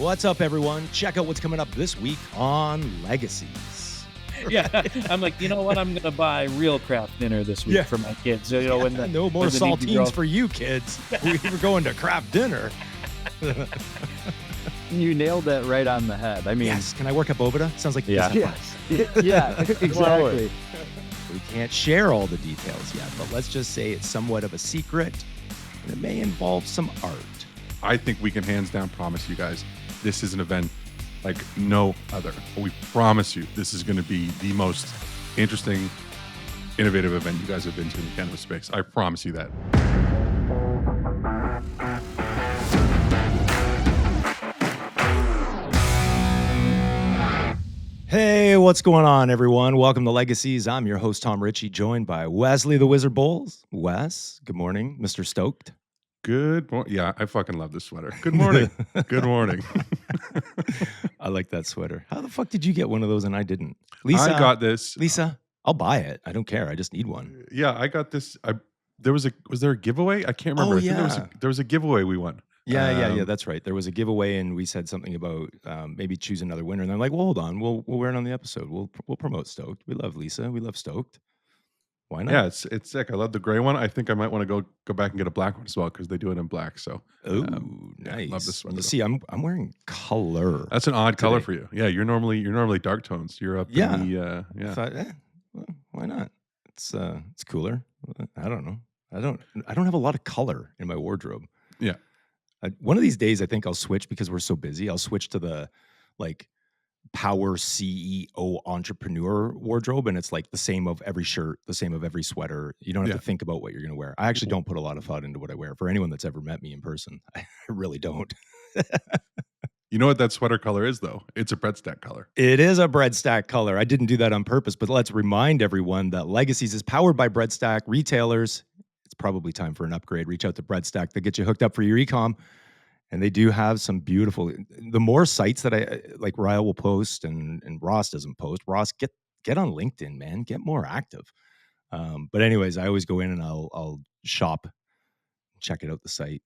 What's up, everyone? Check out what's coming up this week on Legacies. Yeah, I'm like, you know what? I'm gonna buy real craft dinner this week for my kids. You know, when no more saltines for you kids. We were going to craft dinner. You nailed that right on the head. I mean, yes. Can I work at Boveda? Sounds like yeah, exactly. We can't share all the details yet, but let's just say it's somewhat of a secret, and it may involve some art. I think we can hands down promise you guys this is an event like no other. We promise you this is going to be the most interesting, innovative event you guys have been to in the cannabis space. I promise you that. Hey, what's going on, everyone? Welcome to Legacies. I'm your host, Tom Ritchie, joined by Wesley the Wizard Bowles. Wes, good morning, Mr. Stokd. Good morning. Yeah, I fucking love this sweater. Good morning. Good morning. I like that sweater. How the fuck did you get one of those and I didn't? Lisa, I got this. Lisa, I'll buy it. I don't care. I just need one. Yeah, I got this. Was there a giveaway? I can't remember. Oh, I think there was a giveaway we won. Yeah. That's right. There was a giveaway, and we said something about maybe choose another winner. And they're like, "Well, hold on. We'll wear it on the episode. We'll promote Stokd. We love Lisa. We love Stokd. Why not?" Yeah, it's sick. I love the gray one. I think I might want to go back and get a black one as well because they do it in black. So, nice. Love this one. You see, I'm wearing color. That's an odd color for you. Yeah, you're normally dark tones. You're up. Yeah. In the, yeah. Thought, well, why not? It's cooler. I don't know. I don't have a lot of color in my wardrobe. Yeah. One of these days, I think I'll switch because we're so busy. I'll switch to the power CEO entrepreneur wardrobe, and it's like the same of every shirt, the same of every sweater. You don't have to think about what you're going to wear. I actually don't put a lot of thought into what I wear. For anyone that's ever met me in person, I really don't. You know what that sweater color is, though? It's a Breadstack color. It is a Breadstack color. I didn't do that on purpose, but let's remind everyone that Legacies is powered by Breadstack retailers. It's probably time for an upgrade. Reach out to Breadstack to get you hooked up for your e-com. And they do have some beautiful, the more sites that I like Ryle will post and Ross doesn't post. Ross, get on LinkedIn, man. Get more active. But anyways, I always go in and I'll shop, check it out the site.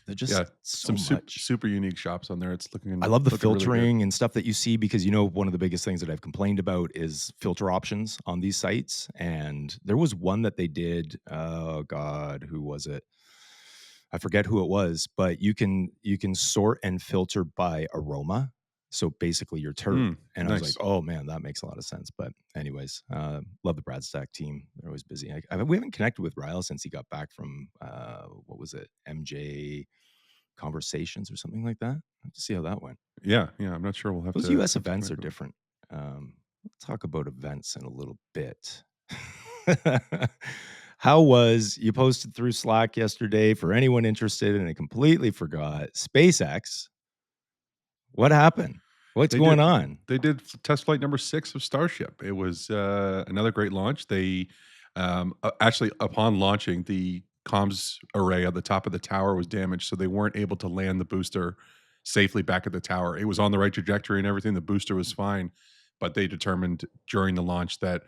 They're just some super unique shops on there. It's looking. I love the filtering really and stuff that you see because one of the biggest things that I've complained about is filter options on these sites. And there was one that they did. Oh God, who was it? I forget who it was, but you can sort and filter by aroma. So basically your terp. And nice. I was like, oh man, that makes a lot of sense. But anyways, love the Breadstack team. They're always busy. We haven't connected with Ryle since he got back from, what was it? MJ Conversations or something like that. I have to see how that went. Yeah. I'm not sure we'll have Those US events are different. We'll talk about events in a little bit. How was, you posted through Slack yesterday for anyone interested, and I completely forgot, SpaceX. What happened? What's going on? They did test flight number 6 of Starship. It was another great launch. They actually, upon launching, the comms array at the top of the tower was damaged, so they weren't able to land the booster safely back at the tower. It was on the right trajectory and everything. The booster was fine, but they determined during the launch that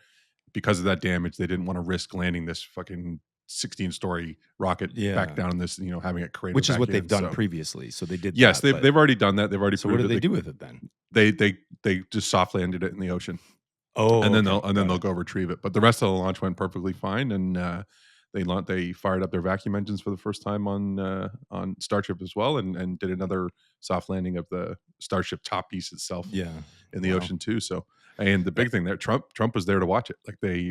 because of that damage, they didn't want to risk landing this fucking 16-story rocket back down in this, having it crater. Which is what they've done previously. So they did. Yes, they've already done that. They've already. So what did they do with it then? They just soft landed it in the ocean. Oh, and then they'll go retrieve it. But the rest of the launch went perfectly fine, and they fired up their vacuum engines for the first time on Starship as well, and did another soft landing of the Starship top piece itself. In the ocean too. So. And the big thing there, Trump was there to watch it.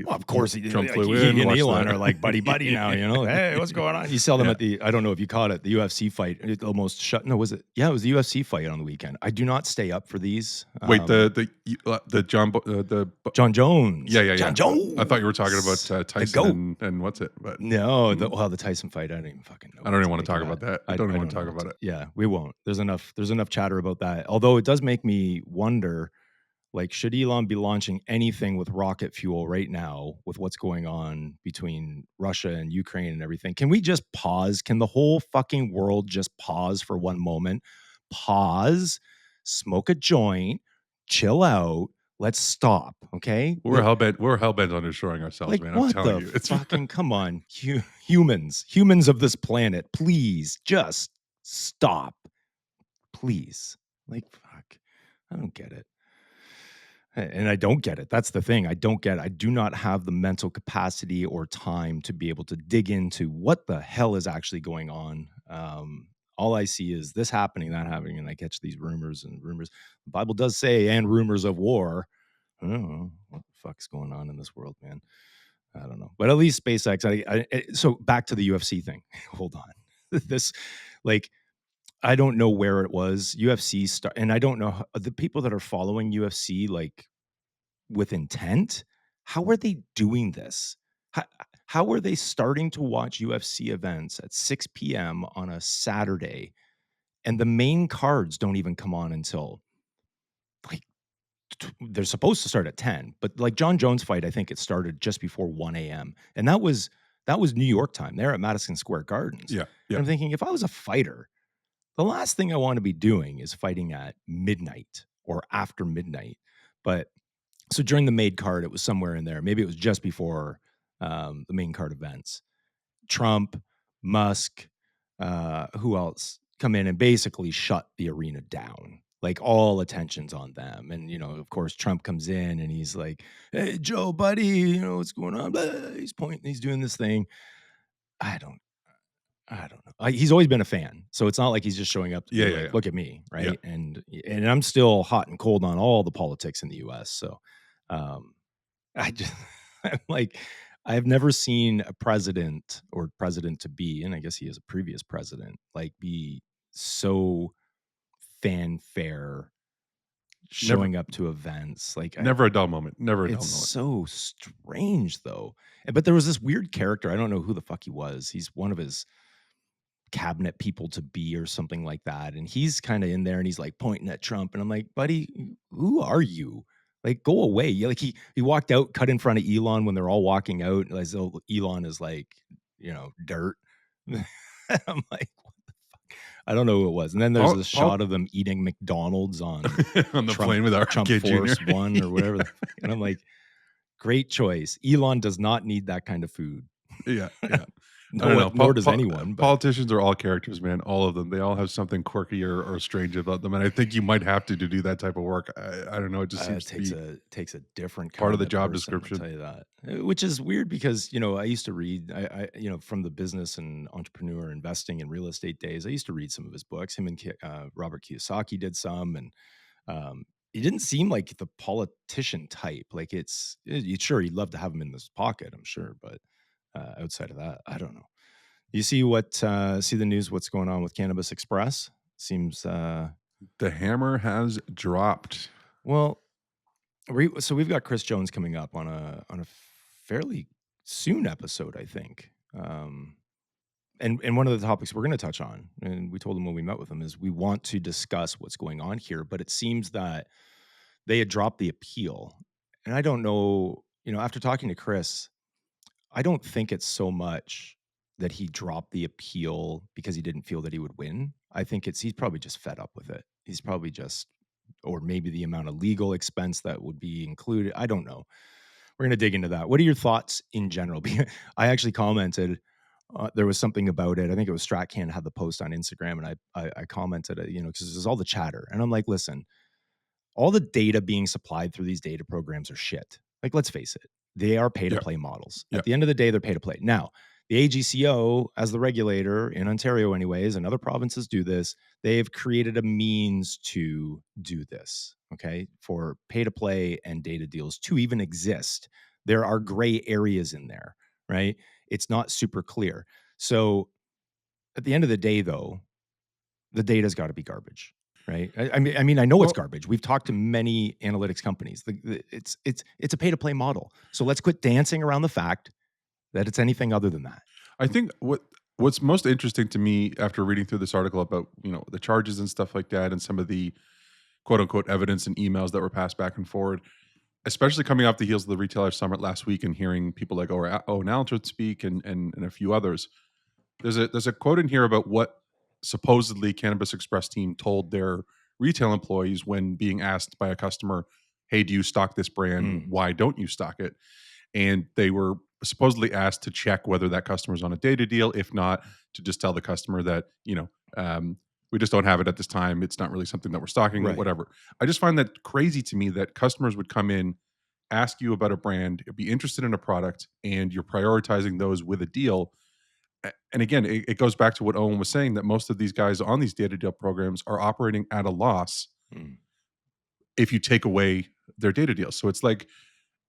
Of course he did. Trump flew in. He and Elon are like buddy now. Hey, what's going on? You saw them at I don't know if you caught it, the UFC fight. It almost shut. No, was it? Yeah, it was the UFC fight on the weekend. I do not stay up for these. Wait, the John Jones. Yeah. John Jones. I thought you were talking about Tyson and what's it? But no, the Tyson fight. I don't even fucking know. I don't even want to talk about that. I don't even want to talk about it. Yeah, we won't. There's enough chatter about that. Although it does make me wonder. Like, should Elon be launching anything with rocket fuel right now with what's going on between Russia and Ukraine and everything? Can we just pause? Can the whole fucking world just pause for one moment? Pause, smoke a joint, chill out. Let's stop, okay? We're hellbent on destroying ourselves, man. I'm telling you. It's fucking, come on. Humans of this planet, please just stop. Please. Like, fuck, I don't get it. And I don't get it. That's the thing. I do not have the mental capacity or time to be able to dig into what the hell is actually going on. All I see is this happening, that happening, and I catch these rumors and rumors. The Bible does say, and rumors of war. I don't know what the fuck's going on in this world, man. I don't know. But at least SpaceX. So back to the UFC thing. Hold on. This, like, I don't know where it was. UFC and I don't know the people that are following UFC, like, with intent. How are they doing this? How are they starting to watch UFC events at 6 p.m. on a Saturday, and the main cards don't even come on until, like, they're supposed to start at 10, but like John Jones fight, I think it started just before 1 a.m. And that was New York time. They're at Madison Square Gardens. Yeah. And I'm thinking, if I was a fighter, the last thing I want to be doing is fighting at midnight or after midnight. But so during the main card, it was somewhere in there. Maybe it was just before the main card events. Trump, Musk, who else come in and basically shut the arena down. Like, all attention's on them. And, of course, Trump comes in and he's like, "Hey, Joe, buddy, what's going on?" Blah. He's pointing, he's doing this thing. I don't know. He's always been a fan. So it's not like he's just showing up to be like, look at me. Right. Yeah. And I'm still hot and cold on all the politics in the US. So I'm like, I've never seen a president or president to be, and I guess he is a previous president, like, be so fanfare showing up to events. Like, Never a dull moment. Never a dull moment. It's so strange, though. But there was this weird character. I don't know who the fuck he was. He's one of his cabinet people to be or something like that. And he's kind of in there and he's like pointing at Trump. And I'm like, buddy, who are you? Like, go away. Like, he walked out, cut in front of Elon when they're all walking out, as though Elon is like, dirt. I'm like, what the fuck? I don't know who it was. And then there's this shot of them eating McDonald's on on the plane with our Trump kid Force Junior. One or whatever. And I'm like, great choice. Elon does not need that kind of food. Yeah. Nor does anyone. But Politicians are all characters, man. All of them. They all have something quirky or strange about them, and I think you might have to do that type of work. I don't know. It just seems takes a different part of the kind job person, description. I'll tell you that, which is weird because I used to read. I from the business and entrepreneur investing and real estate days. I used to read some of his books. Him and Robert Kiyosaki did some, and he didn't seem like the politician type. Like, sure, he'd love to have him in his pocket, I'm sure, but outside of that, I don't know. You see the news, what's going on with Cannabis Express? Seems the hammer has dropped. Well, we've got Chris Jones coming up on a fairly soon episode, I think. And one of the topics we're going to touch on, and we told him when we met with him, is we want to discuss what's going on here, but it seems that they had dropped the appeal. And I don't know, after talking to Chris, I don't think it's so much that he dropped the appeal because he didn't feel that he would win. I think he's probably just fed up with it. He's probably or maybe the amount of legal expense that would be included. I don't know. We're going to dig into that. What are your thoughts in general? I actually commented, there was something about it. I think it was StratCan had the post on Instagram, and I commented, because there's all the chatter. And I'm like, listen, all the data being supplied through these data programs are shit. Like, let's face it. They are pay-to-play models. At the end of the day, they're pay-to-play. Now, the AGCO, as the regulator in Ontario anyways, and other provinces do this, they've created a means to do this, okay, for pay-to-play and data deals to even exist. There are gray areas in there, right? It's not super clear. So at the end of the day, though, the data's got to be garbage. Right. I mean, I know it's garbage. We've talked to many analytics companies. It's a pay to play model. So let's quit dancing around the fact that it's anything other than that. I think what's most interesting to me after reading through this article about the charges and stuff like that, and some of the quote unquote evidence and emails that were passed back and forward, especially coming off the heels of the Retailer Summit last week and hearing people like Owen Allen speak and a few others. There's a quote in here about what supposedly Cannabis Express team told their retail employees when being asked by a customer, "Hey, do you stock this brand? Why don't you stock it?" And they were supposedly asked to check whether that customer is on a data deal. If not, to just tell the customer that we just don't have it at this time. It's not really something that we're stocking, Right. whatever. I just find that crazy to me that customers would come in, ask you about a brand, be interested in a product, and you're prioritizing those with a deal. And again, it goes back to what Owen was saying, that most of these guys on these data deal programs are operating at a loss Mm. if you take away their data deals. So it's like,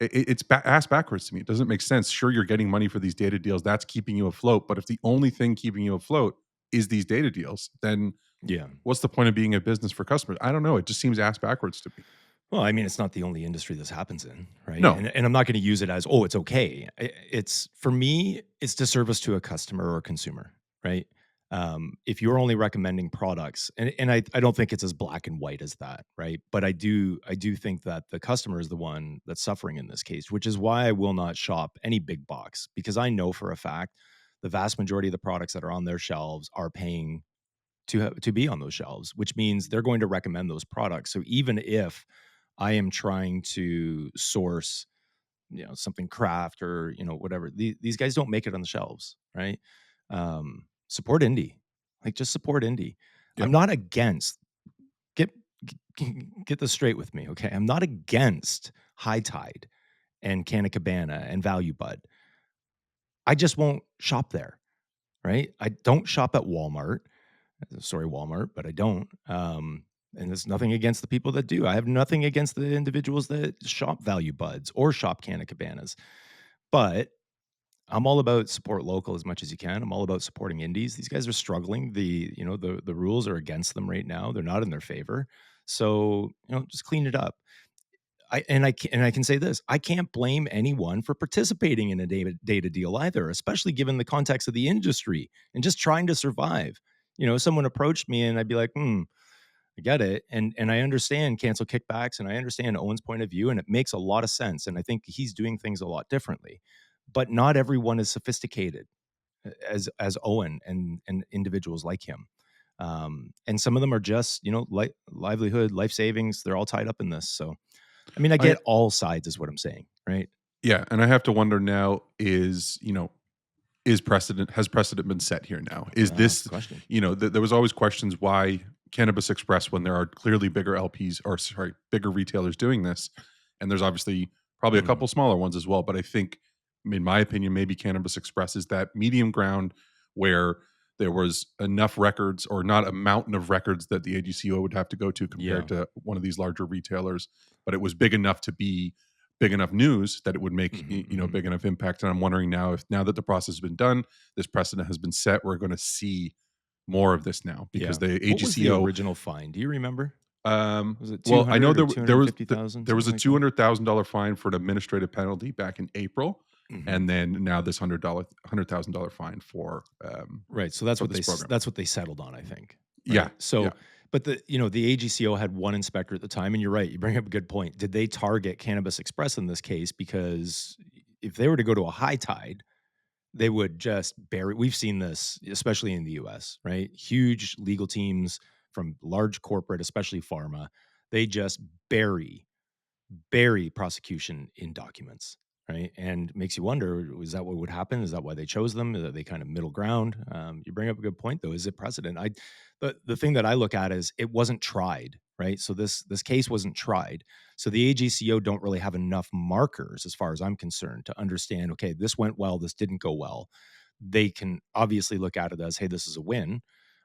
it's ass backwards to me. It doesn't make sense. Sure, you're getting money for these data deals. That's keeping you afloat. But if the only thing keeping you afloat is these data deals, then Yeah. what's the point of being a business for customers? I don't know. It just seems ass backwards to me. Well, I mean, it's not the only industry this happens in, right? No. And I'm not going to use it as, oh, it's okay. It's, for me, it's disservice to a customer or consumer, right? If you're only recommending products, and I don't think it's as black and white as that, right? But I do think that the customer is the one that's suffering in this case, which is why I will not shop any big box, because I know for a fact the vast majority of the products that are on their shelves are paying to be on those shelves, which means they're going to recommend those products. So even if I am trying to source, something craft or, whatever, these guys don't make it on the shelves, right? Support indie, like just support indie. Yep. I'm not against, get this straight with me, okay? I'm not against High Tide and Canna Cabana and Value Bud. I just won't shop there, right? I don't shop at Walmart. Sorry, Walmart, but I don't. And there's nothing against the people that do. I have nothing against the individuals that shop Value Buds or shop Canna Cabanas. But I'm all about support local as much as you can. I'm all about supporting indies. These guys are struggling. The rules are against them right now. They're not in their favor. So, just clean it up. I can say this: I can't blame anyone for participating in a data deal either, especially given the context of the industry and just trying to survive. Someone approached me and I'd be like, I get it. And I understand cancel kickbacks and I understand Owen's point of view, and it makes a lot of sense. And I think he's doing things a lot differently, but not everyone is sophisticated as Owen and individuals like him. And some of them are just, livelihood, life savings. They're all tied up in this. So, I mean, I get all sides is what I'm saying, right? Yeah. And I have to wonder now has precedent been set here now? Is this question? There was always questions why Cannabis Express, when there are clearly bigger LPs or bigger retailers doing this, and there's obviously probably a couple smaller ones as well. But I think, in my opinion, maybe Cannabis Express is that medium ground where there was enough records, or not a mountain of records that the AGCO would have to go to compared to one of these larger retailers, but it was big enough to be big enough news that it would make big enough impact. And I'm wondering now, if now that the process has been done, this precedent has been set, we're going to see more of this now, because the AGCO, what was the original fine? Do you remember? Was it well, I know there was a $250,000 $200,000 fine for an administrative penalty back in April, and then now this $100,000 fine for right. So that's what they settled on, I think. Right? Yeah. So. Yeah. But the AGCO had one inspector at the time, and you're right. You bring up a good point. Did they target Cannabis Express in this case? Because if they were to go to a High Tide, they would just bury. We've seen this, especially in the U.S. Right? Huge legal teams from large corporate, especially pharma, they just bury prosecution in documents. Right? And makes you wonder: is that what would happen? Is that why they chose them? Are they kind of middle ground? You bring up a good point, though. Is it precedent? The thing that I look at is it wasn't tried, right? So this case wasn't tried. So the AGCO don't really have enough markers, as far as I'm concerned, to understand, okay, this went well, this didn't go well. They can obviously look at it as, hey, this is a win.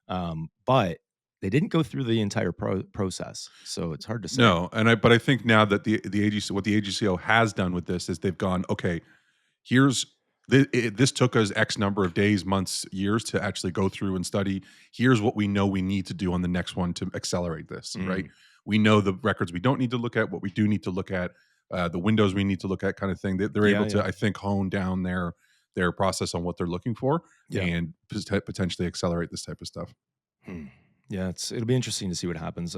But they didn't go through the entire process. So it's hard to say. No, but I think now that the AGCO, what the AGCO has done with this is they've gone, okay, this took us X number of days, months, years to actually go through and study. Here's what we know we need to do on the next one to accelerate this, right? We know the records we don't need to look at, what we do need to look at, the windows we need to look at, kind of thing. They're able to, I think, hone down their process on what they're looking for and potentially accelerate this type of stuff. Yeah, it'll be interesting to see what happens.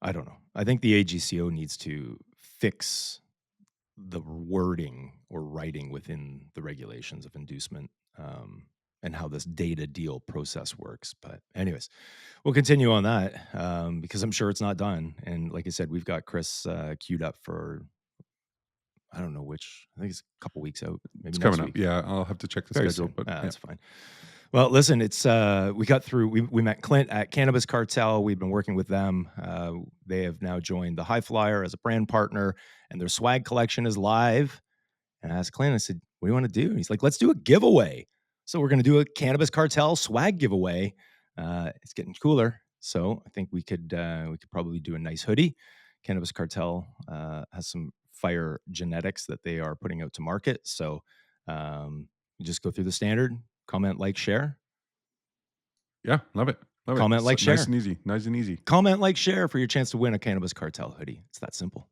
I don't know. I think the AGCO needs to fix the wording or writing within the regulations of inducement, and how this data deal process works. But anyways, we'll continue on that, because I'm sure it's not done. And like I said, we've got Chris queued up for, I don't know which. I think it's a couple weeks out. Maybe It's next coming week. up. Yeah, I'll have to check the schedule, but that's fine. Well, listen, it's we got through. We met Clint at Cannabis Cartel. We've been working with them. They have now joined the High Flyer as a brand partner, and their swag collection is live. And I asked Clint, I said, "What do you want to do?" And he's like, "Let's do a giveaway." So we're going to do a Cannabis Cartel swag giveaway. It's getting cooler, so I think we could probably do a nice hoodie. Cannabis Cartel has some fire genetics that they are putting out to market. So you just go through the standard. Comment, like, share. Yeah, love it. Comment, like, share. Nice and easy. Nice and easy. Comment, like, share for your chance to win a Cannabis Cartel hoodie. It's that simple.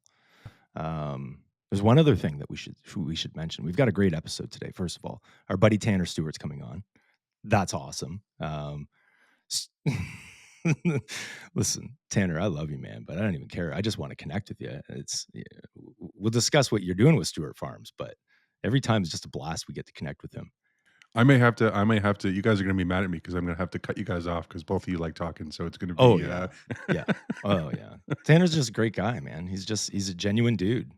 There's one other thing that we should mention. We've got a great episode today. First of all, our buddy Tanner Stewart's coming on. That's awesome. Listen, Tanner, I love you, man, but I don't even care. I just want to connect with you. We'll discuss what you're doing with Stewart Farms, but every time it's just a blast. We get to connect with him. I may have to. You guys are going to be mad at me because I'm going to have to cut you guys off because both of you like talking. So it's going to be. Oh yeah, yeah. Oh yeah. Tanner's just a great guy, man. He's a genuine dude.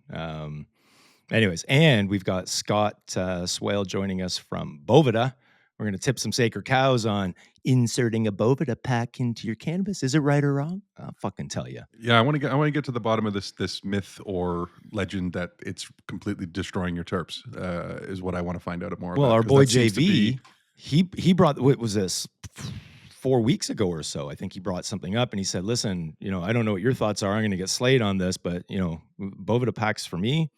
Anyways, and we've got Scott Swail joining us from Boveda. We're going to tip some sacred cows on inserting a Boveda pack into your cannabis. Is it right or wrong? I'll fucking tell you. Yeah, I want to get to the bottom of this myth or legend that it's completely destroying your terps. Is what I want to find out more. Well, about, our boy JV, he brought, what was this, 4 weeks ago or so? I think he brought something up and he said, "Listen, I don't know what your thoughts are. I'm going to get slayed on this, but Boveda packs for me,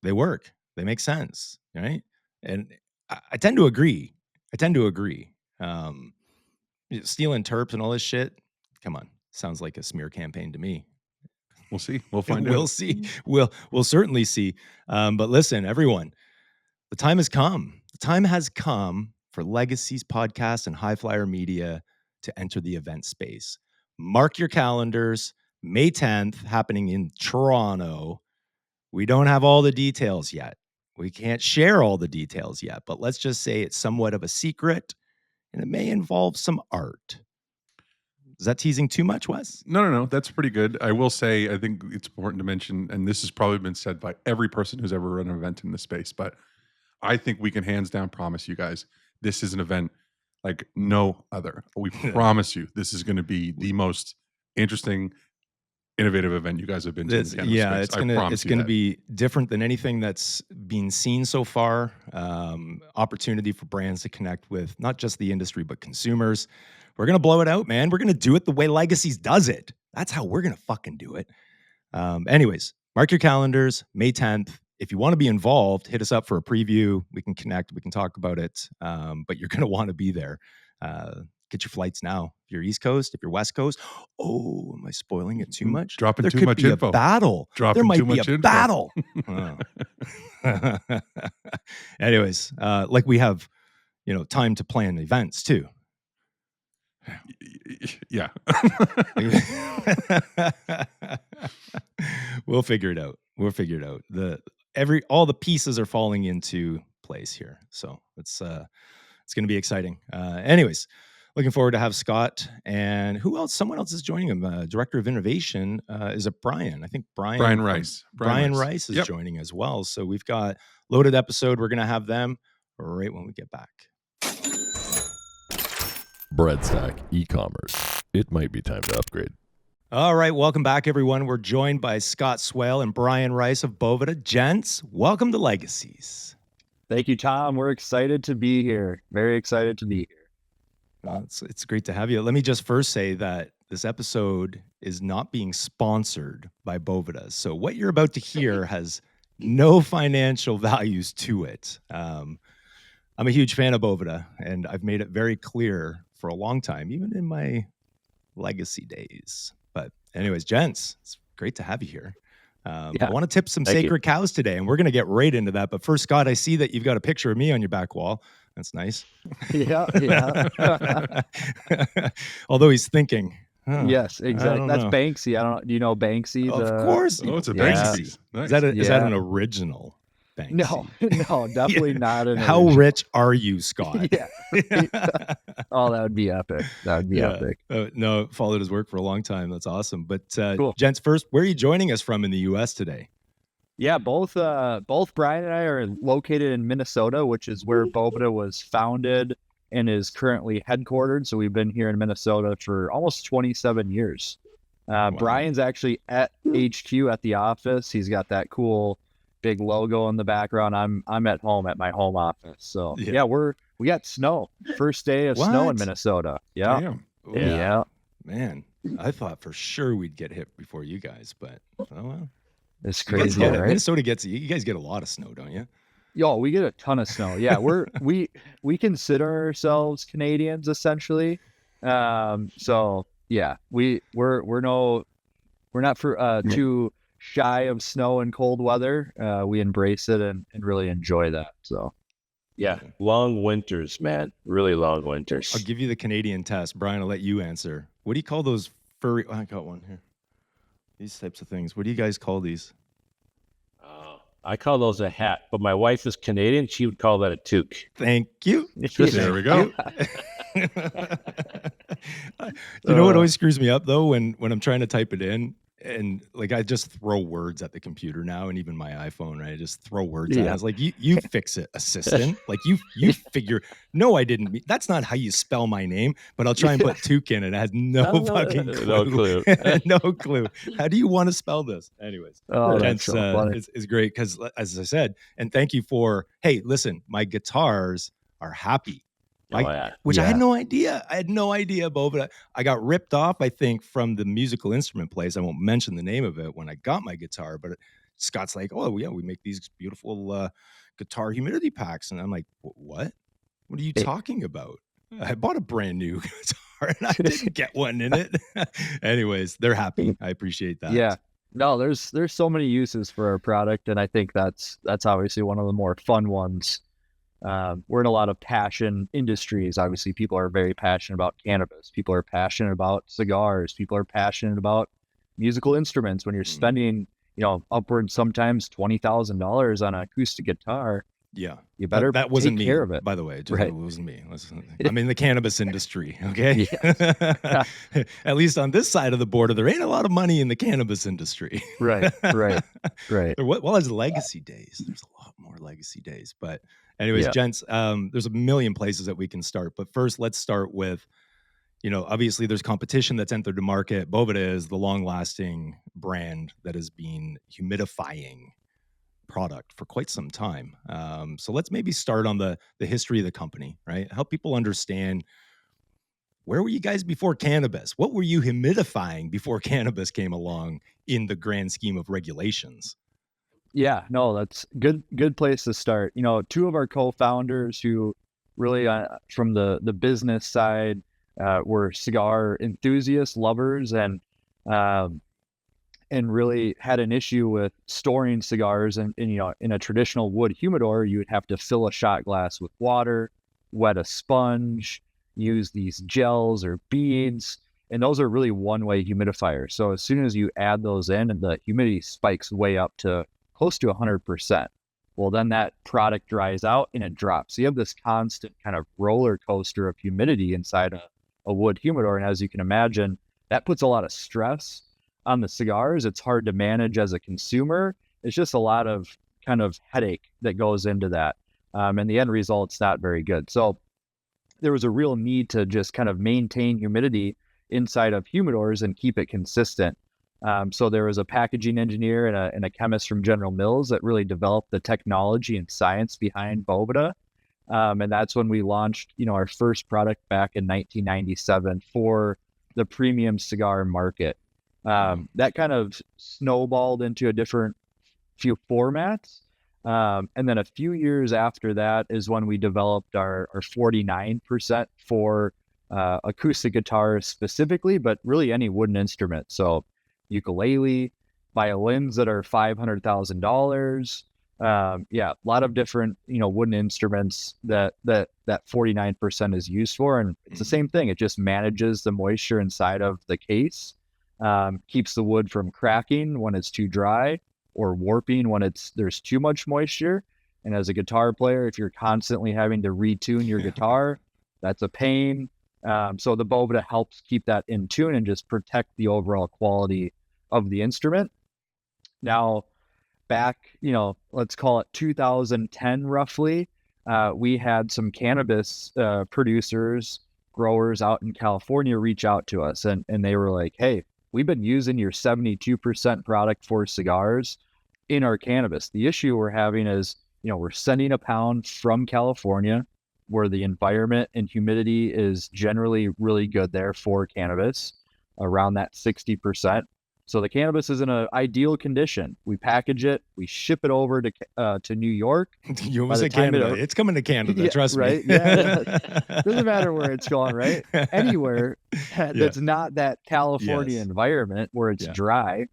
they work. They make sense, right?" And I tend to agree. Stealing terps and all this shit, come on, sounds like a smear campaign to me. We'll see. We'll find out. We'll see. We'll certainly see. But listen, everyone, the time has come. The time has come for Legacies Podcast and High Flyer Media to enter the event space. Mark your calendars. May 10th, happening in Toronto. We don't have all the details yet. We can't share all the details yet, but let's just say it's somewhat of a secret, and it may involve some art. Is that teasing too much, Wes? No. That's pretty good. I will say, I think it's important to mention, and this has probably been said by every person who's ever run an event in this space, but I think we can hands down promise you guys, this is an event like no other. We promise you, this is going to be the most interesting, innovative event you guys have been to. It's going to be different than anything that's been seen so far. Opportunity for brands to connect with not just the industry but consumers. We're going to blow it out, man. We're going to do it the way Legacies does it. That's how we're going to fucking do it. Anyways, mark your calendars, May 10th. If you want to be involved, hit us up for a preview. We can connect. We can talk about it. But you're going to want to be there. Get your flights now. If you're East Coast, if you're West Coast. Oh, am I spoiling it too much? Dropping there too could much be info. A battle. Dropping there might too be much a info. battle. Oh. Anyways, like we have, time to plan events too. Yeah. We'll figure it out. All the pieces are falling into place here. So it's going to be exciting. Anyways, looking forward to have Scott and who else? Someone else is joining him. Director of Innovation is Brian. I think Brian Rice. Brian Rice is joining as well. So we've got loaded episode. We're going to have them right when we get back. Breadstack e-commerce. It might be time to upgrade. All right, welcome back, everyone. We're joined by Scott Swail and Brian Rice of Boveda. Gents, welcome to Legacies. Thank you, Tom. We're excited to be here. Very excited to be here. Well, it's great to have you. Let me just first say that this episode is not being sponsored by Boveda. So what you're about to hear has no financial values to it. I'm a huge fan of Boveda, and I've made it very clear for a long time, even in my legacy days. But anyways, gents, it's great to have you here. I want to tip some sacred cows today, and we're going to get right into that. But first, Scott, I see that you've got a picture of me on your back wall. That's nice. Yeah. Although he's thinking. Yes, exactly. That's Banksy. Do you know Banksy? Of course. Oh, it's a Banksy. Nice. Is that an original Banksy? No, definitely not. How rich are you, Scott? Yeah. Oh, that would be epic. Epic. No, followed his work for a long time. That's awesome. But cool. Gents, first, where are you joining us from in the U.S. today? Yeah, both Brian and I are located in Minnesota, which is where Boveda was founded. and is currently headquartered. So we've been here in Minnesota for almost 27 years. Wow. Brian's actually at HQ at the office. He's got that cool big logo in the background. I'm at home at my home office. So Yeah. we got snow. First day of snow in Minnesota. Yeah. Damn. Ooh, Yeah. Man, I thought for sure we'd get hit before you guys, but oh well. It's You guys crazy, get it. right? Minnesota gets it. You guys get a lot of snow, don't you? Yo, we get a ton of snow. Yeah, we consider ourselves Canadians essentially. So yeah, we're not too shy of snow and cold weather. We embrace it and really enjoy that. So Yeah, long winters, man. Really long winters. I'll give you the Canadian test. Brian, I'll let you answer. What do you call those furry? Oh, I got one here. These types of things. What do you guys call these? I call those a hat, but my wife is Canadian. She would call that a toque. Thank you. There we go. You know what always screws me up though when I'm trying to type it in and like I just throw words at the computer now and even my iPhone, right? I just throw words at it. I was like, you fix it, assistant. Like you figure. No, I didn't mean that's not how you spell my name, but I'll try and put toque in it. It has no fucking clue. No clue. No clue. How do you want to spell this? Anyways, oh, that's so funny. is great because as I said, and thank you for hey, listen, my guitars are happy. Which I had no idea. I had no idea, Boveda. I got ripped off, I think, from the musical instrument place. I won't mention the name of it when I got my guitar, but Scott's like, oh, yeah, we make these beautiful guitar humidity packs. And I'm like, what? What are you talking about? I bought a brand new guitar and I didn't get one in it. Anyways, they're happy. I appreciate that. Yeah. No, there's so many uses for our product, and I think that's obviously one of the more fun ones. We're in a lot of passion industries. Obviously, people are very passionate about cannabis. People are passionate about cigars. People are passionate about musical instruments. When you're spending, upwards sometimes $20,000 on an acoustic guitar, yeah, you better that wasn't take me, care of it. By the way. Right. It wasn't me. I'm in the cannabis industry. Okay. Yes. At least on this side of the border, there ain't a lot of money in the cannabis industry. Right. There was legacy days. There's a lot more legacy days. But anyways, gents, there's a million places that we can start. But first, let's start with, obviously there's competition that's entered the market. Boveda is the long-lasting brand that has been humidifying product for quite some time. So let's maybe start on the history of the company, right? Help people understand, where were you guys before cannabis? What were you humidifying before cannabis came along in the grand scheme of regulations? Yeah, no, that's good place to start. Two of our co-founders who really from the business side were cigar enthusiasts, lovers, and really had an issue with storing cigars. And in a traditional wood humidor, you would have to fill a shot glass with water, wet a sponge, use these gels or beads, and those are really one-way humidifiers. So as soon as you add those in, the humidity spikes way up to close to 100%. Well, then that product dries out and it drops. So you have this constant kind of roller coaster of humidity inside a wood humidor. And as you can imagine, that puts a lot of stress on the cigars. It's hard to manage as a consumer. It's just a lot of kind of headache that goes into that. And the end result's not very good. So there was a real need to just kind of maintain humidity inside of humidors and keep it consistent. So there was a packaging engineer and a chemist from General Mills that really developed the technology and science behind Boveda. And that's when we launched, our first product back in 1997 for the premium cigar market. That kind of snowballed into a different few formats. And then a few years after that is when we developed our 49% for acoustic guitars specifically, but really any wooden instrument. So ukulele, violins that are $500,000. A lot of different, wooden instruments that 49% is used for. And it's the same thing. It just manages the moisture inside of the case, keeps the wood from cracking when it's too dry or warping when there's too much moisture. And as a guitar player, if you're constantly having to retune your guitar, that's a pain. So the Boveda helps keep that in tune and just protect the overall quality of the instrument. Now, back, let's call it 2010 roughly, we had some cannabis producers, growers out in California reach out to us, and they were like, hey, we've been using your 72% product for cigars in our cannabis. The issue we're having is, we're sending a pound from California where the environment and humidity is generally really good there for cannabis, around that 60%. So the cannabis is in an ideal condition. We package it, we ship it over to New York. You almost said Canada. It's coming to Canada, Yeah, trust right? me. Yeah, doesn't matter where it's going, right? Anywhere that's not that California environment where it's dry.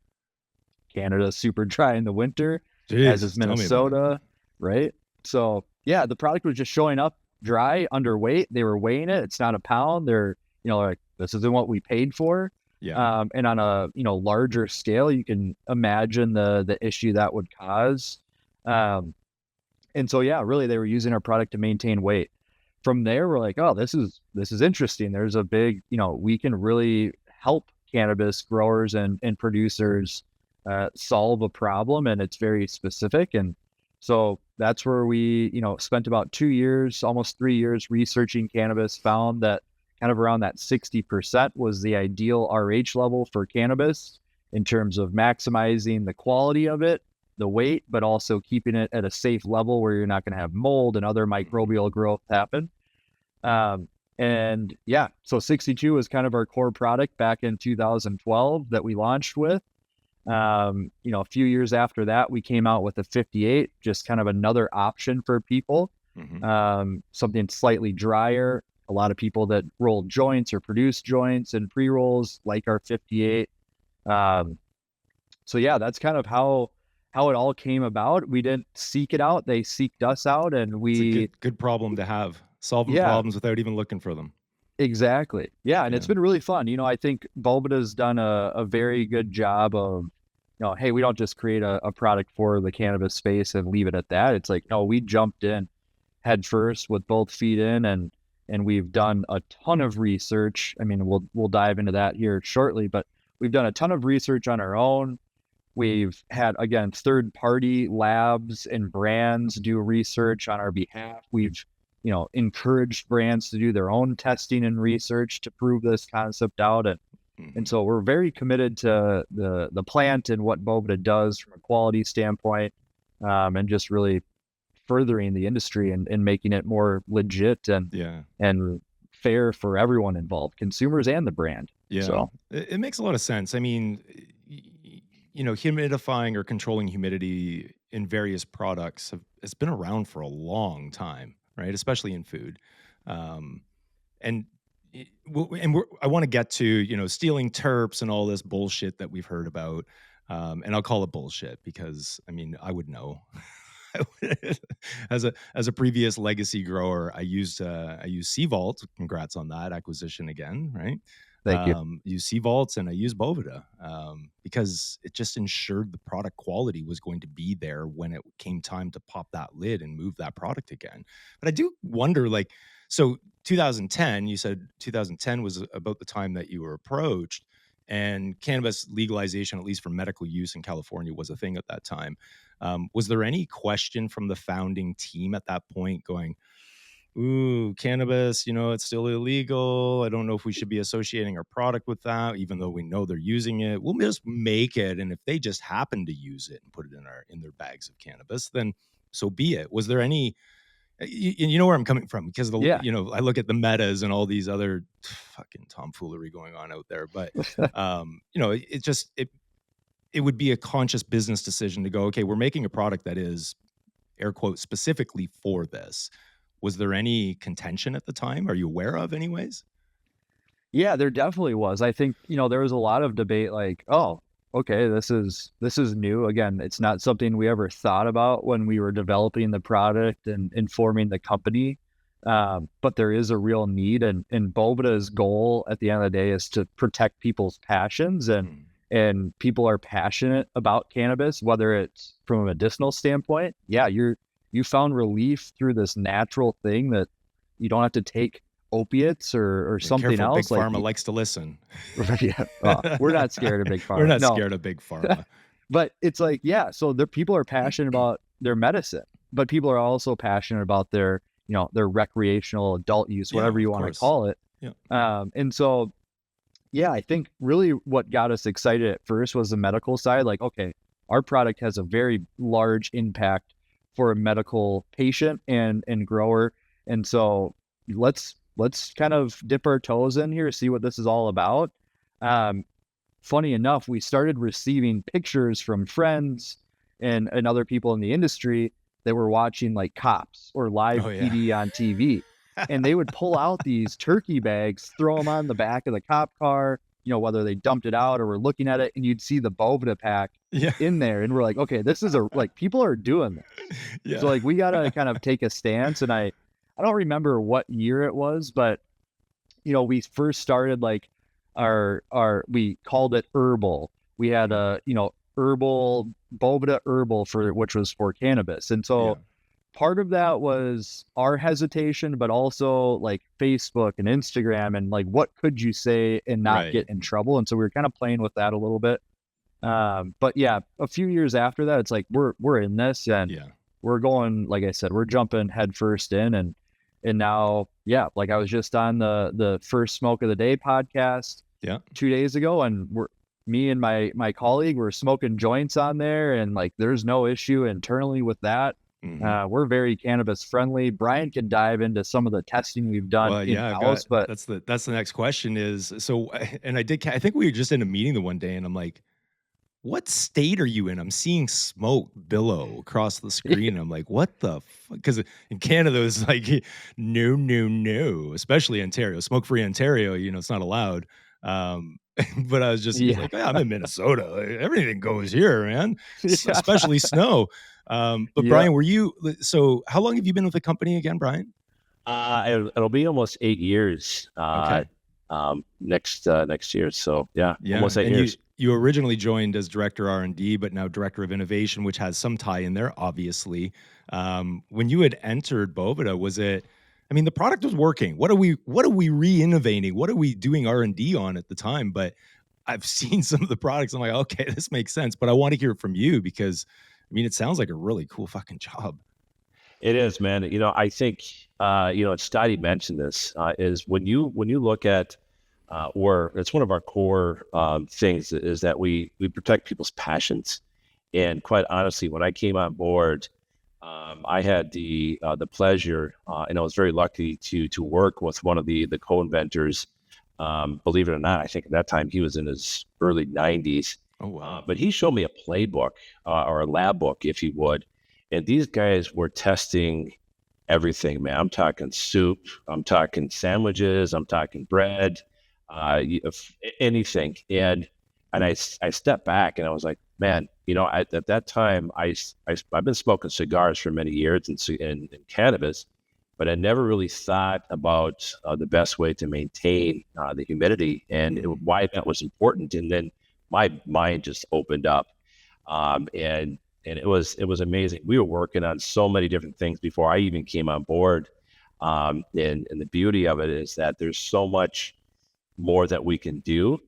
Canada's super dry in the winter, as is Minnesota, right? So yeah, the product was just showing up dry, underweight. They were weighing it. It's not a pound. They're, like, this isn't what we paid for. Yeah. And on a, larger scale, you can imagine the issue that would cause. And so, yeah, really, they were using our product to maintain weight. From there, we're like, oh, this is interesting. There's a big, we can really help cannabis growers and producers solve a problem, and it's very specific. And so that's where we, spent about 2 years, almost 3 years researching cannabis, found that kind of around that 60% was the ideal RH level for cannabis in terms of maximizing the quality of it, the weight, but also keeping it at a safe level where you're not going to have mold and other microbial growth happen. And yeah, so 62 was kind of our core product back in 2012 that we launched with. A few years after that, we came out with a 58, just kind of another option for people. Something slightly drier. A lot of people that roll joints or produce joints and pre-rolls like our 58. So yeah, that's kind of how it all came about. We didn't seek it out. They seeked us out, and it's a good problem to have. Solving problems without even looking for them. Exactly. Yeah. And it's been really fun. I think Boveda's done a very good job of, hey, we don't just create a product for the cannabis space and leave it at that. It's like, no, we jumped in head first with both feet in, and we've done a ton of research. I mean, we'll dive into that here shortly, but we've done a ton of research on our own. We've had, again, third-party labs and brands do research on our behalf. We've encouraged brands to do their own testing and research to prove this concept out. And so we're very committed to the plant and what Boveda does from a quality standpoint, and just really furthering the industry and making it more legit and fair for everyone involved, consumers and the brand. Yeah. So it makes a lot of sense. I mean, humidifying or controlling humidity in various products has been around for a long time, right? Especially in food. I want to get to, stealing terps and all this bullshit that we've heard about. And I'll call it bullshit because, I mean, I would know. As a previous legacy grower, I used Sea Vault. Congrats on that acquisition again, right? Thank you. Use Sea Vaults and I use Boveda because it just ensured the product quality was going to be there when it came time to pop that lid and move that product again. But I do wonder, so 2010, you said 2010 was about the time that you were approached, and cannabis legalization, at least for medical use in California, was a thing at that time. Was there any question from the founding team at that point going, ooh, cannabis, it's still illegal. I don't know if we should be associating our product with that, even though we know they're using it. We'll just make it. And if they just happen to use it and put it in their bags of cannabis, then so be it. Was there any, you know where I'm coming from, because I look at the metas and all these other fucking tomfoolery going on out there, but it would be a conscious business decision to go, okay, we're making a product that is, air quote, specifically for this. Was there any contention at the time? Are you aware of anyways? Yeah, there definitely was. I think, there was a lot of debate like, oh, okay, this is new. Again, it's not something we ever thought about when we were developing the product and forming the company. But there is a real need, and Boveda's goal at the end of the day is to protect people's passions, and people are passionate about cannabis, whether it's from a medicinal standpoint. Yeah, you found relief through this natural thing that you don't have to take opiates or something else. Big Pharma likes to listen. Yeah, we're not scared of Big Pharma. We're not scared of Big Pharma. But it's like, yeah, so the people are passionate about their medicine. but people are also passionate about their, their recreational adult use, whatever you want to call it. Yeah. And so, yeah, I think really what got us excited at first was the medical side. Like, okay, our product has a very large impact for a medical patient and grower. And so let's kind of dip our toes in here, see what this is all about. Funny enough, we started receiving pictures from friends and other people in the industry that were watching like Cops or live PD on TV. And they would pull out these turkey bags, throw them on the back of the cop car, whether they dumped it out or were looking at it, and you'd see the Boveda pack in there. And we're like, okay, this is people are doing this. Yeah. So like, we got to kind of take a stance. And I don't remember what year it was, but, we first started like we called it herbal. We had a, herbal, Boveda herbal which was for cannabis. And so part of that was our hesitation, but also like Facebook and Instagram and like, what could you say and not get in trouble? And so we were kind of playing with that a little bit. But yeah, a few years after that, it's like, we're in this and we're going, like I said, we're jumping head first in and now, like I was just on the First Smoke of the Day podcast 2 days ago, and me and my colleague were smoking joints on there, and like, there's no issue internally with that. Mm-hmm. We're very cannabis friendly. Brian can dive into some of the testing we've done in-house, but that's the next question is, so, and I think we were just in a meeting the one day and I'm like, what state are you in? I'm seeing smoke billow across the screen. And I'm like, what the fuck? Because in Canada, it's like, no, especially Ontario, smoke-free Ontario, it's not allowed. But I was just like, I'm in Minnesota. Everything goes here, man, especially snow. But Brian, so how long have you been with the company again, Brian? It'll be almost 8 years. Next year. So almost 8 years. You originally joined as director R&D, but now director of innovation, which has some tie in there, obviously. When you had entered Boveda, was it? I mean, the product was working. What are we re-innovating? What are we doing R&D on at the time? But I've seen some of the products. I'm like, okay, this makes sense. But I want to hear it from you because, I mean, it sounds like a really cool fucking job. It is, man. I think, Stoddy mentioned this, is when you look at, or it's one of our core things is that we protect people's passions. And quite honestly, when I came on board, I had the pleasure, and I was very lucky to work with one of the co-inventors. Believe it or not, I think at that time he was in his early 90s. Oh, wow. But he showed me a playbook or a lab book, if you would. And these guys were testing everything, man. I'm talking soup, I'm talking sandwiches, I'm talking bread, anything. And I stepped back and I was like, man, at that time, I've been smoking cigars for many years in cannabis, but I never really thought about the best way to maintain the humidity and why that was important. And then my mind just opened up, and it was amazing. We were working on so many different things before I even came on board, and the beauty of it is that there's so much more that we can do.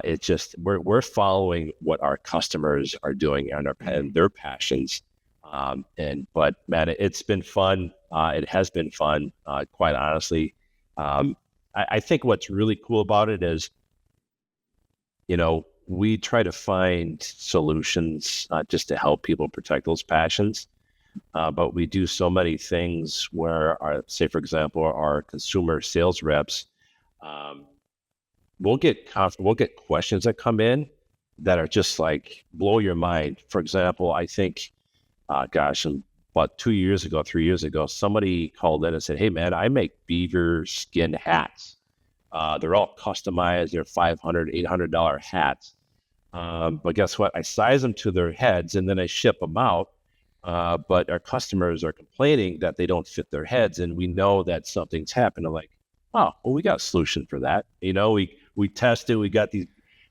It's just we're following what our customers are doing and their passions. But man, it's been fun. It has been fun, quite honestly. I think what's really cool about it is, we try to find solutions just to help people protect those passions. But we do so many things where, say, for example, our consumer sales reps, we'll get questions that come in that are just like blow your mind. For example, I think, about 3 years ago, somebody called in and said, "Hey, man, I make beaver skin hats. They're all customized. They're $500, $800 hats. But guess what? I size them to their heads and then I ship them out. But our customers are complaining that they don't fit their heads, and we know that something's happened." I'm like, oh, well, we got a solution for that. We tested.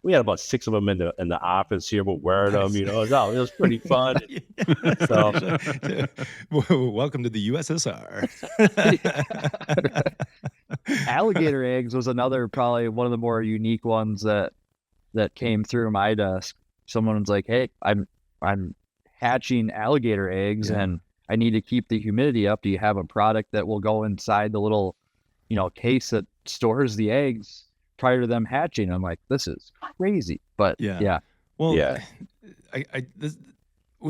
We had about 6 of them in the office here. We're wearing them. It was pretty fun. So, welcome to the USSR. Alligator eggs was another, probably one of the more unique ones that came through my desk. Someone was like, "Hey, I'm hatching alligator eggs," and I need to keep the humidity up. Do you have a product that will go inside the little, case that stores the eggs prior to them hatching? I'm like, this is crazy. But yeah. Well, Yeah.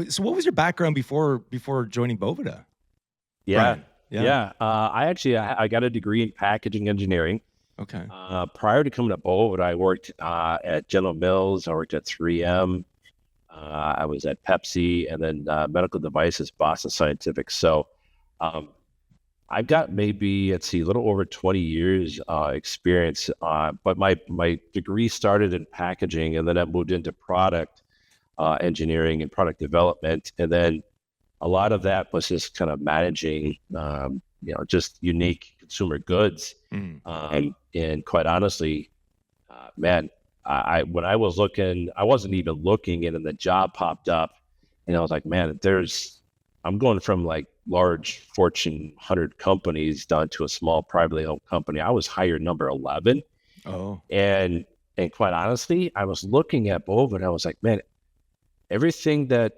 So what was your background before joining Boveda? Yeah. Brian? I got a degree in packaging engineering. Okay. Prior to coming to Boveda, I worked at General Mills. I worked at 3M. I was at Pepsi, and then medical devices, Boston Scientific. So I've got maybe, a little over 20 years experience. But my degree started in packaging, and then I moved into product engineering and product development. And then a lot of that was just kind of managing, just unique consumer goods. And quite honestly, man, when I was looking, I wasn't even looking, and then the job popped up, and I was like, man, I'm going from like large Fortune 100 companies down to a small privately owned company. I was hired number 11. Oh. And quite honestly, I was looking at Boveda, and I was like, man, everything that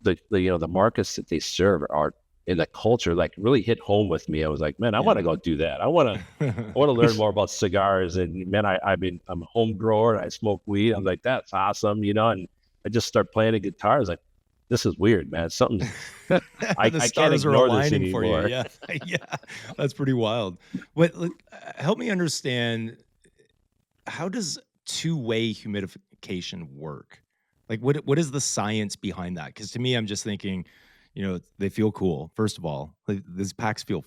the markets that they serve are in the culture, like really hit home with me. I was like, man, I want to go do that. I want to learn more about cigars. And man, I'm a home grower and I smoke weed. I'm like, that's awesome, and I just start playing a guitar. I was like, this is weird, man. Something I can't ignore this anymore. For you. Yeah. Yeah. That's pretty wild. Help me understand, how does two-way humidification work? Like what is the science behind that? Because to me, I'm just thinking, they feel cool. First of all, these packs feel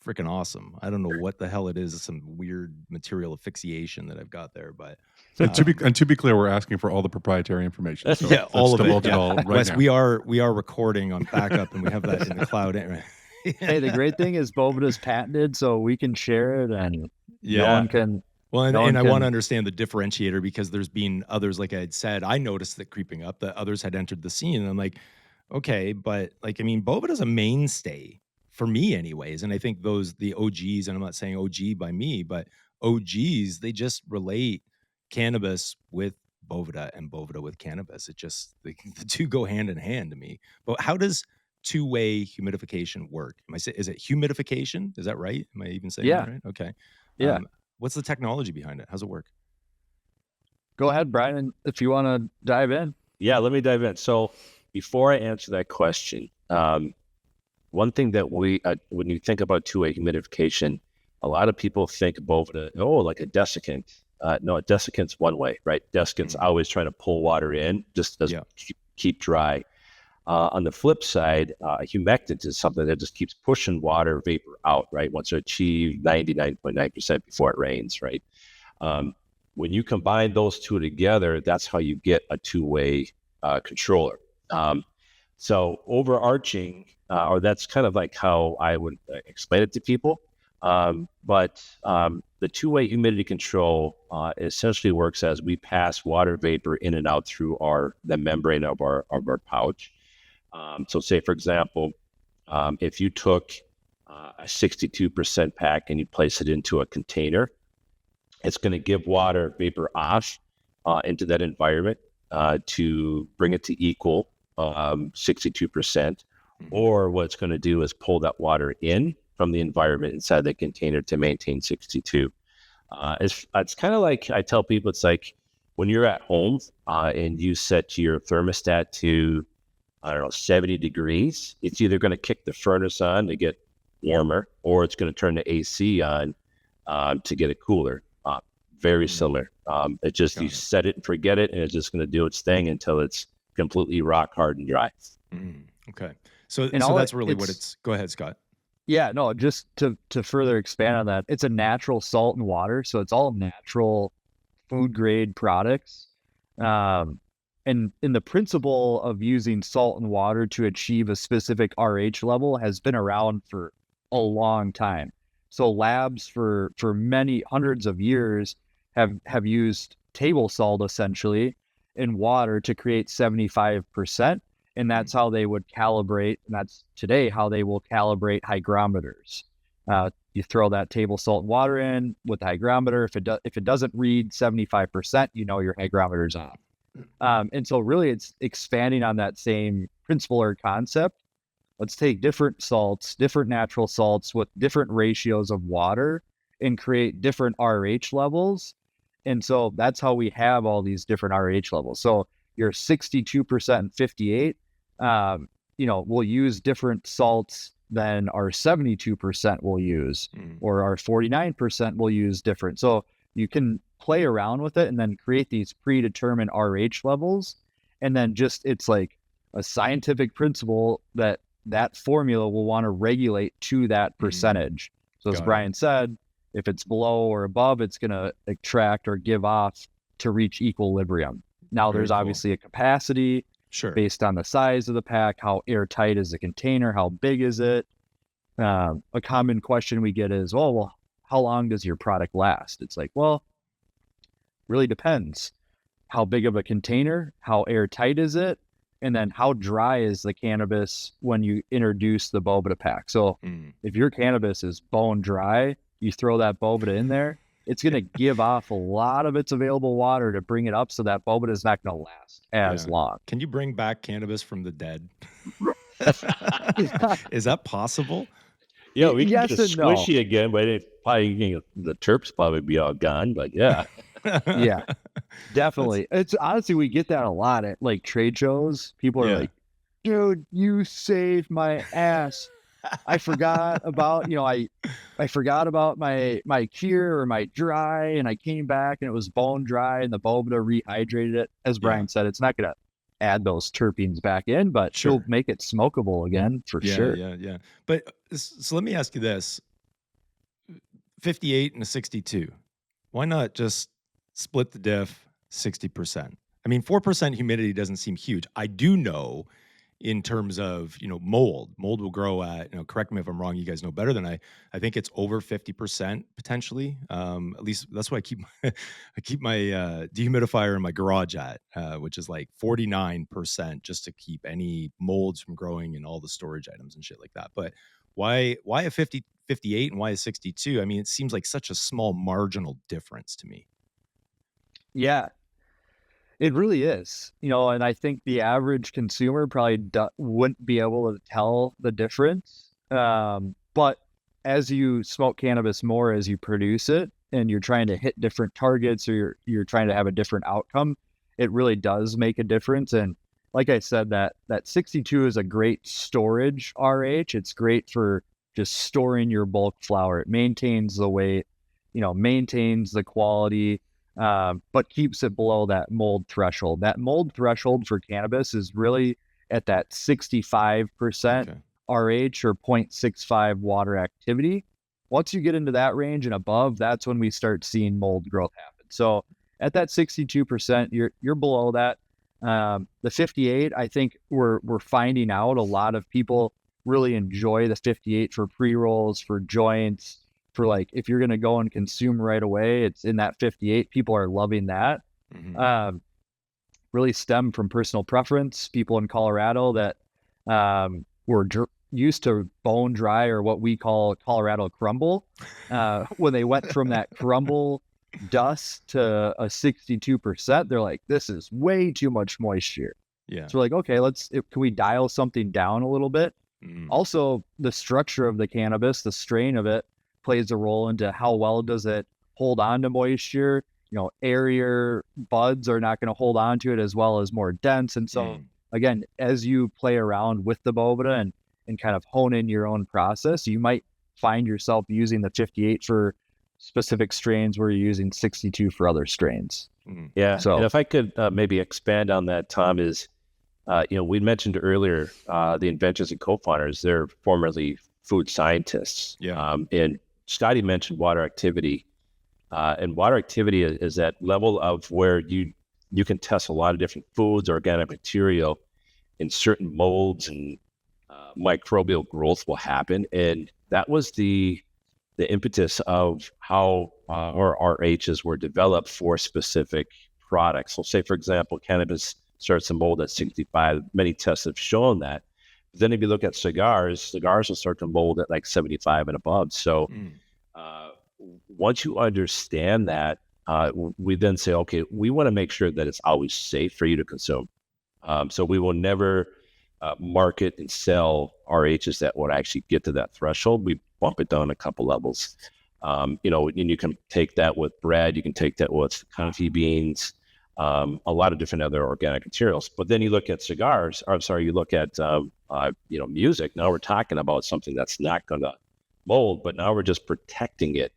freaking awesome. I don't know what the hell it is. Some weird material asphyxiation that I've got there, but to be clear, we're asking for all the proprietary information. So yeah, all of it. All right Wes, now. we are recording on backup, and we have that in the cloud. Hey, the great thing is Boveda's patented, so we can share it, and no one can. Well, and I want to understand the differentiator, because there's been others, like I had said, I noticed that creeping up that others had entered the scene, and I'm like, okay, but Boveda's a mainstay for me anyways. And I think the OGs, and I'm not saying OG by me, but OGs, they just relate cannabis with Boveda and Boveda with cannabis. It just, the two go hand in hand to me. But how does two-way humidification work? Is it humidification? Is that right? Am I even saying that right? Okay. Yeah. What's the technology behind it? How's it work? Go ahead, Brian, if you want to dive in. Yeah, let me dive in. So before I answer that question, one thing that when you think about two-way humidification, a lot of people think Boveda, like a desiccant. No, a desiccant's one way, right? Desiccant's always trying to pull water in, just doesn't keep dry. On the flip side, humectant is something that just keeps pushing water vapor out, right? Once you achieve 99.9% before it rains, right? When you combine those two together, that's how you get a two-way controller. So overarching, or that's kind of like how I would explain it to people. But the two-way humidity control essentially works as we pass water vapor in and out through the membrane of our pouch. So say, for example, if you took a 62% pack and you place it into a container, it's going to give water vapor off into that environment to bring it to equal 62%. Or what it's going to do is pull that water in from the environment inside the container to maintain 62. It's kind of like, I tell people, it's like when you're at home and you set your thermostat to, 70 degrees, it's either going to kick the furnace on to get warmer, or it's going to turn the AC on to get it cooler. Very similar. It just, you set it and forget it, and it's just going to do its thing until it's completely rock hard and dry. Okay. So that's really what it's, go ahead, Scott. Yeah, no, just to further expand on that, it's a natural salt and water. So it's all natural food grade products. And the principle of using salt and water to achieve a specific RH level has been around for a long time. So labs for many hundreds of years have used table salt essentially in water to create 75%. And that's how they would calibrate. And that's today how they will calibrate hygrometers. You throw that table salt and water in with the hygrometer. If it doesn't read 75%, your hygrometer's off. And so really it's expanding on that same principle or concept. let's take different salts, different natural salts with different ratios of water and create different RH levels. And so that's how we have all these different RH levels. So your 62% and 58, we'll use different salts than our 72% will use, or our 49% will use different. So you can play around with it and then create these predetermined RH levels. And then it's like a scientific principle that formula will want to regulate to that percentage. So as Brian said, if it's below or above, it's going to extract or give off to reach equilibrium. Now, there's obviously a capacity based on the size of the pack, how airtight is the container, how big is it? A common question we get is, well, how long does your product last? It's like, well, really depends. How big of a container, how airtight is it? And then how dry is the cannabis when you introduce the Boveda pack? So if your cannabis is bone dry, you throw that Boveda in there, it's going to give off a lot of its available water to bring it up, so that Boveda is not going to last as long. Can you bring back cannabis from the dead? Is that possible? Yeah, we can get it squishy again, but the terps probably be all gone. But yeah. Yeah, definitely. It's honestly, we get that a lot at like trade shows. People are like, dude, you saved my ass. I forgot about, I forgot about my cure or my dry, and I came back and it was bone dry, and the Boveda rehydrated it. As Brian said, it's not going to add those terpenes back in, but she'll make it smokable again for sure. Yeah. But so let me ask you this: 58 and a 62. Why not just split the diff 60%? I mean, 4% humidity doesn't seem huge. I do know in terms of, mold will grow at, correct me if I'm wrong, you guys know better than I think it's over 50% potentially. At least that's what I keep my dehumidifier in my garage at, which is like 49%, just to keep any molds from growing in all the storage items and shit like that. But why a 58 and why a 62? I mean, it seems like such a small marginal difference to me. Yeah, it really is, and I think the average consumer probably wouldn't be able to tell the difference. But as you smoke cannabis more, as you produce it, and you're trying to hit different targets, or you're trying to have a different outcome, it really does make a difference. And like I said, that 62 is a great storage RH. It's great for just storing your bulk flower. It maintains the weight, maintains the quality, but keeps it below that mold threshold. That mold threshold for cannabis is really at that 65% RH or 0.65 water activity. Once you get into that range and above, that's when we start seeing mold growth happen. So at that 62%, you're below that. The 58, I think we're finding out a lot of people really enjoy the 58 for pre-rolls, for joints, for like, if you're going to go and consume right away, it's in that 58. People are loving that. Really stem from personal preference. People in Colorado that were used to bone dry, or what we call Colorado crumble. When they went from that crumble dust to a 62%, they're like, this is way too much moisture. Yeah. So we're like, okay, can we dial something down a little bit? Also, the structure of the cannabis, the strain of it, plays a role into how well does it hold on to moisture. Airier buds are not going to hold on to it as well as more dense. And so again, as you play around with the Boveda and kind of hone in your own process, you might find yourself using the 58 for specific strains where you're using 62 for other strains. Yeah. So, and if I could maybe expand on that, Tom, is, we mentioned earlier the inventors and co-founders, they're formerly food scientists. Yeah. And Scotty mentioned water activity. And water activity is that level of where you can test a lot of different foods, organic material, in certain molds, and microbial growth will happen. And that was the impetus of how our RHs were developed for specific products. So say, for example, cannabis starts to mold at 65. Many tests have shown that. But then if you look at cigars will start to mold at like 75 and above. So once you understand that, we then say, okay, we want to make sure that it's always safe for you to consume. So we will never market and sell RHs that would actually get to that threshold, we bump it down a couple levels. And you can take that with bread, you can take that with confit beans, a lot of different other organic materials. But then you look at cigars, or I'm sorry, you look at music. Now we're talking about something that's not going to mold, but now we're just protecting it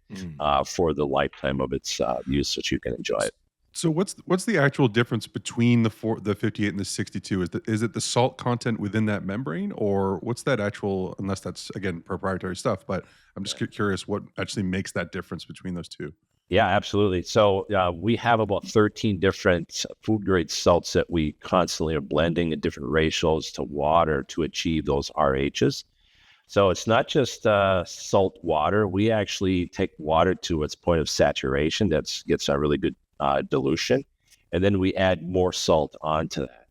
for the lifetime of its use, so you can enjoy it. So what's the actual difference between the 58 and the 62? Is it the salt content within that membrane, or what's that actual? Unless that's again proprietary stuff, but I'm just curious what actually makes that difference between those two. Yeah, absolutely. So we have about 13 different food grade salts that we constantly are blending at different ratios to water to achieve those RHs. So it's not just salt water. We actually take water to its point of saturation. That gets a really good dilution, and then we add more salt onto that.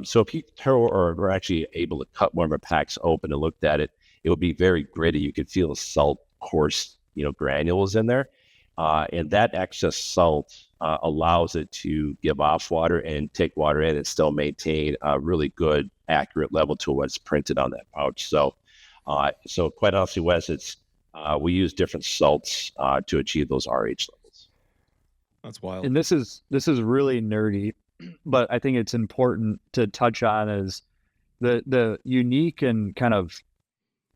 So if you we're actually able to cut one of our packs open and looked at it, it would be very gritty. You could feel the salt coarse, granules in there. And that excess salt allows it to give off water and take water in and still maintain a really good, accurate level to what's printed on that pouch. So quite honestly, Wes, we use different salts to achieve those RH levels. That's wild. And this is really nerdy, but I think it's important to touch on is the unique and kind of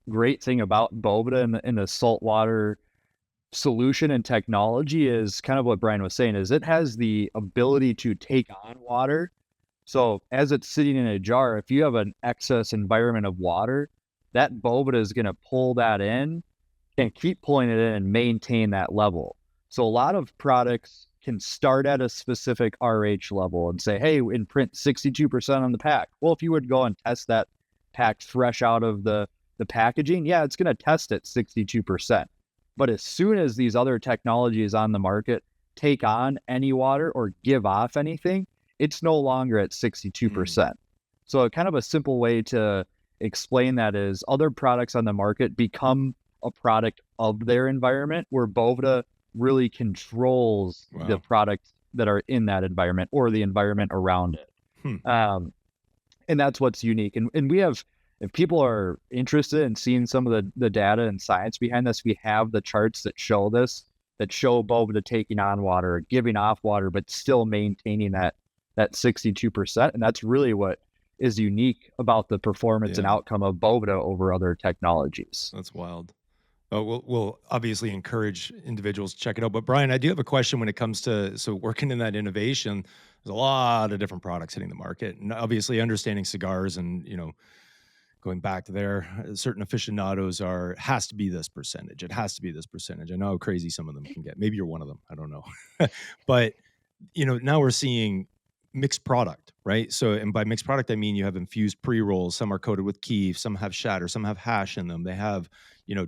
great thing about Boveda and the saltwater solution and technology is kind of what Brian was saying, is it has the ability to take on water. So as it's sitting in a jar, if you have an excess environment of water, that Boveda is going to pull that in and keep pulling it in and maintain that level. So a lot of products can start at a specific RH level and say, hey, and print 62% on the pack. Well, if you would go and test that pack fresh out of the packaging, yeah, it's going to test at 62%. But as soon as these other technologies on the market take on any water or give off anything, it's no longer at 62%. So kind of a simple way to explain that is other products on the market become a product of their environment, where Boveda really controls the products that are in that environment or the environment around it. And that's what's unique. And we have, if people are interested in seeing some of the data and science behind this, we have the charts that show this, that show Boveda taking on water, giving off water, but still maintaining that 62%. And that's really what is unique about the performance and outcome of Boveda over other technologies. That's wild. We'll obviously encourage individuals to check it out. But Brian, I do have a question when it comes to, so working in that innovation, there's a lot of different products hitting the market. And obviously understanding cigars and, going back to there, certain aficionados has to be this percentage. It has to be this percentage. I know how crazy some of them can get. Maybe you're one of them. I don't know. But, now we're seeing mixed product, right? So, and by mixed product, I mean you have infused pre-rolls. Some are coated with keef, some have shatter, some have hash in them. They have,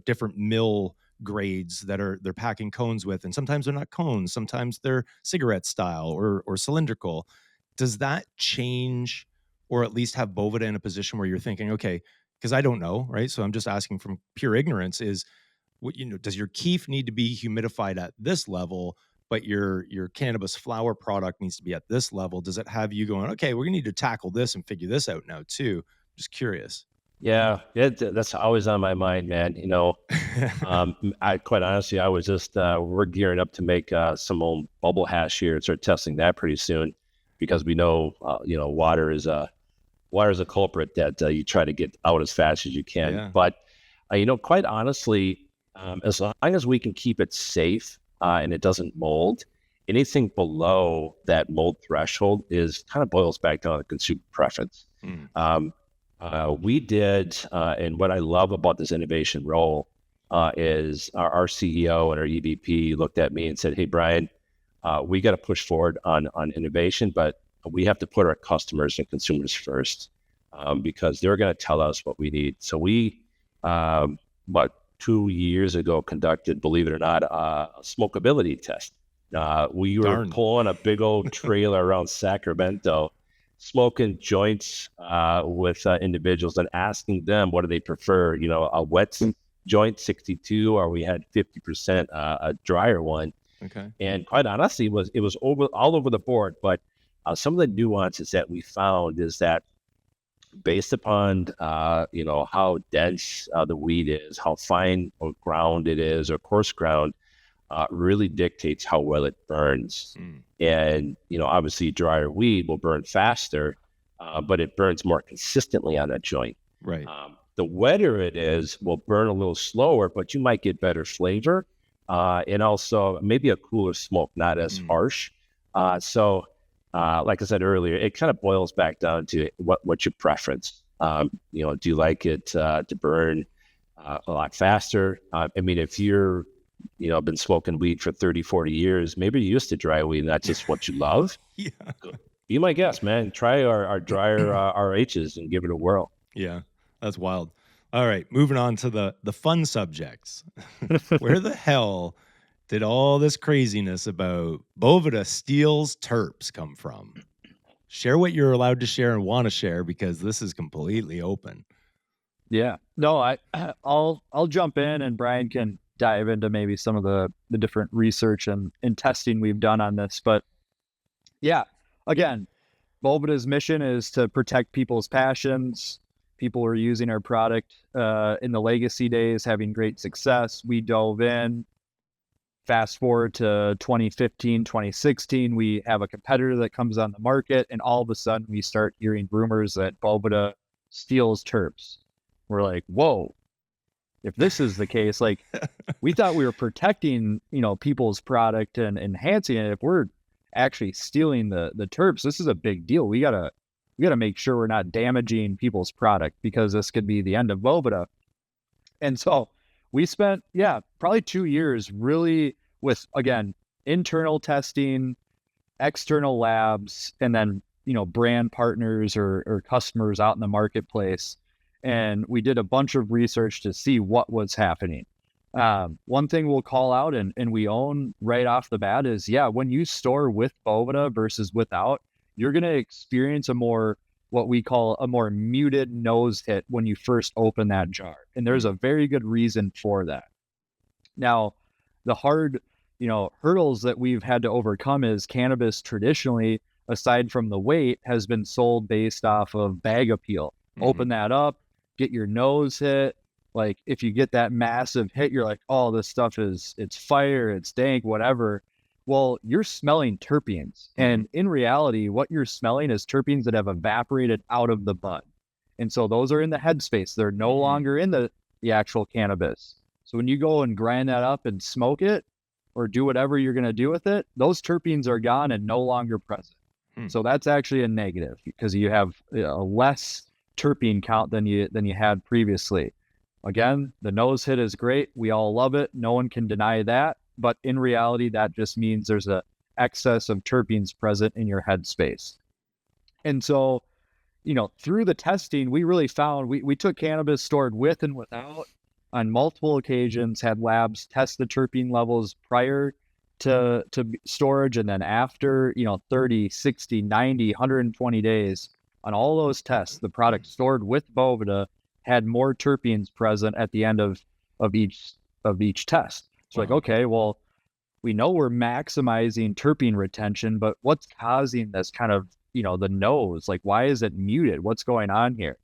different mill grades that they're packing cones with. And sometimes they're not cones. Sometimes they're cigarette style or cylindrical. Does that change, or at least have Boveda in a position where you're thinking, okay, because I don't know, right? So I'm just asking from pure ignorance, is what, does your keef need to be humidified at this level, but your cannabis flower product needs to be at this level? Does it have you going, okay, we're gonna need to tackle this and figure this out now too? Just curious. Yeah, that's always on my mind, man. I quite honestly, I was just we're gearing up to make some old bubble hash here and start testing that pretty soon, because we know water is a culprit that you try to get out as fast as you can. Yeah. But quite honestly, as long as we can keep it safe and it doesn't mold, anything below that mold threshold is kind of boils back down to consumer preference. We did, and what I love about this innovation role is our CEO and our EVP looked at me and said, hey, Brian, we got to push forward on innovation, but we have to put our customers and consumers first, because they're going to tell us what we need. So we, 2 years ago, conducted, believe it or not, a smokability test. We were pulling a big old trailer around Sacramento, smoking joints with individuals and asking them what do they prefer, a wet joint 62, or we had 50% a drier one. Okay. And quite honestly, it was all over the board. But some of the nuances that we found is that based upon how dense the weed is, how fine or ground it is, or coarse ground, really dictates how well it burns. And obviously drier weed will burn faster, but it burns more consistently on a joint. Right. The wetter it is will burn a little slower, but you might get better flavor, and also maybe a cooler smoke, not as harsh. So like I said earlier, it kind of boils back down to what's your preference. Do you like it to burn a lot faster? I mean, if you're been smoking weed for 30, 40 years, maybe you're used to dry weed and that's just what you love. Yeah. Be my guest, man. Try our drier RHs and give it a whirl. Yeah, that's wild. All right, moving on to the fun subjects. Where the hell did all this craziness about Boveda steals terps come from? Share what you're allowed to share and want to share, because this is completely open. Yeah. No, I'll jump in and Brian can dive into maybe some of the different research and testing we've done on this. But yeah, again, Boveda's mission is to protect people's passions. People are using our product in the legacy days, having great success. We dove in. Fast forward to 2015, 2016, we have a competitor that comes on the market, and all of a sudden we start hearing rumors that Boveda steals terps. We're like, whoa, if this is the case, like we thought we were protecting, people's product and enhancing it. If we're actually stealing the terps, this is a big deal. We gotta make sure we're not damaging people's product, because this could be the end of Boveda. And so we spent, probably 2 years really with, again, internal testing, external labs, and then, brand partners or customers out in the marketplace. And we did a bunch of research to see what was happening. One thing we'll call out and we own right off the bat is, when you store with Boveda versus without, you're going to experience what we call a more muted nose hit when you first open that jar. And there's a very good reason for that. Now, the hard, hurdles that we've had to overcome is cannabis traditionally, aside from the weight, has been sold based off of bag appeal. Open that up, get your nose hit. Like if you get that massive hit, you're like, oh, this stuff it's fire, it's dank, whatever. Well, you're smelling terpenes. And in reality, what you're smelling is terpenes that have evaporated out of the bud. And so those are in the headspace. They're no longer in the actual cannabis. So when you go and grind that up and smoke it or do whatever you're going to do with it, those terpenes are gone and no longer present. So that's actually a negative, because you have a less terpene count than you had previously. Again, the nose hit is great. We all love it. No one can deny that. But in reality, that just means there's an excess of terpenes present in your headspace. And so, through the testing, we really found we took cannabis stored with and without on multiple occasions, had labs test the terpene levels prior to storage, and then after, 30, 60, 90, 120 days. On all those tests, the product stored with Boveda had more terpenes present at the end of each test. It's like, okay, well, we know we're maximizing terpene retention, but what's causing this kind of, the nose? Like, why is it muted? What's going on here?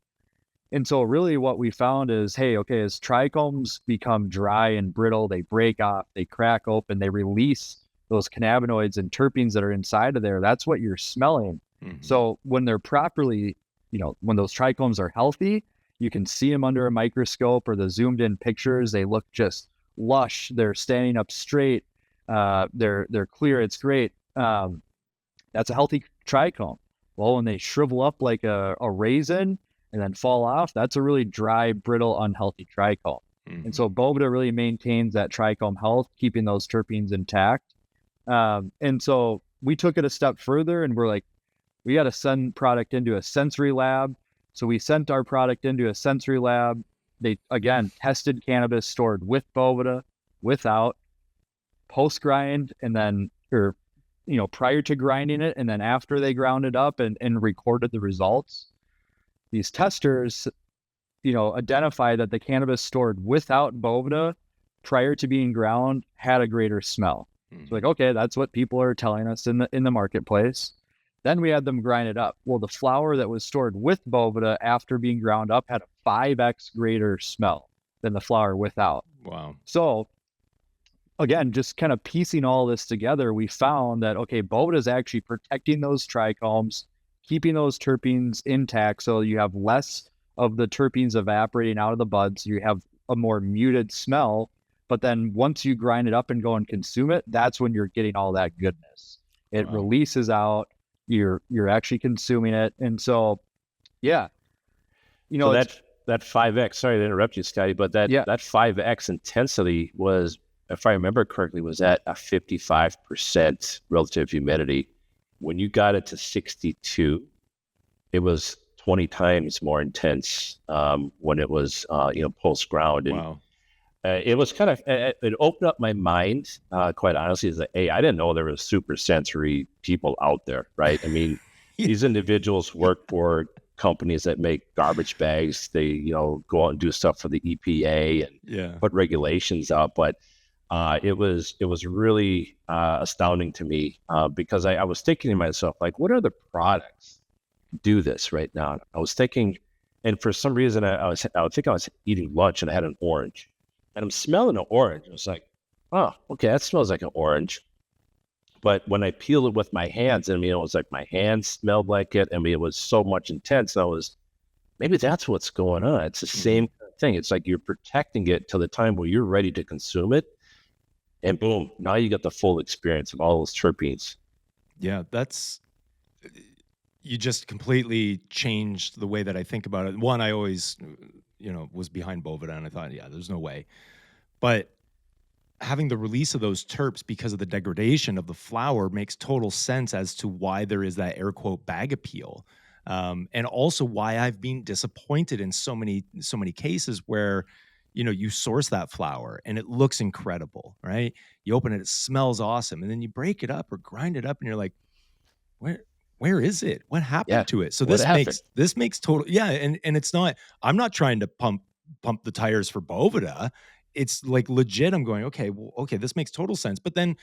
And so really what we found is, as trichomes become dry and brittle, they break off, they crack open, they release those cannabinoids and terpenes that are inside of there. That's what you're smelling. So when they're properly, when those trichomes are healthy, you can see them under a microscope or the zoomed in pictures. They look just lush. They're standing up straight. They're clear. It's great. That's a healthy trichome. Well, when they shrivel up like a raisin and then fall off, that's a really dry, brittle, unhealthy trichome. And so Boveda really maintains that trichome health, keeping those terpenes intact. And so we took it a step further, and we're like, we got to send product into a sensory lab. So we sent our product into a sensory lab. They, again, tested cannabis stored with Boveda, without, post-grind, and then, prior to grinding it, and then after they ground it up and recorded the results. These testers, identified that the cannabis stored without Boveda prior to being ground had a greater smell. It's like, okay, that's what people are telling us in the marketplace. Then we had them grind it up. Well, the flower that was stored with Boveda after being ground up had a 5x greater smell than the flower without. Wow. So again, just kind of piecing all this together, we found that, okay, Boveda is actually protecting those trichomes, keeping those terpenes intact, so you have less of the terpenes evaporating out of the buds. You have a more muted smell, but then once you grind it up and go and consume it, that's when you're getting all that goodness. It releases out. You're actually consuming it, and so, yeah, you know, so that 5x. Sorry to interrupt you, Scotty, but that 5x intensity was, if I remember correctly, was at a 55% relative humidity. When you got it to 62, it was 20 times more intense when it was, post ground. And Wow. it was kind of, it opened up my mind, quite honestly, is that, hey, I didn't know there was super sensory people out there, right? I mean, these individuals work for companies that make garbage bags. They, go out and do stuff for the EPA and put regulations out. But it was really astounding to me because I was thinking to myself, like, what other products do this right now? I was thinking, and for some reason, I think I was eating lunch and I had an orange. And I'm smelling an orange. I was like, oh, okay, that smells like an orange. But when I peeled it with my hands, it was like my hands smelled like it. It was so much intense. Maybe that's what's going on. It's the same thing. It's like you're protecting it till the time where you're ready to consume it. And boom, now you get the full experience of all those terpenes. Yeah, you just completely changed the way that I think about it. One, I always, was behind Boveda, and I thought, yeah, there's no way. But having the release of those terps because of the degradation of the flower makes total sense as to why there is that air quote bag appeal. And also why I've been disappointed in so many cases where, you source that flower and it looks incredible, right? You open it, it smells awesome. And then you break it up or grind it up and you're like, where is it? What happened to it? So this makes total, and it's not, I'm not trying to pump the tires for Boveda. It's like legit. I'm going, okay, this makes total sense. But then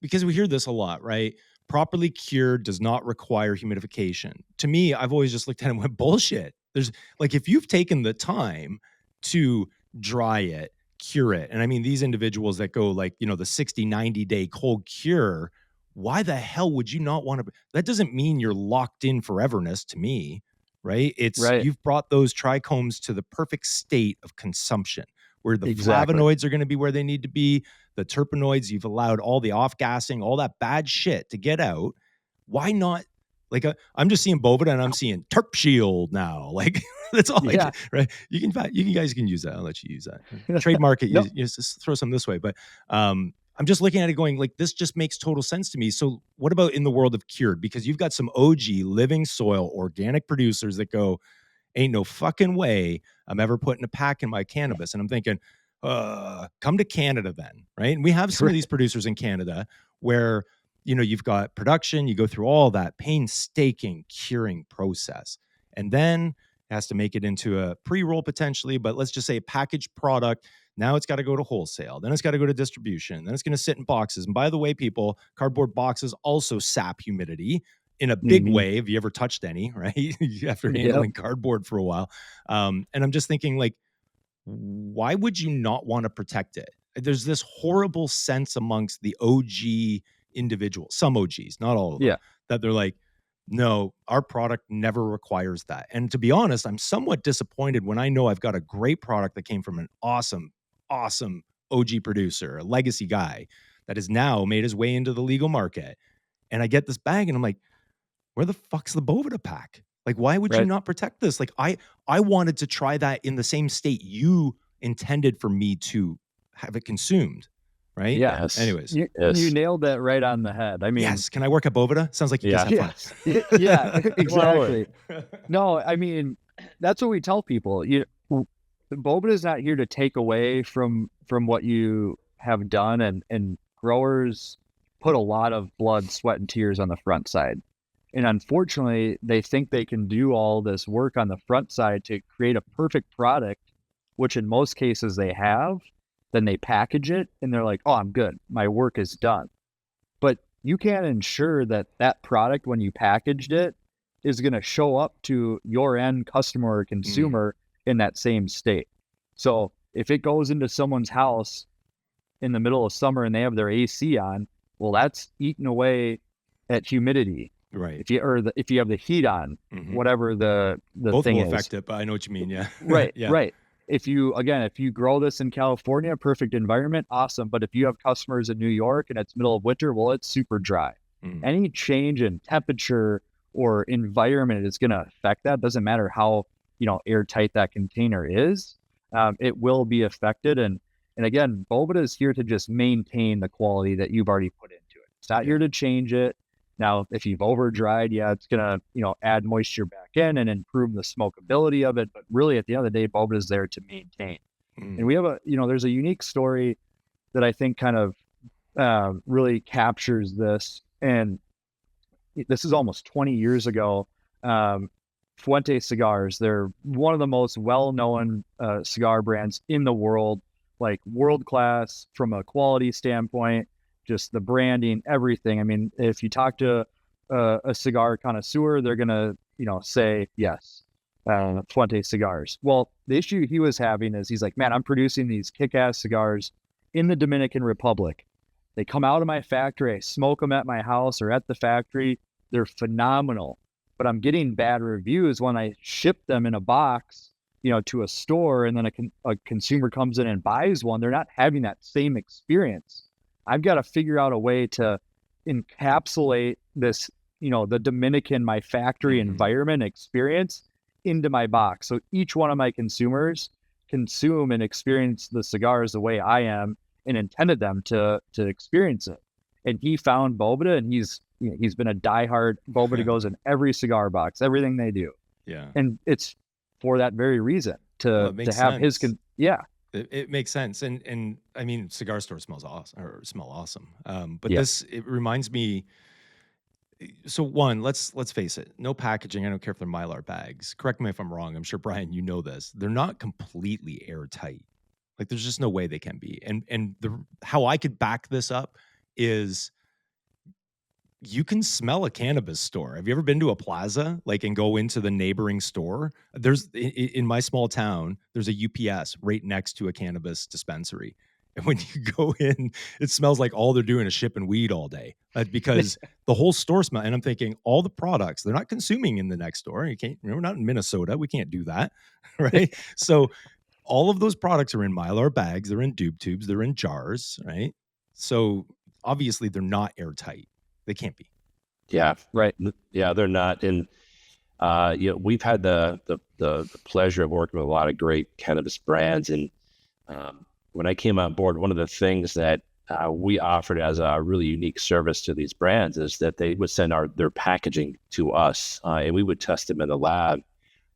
because we hear this a lot, right? Properly cured does not require humidification. To me, I've always just looked at it and went, bullshit. There's like, if you've taken the time to dry it, cure it. And I mean, these individuals that go like, the 60, 90 day cold cure, why the hell would you not want to? That doesn't mean you're locked in foreverness to me, right? You've brought those trichomes to the perfect state of consumption where the flavonoids are going to be where they need to be. The terpenoids, you've allowed all the off-gassing, all that bad shit to get out. Why not? Like, I'm just seeing Boveda and I'm seeing Terp Shield now. Like, that's all I can, right? You guys can use that. I'll let you use that. Trademark it. You just throw some this way. But I'm just looking at it going like, this just makes total sense to me. So what about in the world of cured? Because you've got some OG living soil organic producers that go, ain't no fucking way I'm ever putting a pack in my cannabis. And I'm thinking, come to Canada then, right? And we have some of these producers in Canada where, you've got production, you go through all that painstaking curing process. And then it has to make it into a pre-roll potentially, but let's just say a packaged product. Now it's got to go to wholesale. Then it's got to go to distribution. Then it's going to sit in boxes. And by the way, people, cardboard boxes also sap humidity in a big way. Have you ever touched any, right? After handling cardboard for a while. And I'm just thinking like, why would you not want to protect it? There's this horrible sense amongst the OG individuals, some OGs, not all of them, that they're like, no, our product never requires that. And to be honest, I'm somewhat disappointed when I know I've got a great product that came from an awesome OG producer, a legacy guy that has now made his way into the legal market. And I get this bag and I'm like, where the fuck's the Boveda pack? Like, why would you not protect this? Like, I wanted to try that in the same state you intended for me to have it consumed. Right? Yes. Anyways. You nailed that right on the head. I mean, yes. Can I work at Boveda? Sounds like you guys have fun. Yeah, exactly. No, I mean, that's what we tell people. Boveda is not here to take away from what you have done, and growers put a lot of blood, sweat, and tears on the front side. And unfortunately, they think they can do all this work on the front side to create a perfect product, which in most cases they have. Then they package it and they're like, oh, I'm good. My work is done. But you can't ensure that that product, when you packaged it, is going to show up to your end customer or consumer in that same state. So if it goes into someone's house in the middle of summer and they have their AC on, well, that's eating away at humidity. Right. If you have the heat on, whatever the Both thing will is. affect it, but I know what you mean. Yeah. Right. Yeah. Right. If you grow this in California, perfect environment, awesome. But if you have customers in New York and it's middle of winter, well, it's super dry. Any change in temperature or environment is going to affect that. Doesn't matter how, airtight that container is. It will be affected. And again, Boveda is here to just maintain the quality that you've already put into it. It's not here to change it. Now, if you've over dried, it's going to, add moisture back in and improve the smokability of it. But really, at the end of the day, Boveda is there to maintain. And we have there's a unique story that I think kind of really captures this. And this is almost 20 years ago. Fuente Cigars, they're one of the most well-known cigar brands in the world, like world-class from a quality standpoint. Just the branding, everything. I mean, if you talk to a cigar connoisseur, they're going to, say, yes, Fuente Cigars. Well, the issue he was having is he's like, man, I'm producing these kick-ass cigars in the Dominican Republic. They come out of my factory. I smoke them at my house or at the factory. They're phenomenal. But I'm getting bad reviews when I ship them in a box, to a store, and then a consumer comes in and buys one. They're not having that same experience. I've got to figure out a way to encapsulate this, the Dominican, my factory environment experience into my box. So each one of my consumers consume and experience the cigars the way I am and intended them to experience it. And he found Boveda, and he's been a diehard. Boveda goes in every cigar box, everything they do. Yeah. And it's for that very reason to have his, It makes sense. And I mean, cigar stores smell awesome. But it reminds me, so one, let's face it, no packaging. I don't care if they're Mylar bags. Correct me if I'm wrong. I'm sure, Brian, you know this. They're not completely airtight. Like there's just no way they can be. And how I could back this up is you can smell a cannabis store. Have you ever been to a plaza, and go into the neighboring store? There's in my small town, there's a UPS right next to a cannabis dispensary. And when you go in, it smells like all they're doing is shipping weed all day because the whole store smells. And I'm thinking all the products they're not consuming in the next store. You can't, we're not in Minnesota. We can't do that. Right. So all of those products are in Mylar bags. They're in doob tubes. They're in jars. Right. So obviously they're not airtight. They can't be. Yeah, right. Yeah, they're not. And we've had the pleasure of working with a lot of great cannabis brands. And when I came on board, one of the things that we offered as a really unique service to these brands is that they would send their packaging to us, and we would test them in the lab,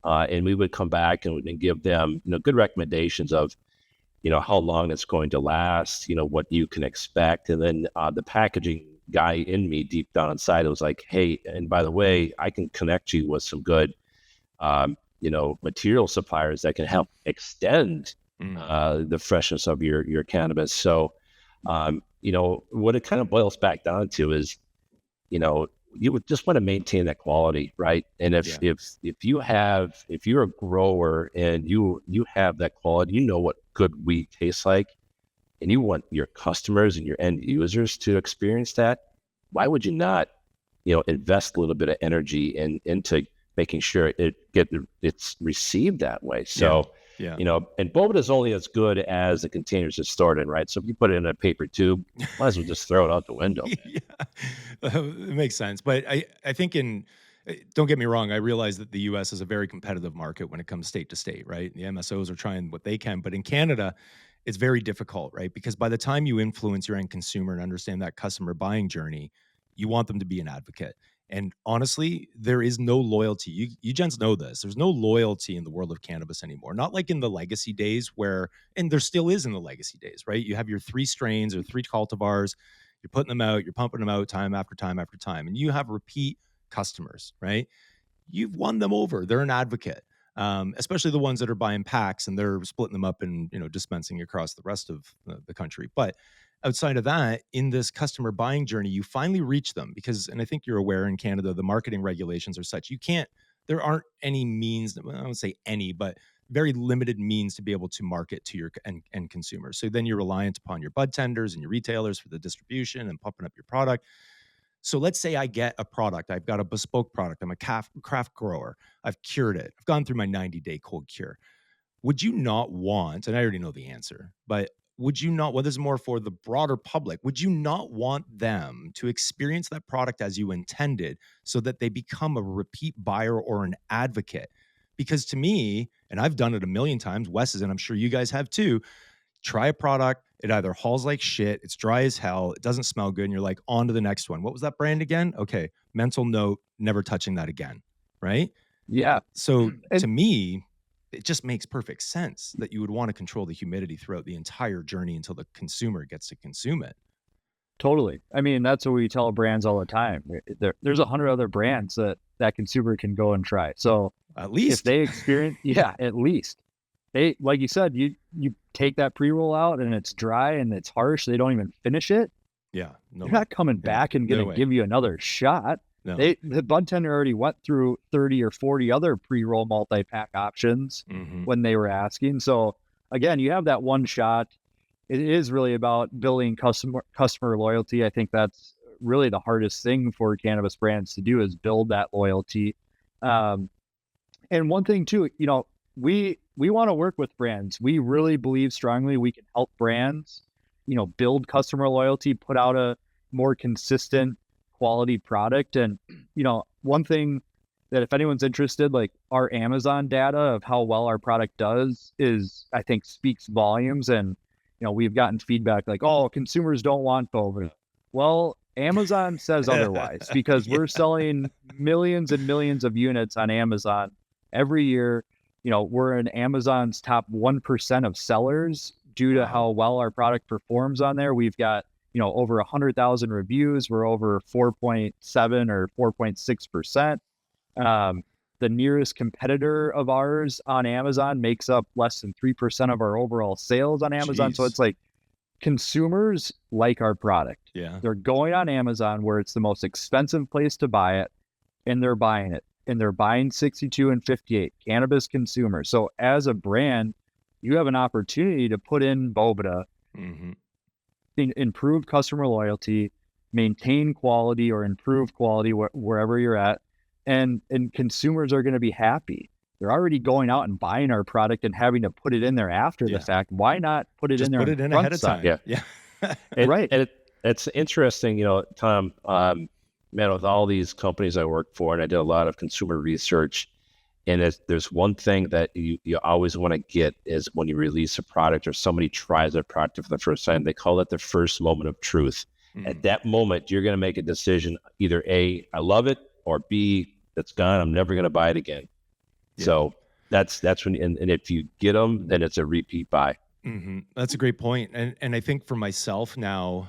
and we would come back and give them good recommendations of how long it's going to last, what you can expect, and then the packaging guy in me deep down inside, it was like, hey, and by the way, I can connect you with some good, material suppliers that can help extend the freshness of your cannabis. So, what it kind of boils back down to is, you would just want to maintain that quality, right? And if you're a grower and you have that quality, what good weed tastes like, and you want your customers and your end users to experience that, why would you not, invest a little bit of energy into making sure it's received that way? So, and Boveda is only as good as the containers it's stored in, right? So if you put it in a paper tube, might as well just throw it out the window. It makes sense. But I think don't get me wrong, I realize that the U.S. is a very competitive market when it comes state to state, right? The MSOs are trying what they can, but in Canada, it's very difficult, right? Because by the time you influence your end consumer and understand that customer buying journey, you want them to be an advocate. And honestly, there is no loyalty. You gents know this. There's no loyalty in the world of cannabis anymore. Not like in the legacy days and there still is in the legacy days, right? You have your 3 strains or 3 cultivars. You're putting them out. You're pumping them out time after time after time. And you have repeat customers, right? You've won them over. They're an advocate. Especially the ones that are buying packs and they're splitting them up and dispensing across the rest of the country. But outside of that, in this customer buying journey, you finally reach them because, and I think you're aware in Canada, the marketing regulations are such there aren't any means, well, I won't say any, but very limited means to be able to market to your end consumers. So then you're reliant upon your bud tenders and your retailers for the distribution and pumping up your product. So let's say I get a product. I've got a bespoke product. I'm a craft grower. I've cured it. I've gone through my 90-day cold cure. Would you not want, and I already know the answer, but would you not, well, this is more for the broader public, would you not want them to experience that product as you intended so that they become a repeat buyer or an advocate? Because to me, and I've done it a million times, Wes is, and I'm sure you guys have too, try a product, it either hauls like shit, it's dry as hell, it doesn't smell good, and you're like, on to the next one. What was that brand again? Okay, mental note, never touching that again, right? Yeah. So to me, it just makes perfect sense that you would want to control the humidity throughout the entire journey until the consumer gets to consume it. Totally. I mean, that's what we tell brands all the time. There's 100 other brands that consumer can go and try. So at least if they experience, at least they, like you said, you take that pre-roll out and it's dry and it's harsh. They don't even finish it. Yeah. No, they're not coming back and going to give you another shot. No. The bud tender already went through 30 or 40 other pre-roll multi-pack options when they were asking. So again, you have that one shot. It is really about building customer loyalty. I think that's really the hardest thing for cannabis brands to do is build that loyalty. And one thing too, we want to work with brands. We really believe strongly we can help brands, build customer loyalty, put out a more consistent quality product. And, one thing that if anyone's interested, like our Amazon data of how well our product does is, I think, speaks volumes. And, we've gotten feedback like, oh, consumers don't want Boveda. Well, Amazon says otherwise because we're selling millions and millions of units on Amazon every year. We're in Amazon's top 1% of sellers due to how well our product performs on there. We've got, over 100,000 reviews. We're over 4.7 or 4.6%. The nearest competitor of ours on Amazon makes up less than 3% of our overall sales on Amazon. Jeez. So it's like consumers like our product. Yeah. They're going on Amazon where it's the most expensive place to buy it, and they're buying it. And they're buying 62 and 58 cannabis consumers. So as a brand, you have an opportunity to put in Boveda, improve customer loyalty, maintain quality or improve quality wherever you're at. And consumers are going to be happy. They're already going out and buying our product and having to put it in there after the fact. Why not put it in there? Put it in ahead of time. Yeah. Right. And it's interesting, Tom, man, with all these companies I work for, and I did a lot of consumer research, and there's one thing that you always want to get is when you release a product or somebody tries a product for the first time, they call it the first moment of truth. At that moment, you're going to make a decision, either A, I love it, or B, that's gone, I'm never going to buy it again. Yeah. So that's when, and if you get them, then it's a repeat buy. That's a great point. And I think for myself now,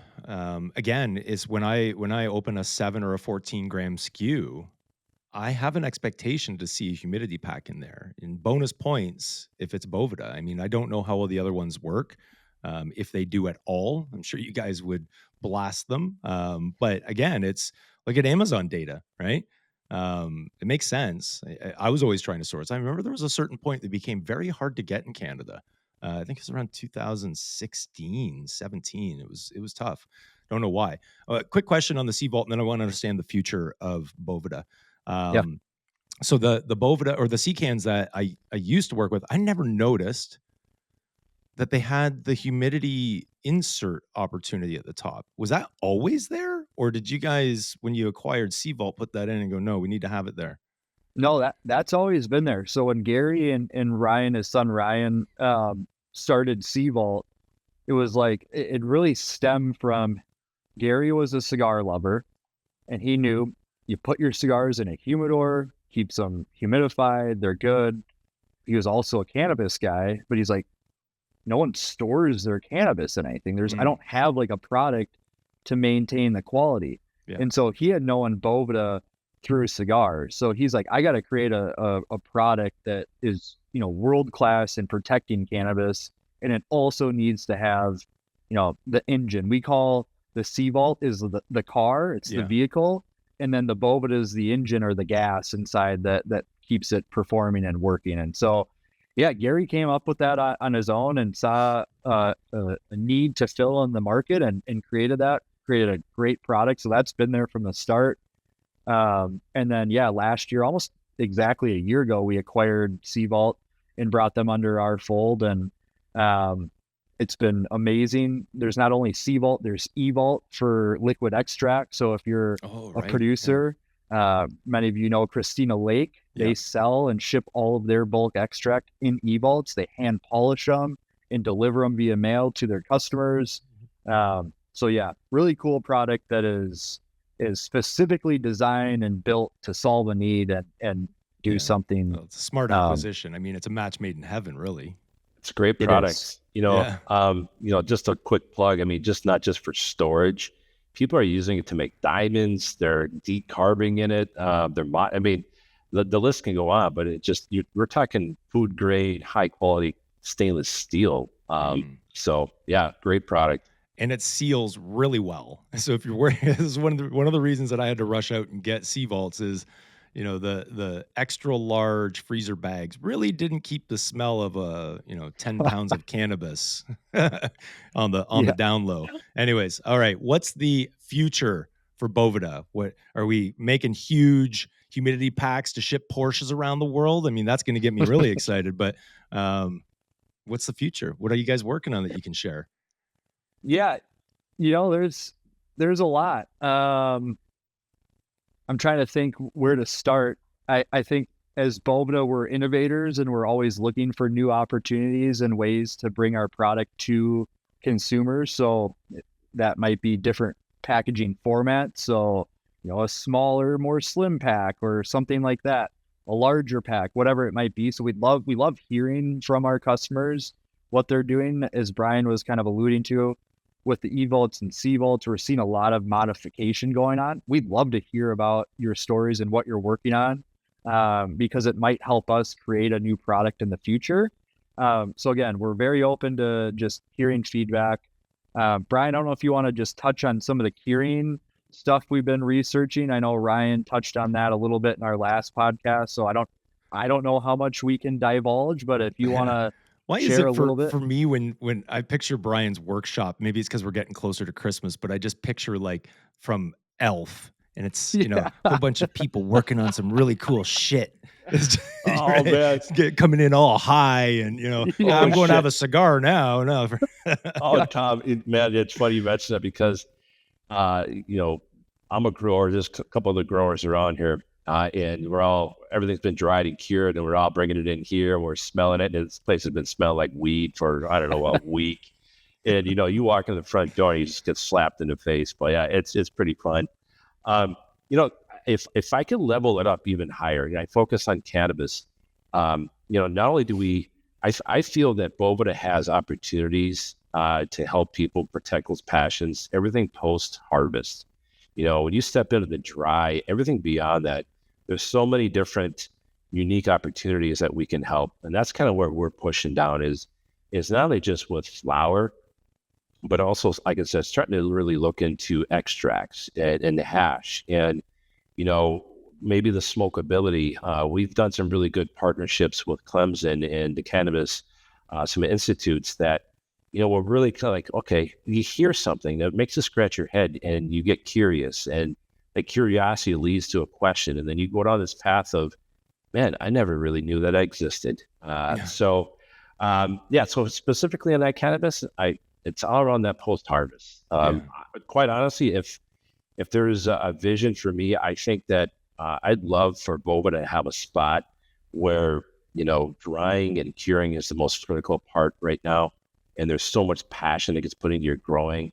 again, is when I open a 7 or a 14 gram SKU, I have an expectation to see a humidity pack in there. In bonus points, if it's Boveda. I mean, I don't know how well the other ones work. If they do at all, I'm sure you guys would blast them. But again, it's look at Amazon data, right? It makes sense. I was always trying to source. I remember there was a certain point that became very hard to get in Canada. I think it was around 2016, 17. It was tough. Don't know why. Quick question on the Sea Vault, and then I want to understand the future of Boveda. So the Boveda or the Sea Cans that I used to work with, I never noticed that they had the humidity insert opportunity at the top. Was that always there? Or did you guys, when you acquired Sea Vault, put that in and go, no, we need to have it there? No, that's always been there. So when Gary and Ryan, his son Ryan, started Sea Vault, it was like, it really stemmed from Gary was a cigar lover, and he knew you put your cigars in a humidor, keeps them humidified, they're good. He was also a cannabis guy, but he's like, no one stores their cannabis in anything. I don't have like a product to maintain the quality. Yeah. And so he had known Boveda through cigars. So he's like, I got to create a product that is, world-class in protecting cannabis. And it also needs to have the engine. We call the C-Vault is the car, it's the vehicle, and then the Boveda is the engine or the gas inside that keeps it performing and working. And so, yeah, Gary came up with that on his own and saw a need to fill in the market and created a great product. So that's been there from the start. And then, last year, almost exactly a year ago, we acquired C-Vault and brought them under our fold. And it's been amazing. There's not only C-Vault, there's E-Vault for liquid extract. So if you're a producer, many of you know Christina Lake, they sell and ship all of their bulk extract in E-Vaults. They hand polish them and deliver them via mail to their customers. So yeah, really cool product that is specifically designed and built to solve a need and do something. Well, it's a smart acquisition. I mean, it's a match made in heaven, really. It's a great product. Just a quick plug. I mean, not just for storage. People are using it to make diamonds. They're decarbing in it. The list can go on, but we're talking food grade, high quality stainless steel. So yeah, great product. And it seals really well. So if you're worried, this is one of the reasons that I had to rush out and get C-Vaults is, the extra large freezer bags really didn't keep the smell of 10 pounds of cannabis on the down low. Anyways, all right. What's the future for Boveda? What are we making? Huge humidity packs to ship Porsches around the world? I mean, that's going to get me really excited. But what's the future? What are you guys working on that you can share? Yeah, there's a lot. I'm trying to think where to start. I think as Boveda, we're innovators and we're always looking for new opportunities and ways to bring our product to consumers. So that might be different packaging formats. So, a smaller, more slim pack or something like that, a larger pack, whatever it might be. So we love hearing from our customers what they're doing, as Brian was kind of alluding to. With the E-Vaults and C-Vaults, we're seeing a lot of modification going on. We'd love to hear about your stories and what you're working on, because it might help us create a new product in the future. So again, we're very open to just hearing feedback. Brian, I don't know if you want to just touch on some of the curing stuff we've been researching. I know Ryan touched on that a little bit in our last podcast, so I don't know how much we can divulge, but if you want to Why is it for me when I picture Brian's workshop, maybe it's because we're getting closer to Christmas, but I just picture like from Elf, and it's a whole bunch of people working on some really cool shit. Man, coming in all high, and I'm going to have a cigar now. No, Tom, man, it's funny you mentioned that because I'm a grower. There's a couple of the growers around here. And everything's been dried and cured, and we're all bringing it in here, and we're smelling it. And this place has been smelling like weed for, I don't know, a week. And, you walk in the front door and you just get slapped in the face. But yeah, it's pretty fun. If I can level it up even higher, I focus on cannabis. Not only do I feel that Boveda has opportunities to help people protect those passions, everything post-harvest. When you step into the dry, everything beyond that, there's so many different unique opportunities that we can help. And that's kind of where we're pushing down is not only just with flower, but also, like I said, starting to really look into extracts and the hash and, maybe the smokability. We've done some really good partnerships with Clemson and the cannabis, some institutes that, we're really kind of like, okay, you hear something that makes you scratch your head and you get curious, and that curiosity leads to a question. And then you go down this path of, man, I never really knew that existed. So specifically on that cannabis, it's all around that post-harvest. Quite honestly, if there's a vision for me, I think that I'd love for Boveda to have a spot where, drying and curing is the most critical part right now. And there's so much passion that gets put into your growing.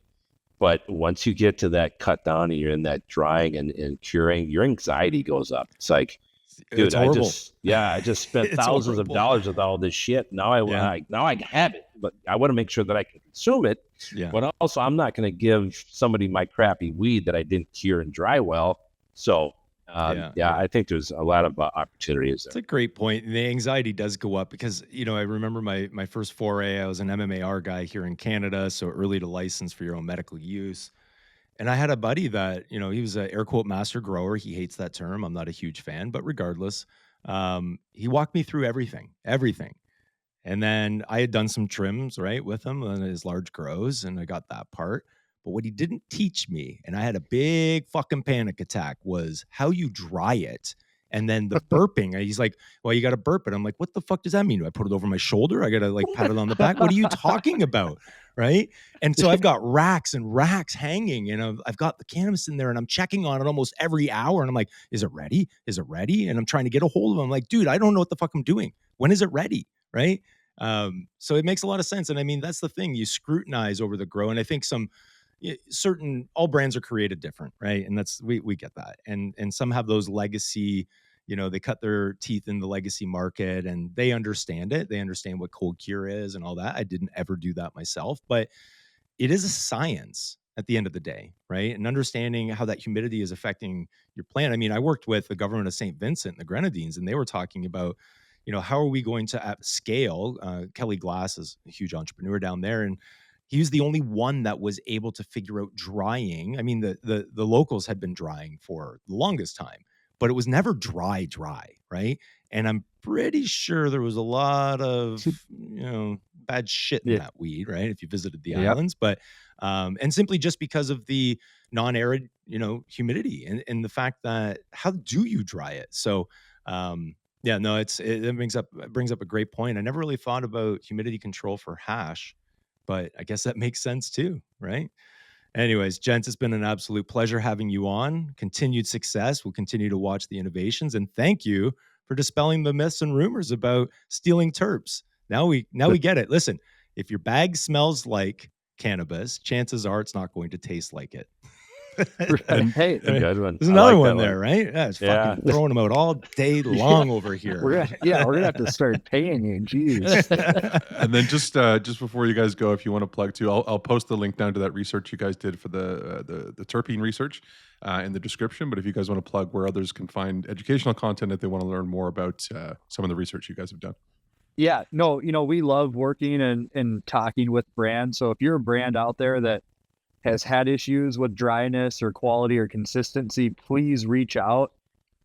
But once you get to that cut down and you're in that drying and curing, your anxiety goes up. It's like, dude, I just spent thousands of dollars with all this shit. Now I have it, but I want to make sure that I can consume it. Yeah. But also, I'm not going to give somebody my crappy weed that I didn't cure and dry well. So I think there's a lot of opportunities It's there. a great point. And the anxiety does go up because, I remember my first foray, I was an MMAR guy here in Canada, so early to license for your own medical use. And I had a buddy that, he was an air quote master grower. He hates that term. I'm not a huge fan, but regardless, he walked me through everything. And then I had done some trims, right, with him on his large grows, and I got that part. But what he didn't teach me, and I had a big fucking panic attack, was how you dry it. And then the burping. He's like, well, you got to burp it. I'm like, what the fuck does that mean? Do I put it over my shoulder? I got to pat it on the back? What are you talking about? Right. And so I've got racks and racks hanging, and I've got the cannabis in there, and I'm checking on it almost every hour. And I'm like, is it ready? Is it ready? And I'm trying to get a hold of him. I'm like, dude, I don't know what the fuck I'm doing. When is it ready? Right. So it makes a lot of sense. And I mean, that's the thing. You scrutinize over the grow. And I think all brands are created different, right? And that's, we get that. And some have those legacy, they cut their teeth in the legacy market, and they understand it. They understand what cold cure is and all that. I didn't ever do that myself, but it is a science at the end of the day, right? And understanding how that humidity is affecting your plant. I mean, I worked with the government of St. Vincent and the Grenadines, and they were talking about, how are we going to scale? Kelly Glass is a huge entrepreneur down there, and he was the only one that was able to figure out drying. I mean, the locals had been drying for the longest time, but it was never dry, right? And I'm pretty sure there was a lot of, bad shit in that weed, right? If you visited the islands, but, and simply just because of the non-arid, humidity and the fact that how do you dry it? So, it brings up a great point. I never really thought about humidity control for hash, but I guess that makes sense too, right? Anyways, gents, it's been an absolute pleasure having you on. Continued success. We'll continue to watch the innovations, and thank you for dispelling the myths and rumors about stealing terps. Now we get it. Listen, if your bag smells like cannabis, chances are it's not going to taste like it. And hey, a good one. There's another one there, right? Yeah, it's fucking throwing them out all day long over here. We're gonna have to start paying you. Jeez. And then just before you guys go, if you want to plug too, I'll post the link down to that research you guys did for the terpene research in the description. But if you guys want to plug where others can find educational content if they want to learn more about some of the research you guys have done. Yeah, no, we love working and talking with brands. So if you're a brand out there that has had issues with dryness or quality or consistency, please reach out.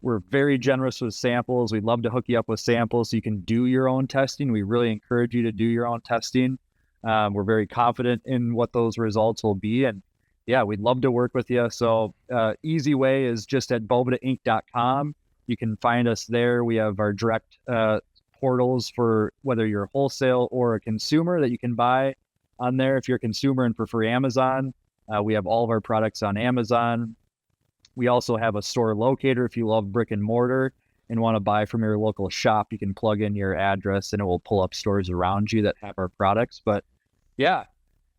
We're very generous with samples. We'd love to hook you up with samples so you can do your own testing. We really encourage you to do your own testing. We're very confident in what those results will be. And yeah, we'd love to work with you. So easy way is just at bovedainc.com. You can find us there. We have our direct portals for whether you're a wholesale or a consumer that you can buy on there. If you're a consumer and prefer Amazon, we have all of our products on Amazon. We also have a store locator. If you love brick and mortar and want to buy from your local shop, you can plug in your address and it will pull up stores around you that have our products. But yeah,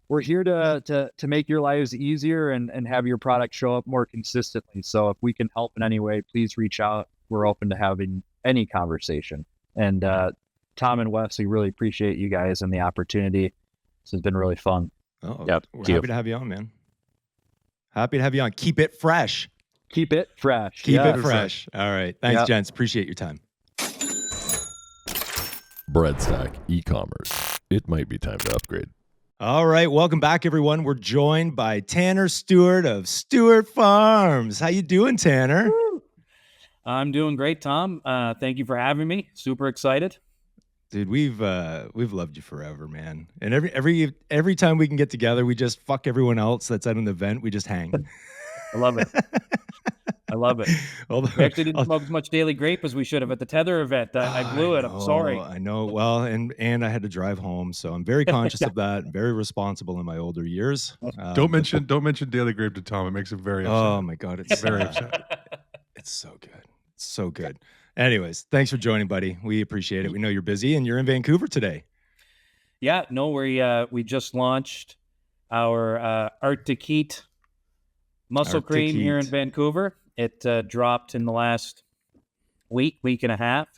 we're here to make your lives easier and have your product show up more consistently. So if we can help in any way, please reach out. We're open to having any conversation. And Tom and Wes, we really appreciate you guys and the opportunity. This has been really fun. Oh, yep. We're happy to have you on, man. Happy to have you on. Keep it fresh. Keep it fresh. Keep it fresh. All right. Thanks, gents. Appreciate your time. Breadstack e-commerce. It might be time to upgrade. All right. Welcome back, everyone. We're joined by Tanner Stewart of Stewart Farms. How you doing, Tanner? I'm doing great, Tom. Thank you for having me. Super excited. Dude, we've loved you forever, man. And every time we can get together, we just fuck everyone else that's at an event. We just hang. I love it. I love it. We actually didn't smoke as much daily grape as we should have at the Tether event. I blew it. I'm sorry. I know. Well, and I had to drive home, so I'm very conscious of that. Very responsible in my older years. Don't mention daily grape to Tom. It makes him very upset. Oh my God, it's very upset. It's so good. It's so good. Anyways, thanks for joining, buddy. We appreciate it. We know you're busy and you're in Vancouver today. Yeah, no, we just launched our Arctic Heat muscle cream here in Vancouver. It dropped in the last week and a half.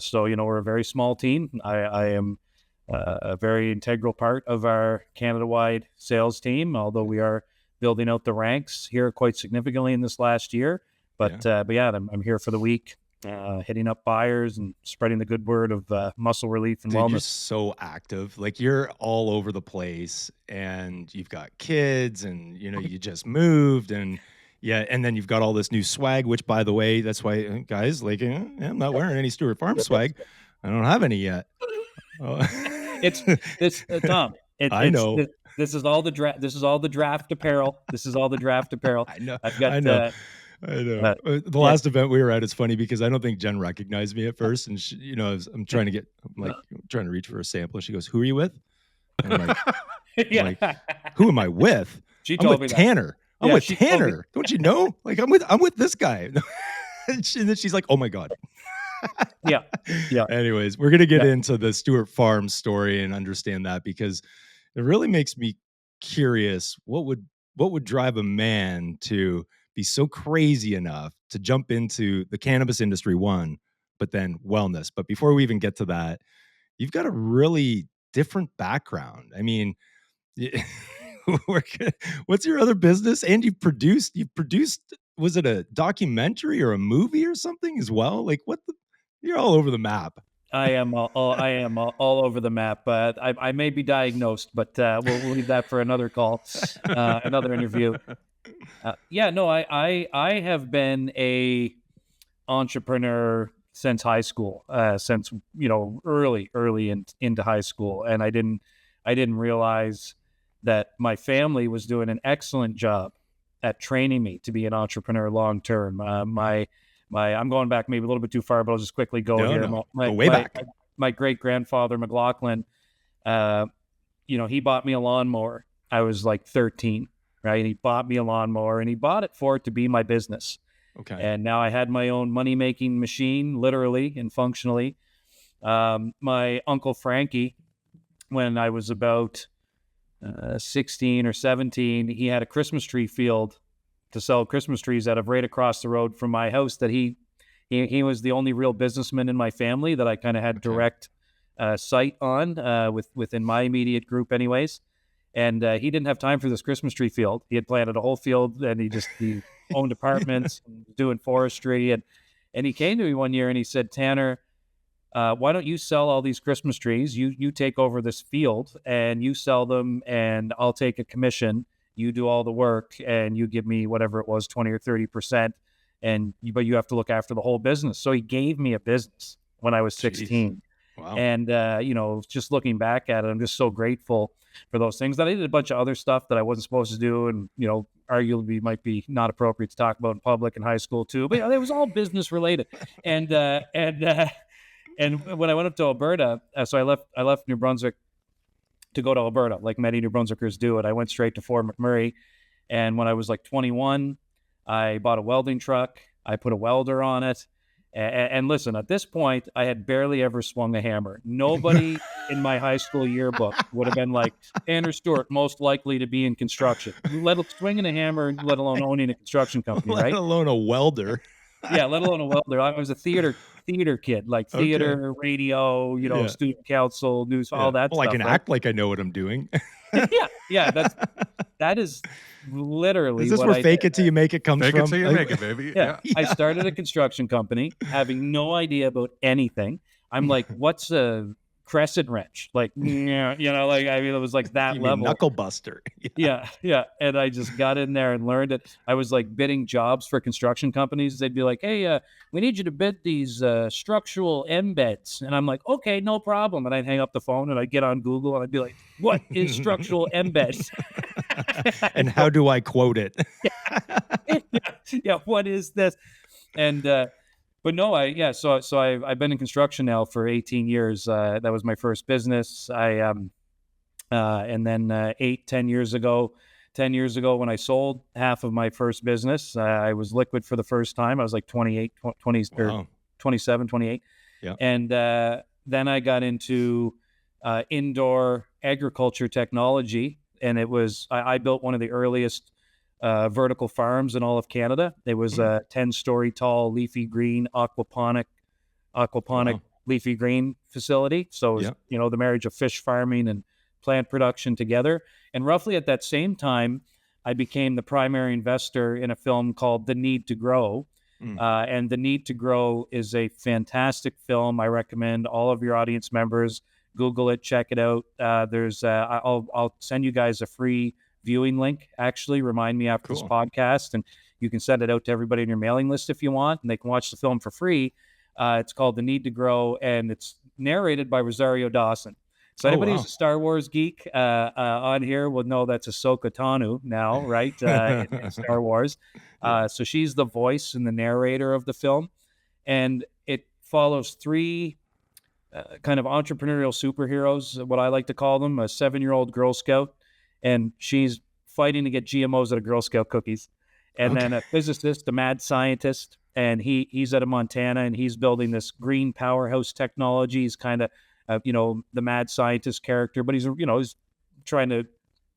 So, we're a very small team. I am a very integral part of our Canada-wide sales team, although we are building out the ranks here quite significantly in this last year. But yeah, I'm here for the week, hitting up buyers and spreading the good word of muscle relief and Dude, wellness. you're so active. Like, you're all over the place, and you've got kids, and you just moved, and and then you've got all this new swag. Which, by the way, that's why, guys, like, I'm not wearing any Stewart Farms swag. I don't have any yet. It's this, Tom. I know. This is all the draft. This is all the draft apparel. This is all the draft apparel. I know. I've got. I know. The last event we were at, it's funny because I don't think Jen recognized me at first, and she, I'm trying to trying to reach for a sample, and she goes, "Who are you with?" And I'm like, "Who am I with?" She I'm told with me Tanner. that. I'm with Tanner. Don't you know? Like, I'm with this guy. And then she's like, "Oh my god." Yeah. Anyways, we're gonna get into the Stewart Farms story and understand that, because it really makes me curious. What would drive a man to be so crazy enough to jump into the cannabis industry, one, but then wellness? But before we even get to that, you've got a really different background. I mean, what's your other business? And you've produced, was it a documentary or a movie or something as well? Like, you're all over the map. I am all over the map. I may be diagnosed, but we'll leave that for another call, another interview. I have been a entrepreneur since high school, since early into high school, and I didn't realize that my family was doing an excellent job at training me to be an entrepreneur long term. I'm going back maybe a little bit too far, but I'll just quickly go here. Go way back. My great grandfather McLaughlin, he bought me a lawnmower. I was like 13, right? And he bought me a lawnmower, and he bought it for it to be my business. Okay. And now I had my own money making machine, literally and functionally. My uncle Frankie, when I was about 16 or 17, he had a Christmas tree field to sell Christmas trees out of right across the road from my house. That he was the only real businessman in my family that I kind of had direct sight on within my immediate group anyways. And he didn't have time for this Christmas tree field. He had planted a whole field, and he owned apartments and doing forestry. And he came to me one year and he said, "Tanner, why don't you sell all these Christmas trees? You take over this field and you sell them, and I'll take a commission. You do all the work, and you give me whatever it was, 20 or 30%, but you have to look after the whole business." So he gave me a business when I was 16. Jeez. Wow. And, just looking back at it, I'm just so grateful for those things. That I did a bunch of other stuff that I wasn't supposed to do, and, arguably might be not appropriate to talk about in public in high school too, but it was all business related. And when I went up to Alberta, so I left New Brunswick to go to Alberta, like many New Brunswickers do it. I went straight to Fort McMurray, and when I was like 21, I bought a welding truck. I put a welder on it, and listen, at this point, I had barely ever swung a hammer. Nobody in my high school yearbook would have been like, "Tanner Stewart, most likely to be in construction." Swinging a hammer, let alone owning a construction company, right? Let alone a welder. Yeah, let alone a welder. I was a theater kid, like theater, radio, student council, news, all that stuff. I can act like I know what I'm doing. yeah, that is literally. Is this where fake it till you make it comes from? Fake it till you make it, baby. Yeah. I started a construction company, having no idea about anything. I'm like, "What's a crescent wrench?" Like, it was like that level. Knuckle buster. Yeah. And I just got in there and learned it. I was like bidding jobs for construction companies. They'd be like, "Hey, we need you to bid these structural embeds." And I'm like, "Okay, no problem." And I'd hang up the phone and I'd get on Google and I'd be like, "What is structural embeds?" And how do I quote it? Yeah. What is this? And, but no, so I've been in construction now for 18 years. That was my first business. And then 10 years ago when I sold half of my first business, I was liquid for the first time. I was like 28, 20, or 27, 28. Yeah. And then I got into indoor agriculture technology, and it was, I built one of the earliest vertical farms in all of Canada. It was a 10-story tall leafy green aquaponic leafy green facility. So it was, the marriage of fish farming and plant production together. And roughly at that same time, I became the primary investor in a film called The Need to Grow, And The Need to Grow is a fantastic film. I recommend all of your audience members Google it, check it out. I'll send you guys a free viewing link. Actually, remind me after this podcast, and you can send it out to everybody in your mailing list if you want, and they can watch the film for free. It's called The Need to Grow, and it's narrated by Rosario Dawson. So anybody who's a Star Wars geek on here will know that's Ahsoka Tano now, right? In Star Wars. So she's the voice and the narrator of the film. And it follows three kind of entrepreneurial superheroes, what I like to call them, a 7-year-old Girl Scout, and she's fighting to get GMOs out of Girl Scout cookies. And then a physicist, a mad scientist, and he's out of Montana, and he's building this green powerhouse technology. He's kind of the mad scientist character, but he's trying to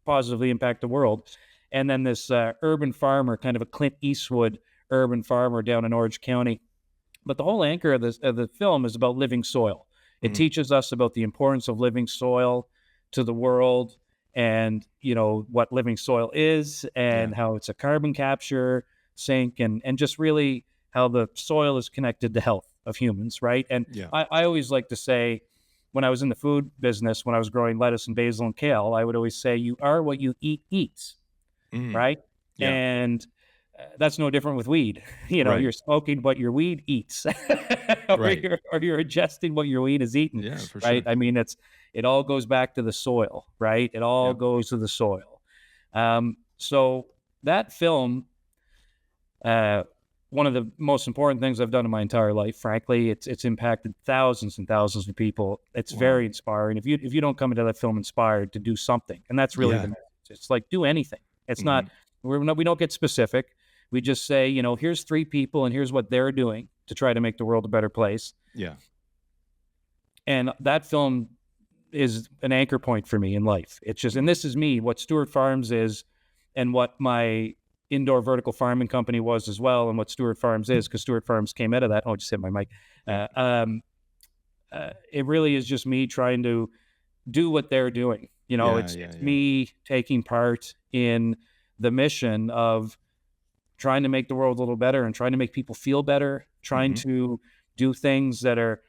positively impact the world. And then this urban farmer, kind of a Clint Eastwood urban farmer down in Orange County. But the whole anchor of the film is about living soil. It teaches us about the importance of living soil to the world, and what living soil is, and how it's a carbon capture sink, and just really how the soil is connected to health of humans, right? And I always like to say, when I was in the food business, when I was growing lettuce and basil and kale, I would always say, you are what you eat eats, right? Yeah. And that's no different with weed. You're smoking what your weed eats, or you're ingesting what your weed is eating, for right? Sure. I mean, it all goes back to the soil, right? It all goes to the soil. So that film, one of the most important things I've done in my entire life, frankly, it's impacted thousands and thousands of people. It's very inspiring. If you don't come into that film inspired to do something, and that's really the message. It's like, do anything. It's not, we don't get specific. We just say, here's 3 people and here's what they're doing to try to make the world a better place. Yeah. And that film is an anchor point for me in life. It's just, and this is me, what Stewart Farms is, and what my indoor vertical farming company was as well, and what Stewart Farms is, because Stewart Farms came out of that. Oh, I just hit my mic. It really is just me trying to do what they're doing. It's me taking part in the mission of trying to make the world a little better, and trying to make people feel better, trying to do things that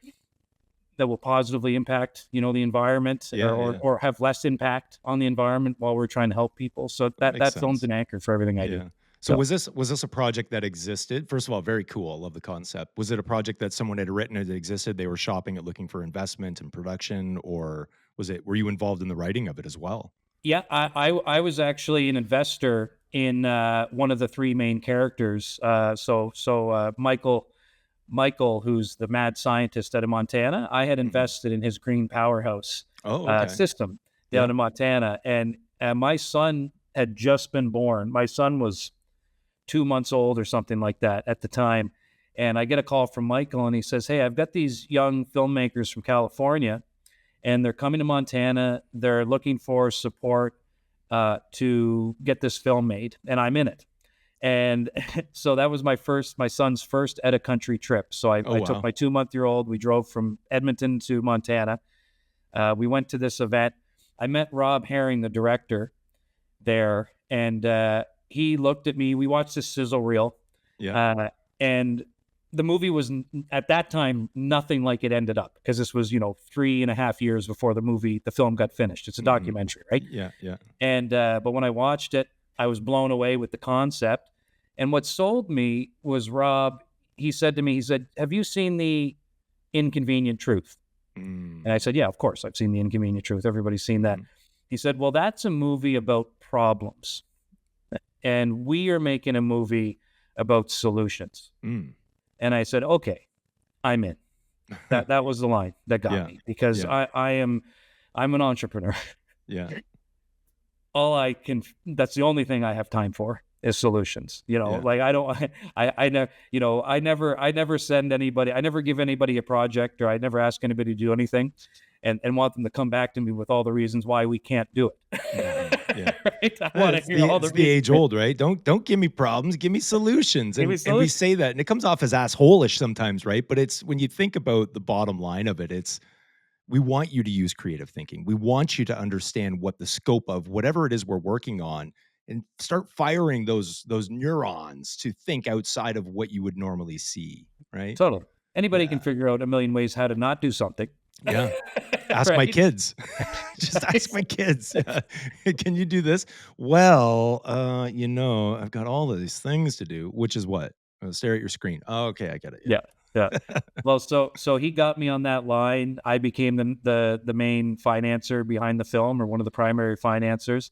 will positively impact, the environment, or have less impact on the environment while we're trying to help people. So that film's an anchor for everything I do. So was this a project that existed? First of all, very cool. I love the concept. Was it a project that someone had written that existed? They were shopping it, looking for investment and production, or were you involved in the writing of it as well? Yeah, I was actually an investor in one of the 3 main characters. So Michael, who's the mad scientist out of Montana, I had invested in his green powerhouse system down in Montana. And my son had just been born. My son was 2 months old or something like that at the time. And I get a call from Michael, and he says, "Hey, I've got these young filmmakers from California, and they're coming to Montana. They're looking for support to get this film made, and I'm in it." And so that was my son's first out of country trip. So I took my 2-month-old. We drove from Edmonton to Montana. We went to this event. I met Rob Herring, the director there, and he looked at me. We watched this sizzle reel, and the movie was at that time nothing like it ended up, because this was 3.5 years before the film got finished. It's a documentary, right? Yeah. And but when I watched it, I was blown away with the concept. And what sold me was Rob. He said to me, "Have you seen The Inconvenient Truth?" And I said, "Yeah, of course. I've seen The Inconvenient Truth. Everybody's seen that." He said, "Well, that's a movie about problems. And we are making a movie about solutions." And I said, "Okay, I'm in." That was the line that got me, because I'm an entrepreneur. That's the only thing I have time for is solutions. Like I never send anybody, I never give anybody a project, or I never ask anybody to do anything and want them to come back to me with all the reasons why we can't do it. Right? I want to hear all the reasons. The age old, right? Don't give me problems, give me solutions. And we say that, and it comes off as asshole-ish sometimes, right? But it's, when you think about the bottom line of it, it's, we want you to use creative thinking. We want you to understand what the scope of whatever it is we're working on and start firing those neurons to think outside of what you would normally see, right? Totally. Anybody Yeah. can figure out a million ways how to not do something. Yeah. Ask my kids. Just ask my kids. Can you do this? Well, I've got all of these things to do, which is what? Stare at your screen. Oh, okay, I get it. Yeah. Well, so he got me on that line. I became the main financer behind the film, or one of the primary financiers.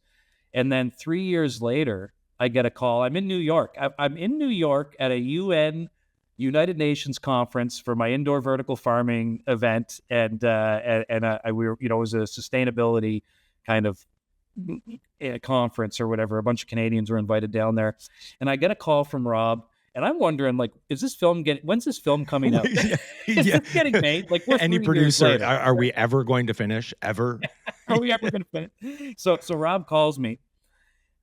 And then 3 years later, I get a call. I'm in New York. I'm in New York at a United Nations conference for my indoor vertical farming event, and we were, it was a sustainability kind of conference or whatever. A bunch of Canadians were invited down there, and I get a call from Rob, and I'm wondering, like, when's this film coming out? Is it getting made? Like, we're any 3 years producer, later. are we ever going to finish? Ever? Are we ever going to finish? So Rob calls me,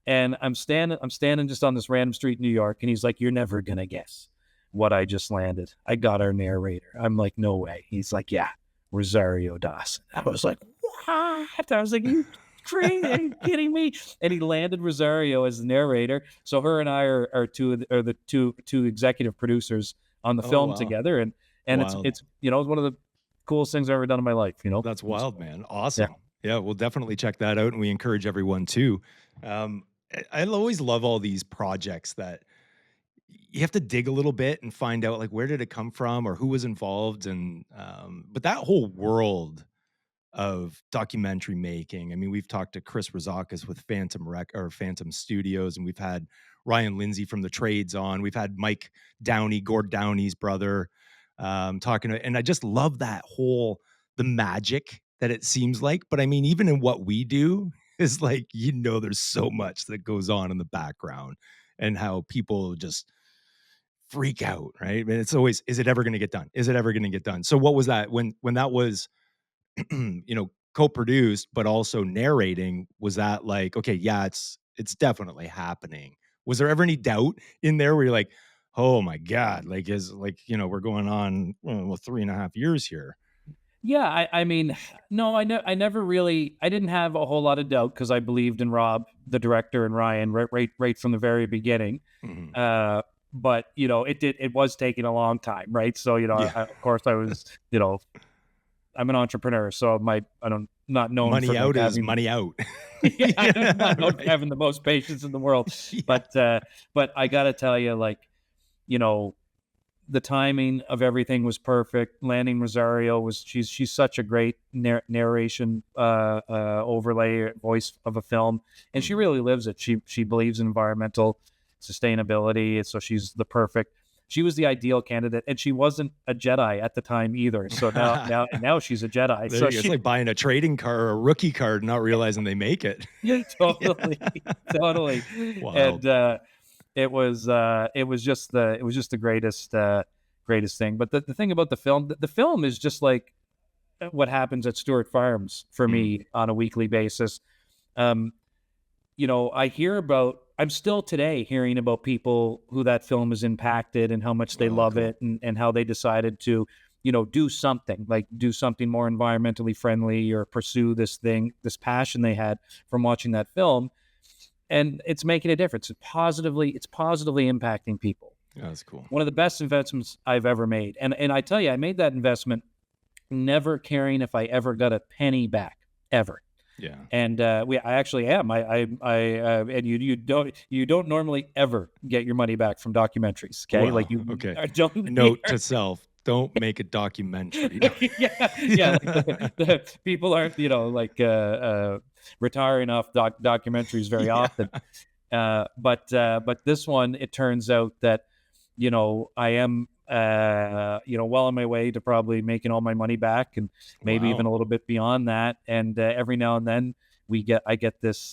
and I'm standing just on this random street in New York, and he's like, "You're never gonna guess what I just landed. I got our narrator." I'm like, "No way." He's like, "Yeah, Rosario Dawson." I was like, "What?" I was like, "You crazy? Are you kidding me?" And he landed Rosario as the narrator. So her and I are the two executive producers on the film wow. together, and Wild. it's one of the coolest things I've ever done in my life. That's wild, man. Awesome. Yeah, we'll definitely check that out, and we encourage everyone to. I always love all these projects that you have to dig a little bit and find out, like, where did it come from or who was involved, and but that whole world of documentary making. I mean, we've talked to Chris Rozakis with Phantom Studios, and we've had Ryan Lindsay from The Trades on. We've had Mike Downey, Gord Downey's brother, talking to, and I just love the magic that it seems like. But I mean, even in what we do is like, there's so much that goes on in the background, and how people just freak out, right? And it's always, is it ever going to get done? Is it ever going to get done? So what was that when that was, co-produced, but also narrating? Was that like, okay, yeah, it's definitely happening? Was there ever any doubt in there where you're like, oh my God, like, we're going on 3.5 years here? Yeah, I mean, no, I never really, I didn't have a whole lot of doubt, because I believed in Rob, the director, and Ryan right from the very beginning. Mm-hmm. But it was taking a long time, right? So of course I was, I'm an entrepreneur, so I'm not known money for out having, is money out. I'm not known for having the most patience in the world. Yeah. But I gotta tell you, like, the timing of everything was perfect. Landing Rosario she's such a great narration overlay voice of a film, and she really lives it. She believes in environmental sustainability, so she's she was the ideal candidate, and she wasn't a Jedi at the time either. So now she's a Jedi. So it's like buying a trading card or a rookie card and not realizing they make it. Yeah, totally. Wild. And it was just the greatest thing. But the thing about the film is just like what happens at Stewart Farms for me on a weekly basis. I'm still today hearing about people who that film has impacted, and how much they love it, and how they decided to, do something more environmentally friendly, or pursue this passion they had from watching that film. And it's making a difference. It's positively impacting people. Yeah, that's cool. One of the best investments I've ever made. And I tell you, I made that investment never caring if I ever got a penny back, ever. Yeah. And I actually am. And you don't normally ever get your money back from documentaries. Okay. Wow. Like you don't note to self. Don't make a documentary. yeah. The people aren't, retiring off documentaries very often. But this one, it turns out that, I am, well on my way to probably making all my money back, and maybe even a little bit beyond that. And every now and then I get this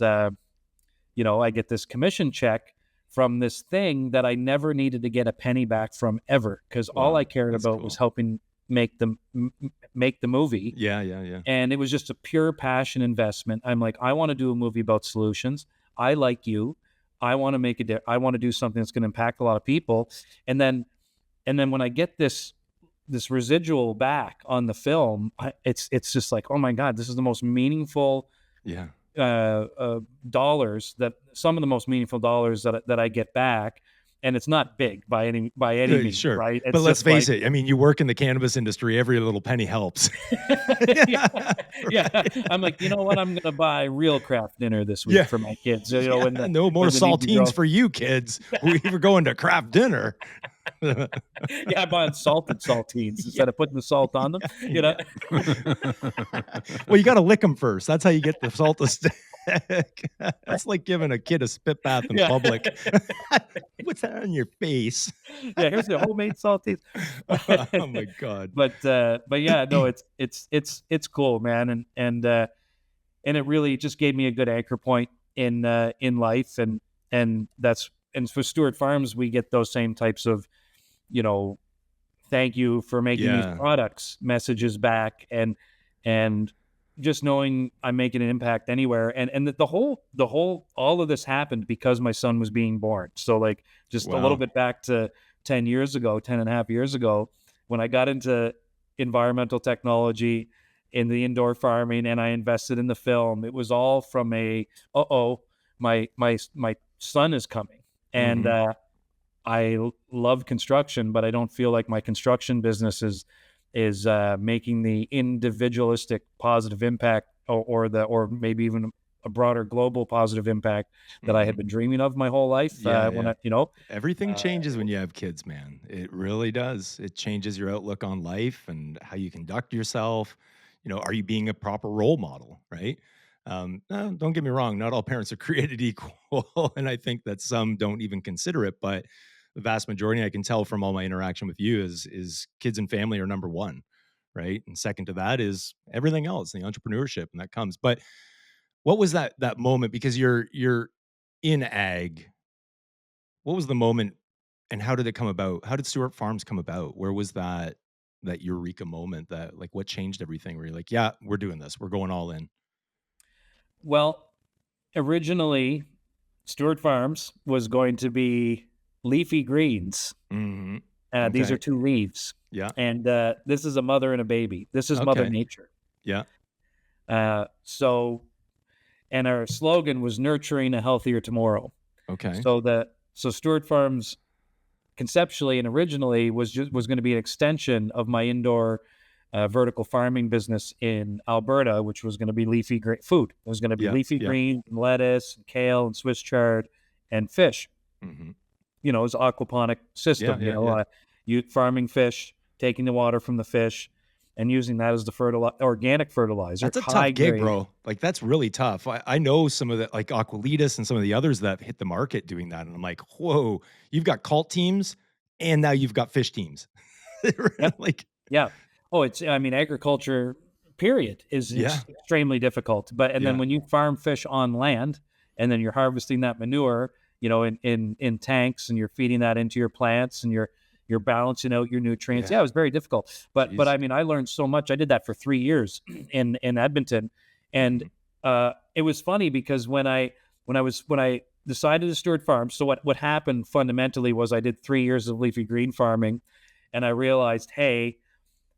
commission check from this thing that I never needed to get a penny back from ever, because all I cared about was helping make the movie. Yeah. And it was just a pure passion investment. I'm like, I want to do a movie about solutions. I like you. I want to I want to do something that's going to impact a lot of people. And then when I get this residual back on the film, it's just like, oh my God, this is the most meaningful dollars, that some of the most meaningful dollars that I get back. And it's not big by any means, Sure. right? It's But let's just face it. I mean, you work in the cannabis industry. Every little penny helps. yeah. I'm like, you know what? I'm going to buy real craft dinner this week for my kids. You know, no more saltines for you kids. We were going to craft dinner. I'm buying salted saltines instead of putting the salt on them. You know. Well, you got to lick them first. That's how you get the salt to stick. That's like giving a kid a spit bath in public. What's that on your face? Here's the homemade saltines. Oh my God. But yeah, no, it's cool, man, and it really just gave me a good anchor point in life, and for Stewart Farms we get those same types of, you know, thank you for making these products messages back, and just knowing I'm making an impact anywhere. And the whole all of this happened because my son was being born. So like just a little bit back to 10 and a half years ago, when I got into environmental technology in the indoor farming and I invested in the film, it was all from my son is coming. And I love construction, but I don't feel like my construction business is making the individualistic positive impact or maybe even a broader global positive impact that I had been dreaming of my whole life. Everything changes when you have kids, man. It really does. It changes your outlook on life and how you conduct yourself. You know, are you being a proper role model, right? Don't get me wrong. Not all parents are created equal. And I think that some don't even consider it, but the vast majority, I can tell from all my interaction with you, is kids and family are number one, right? And second to that is everything else, the entrepreneurship, and that comes. But what was that moment? Because you're in ag. What was the moment, and how did it come about? How did Stewart Farms come about? Where was that eureka moment? That, like, what changed everything? Where you're like, yeah, we're doing this. We're going all in. Well, originally, Stewart Farms was going to be leafy greens. These are two leaves. Yeah. And this is a mother and a baby. This is Mother Nature. Yeah. So, and our slogan was nurturing a healthier tomorrow. Okay. So Stewart Farms conceptually and originally was going to be an extension of my indoor vertical farming business in Alberta, which was going to be leafy food. It was going to be leafy green, and lettuce, and kale, and Swiss chard, and fish. You know, it's an aquaponic system. You farming fish, taking the water from the fish, and using that as the organic fertilizer. That's a tough gig, bro. Like, that's really tough. I know some of the, like Aqualitas and some of the others that hit the market doing that, and I'm like, whoa, you've got cult teams, and now you've got fish teams. Agriculture, period, is extremely difficult. Then when you farm fish on land, and then you're harvesting that manure, you know, in tanks, and you're feeding that into your plants, and you're balancing out your nutrients. Yeah, it was very difficult. But I mean, I learned so much. I did that for 3 years in Edmonton, and it was funny because when I decided to Stewart Farms, so what happened fundamentally was I did 3 years of leafy green farming, and I realized, hey,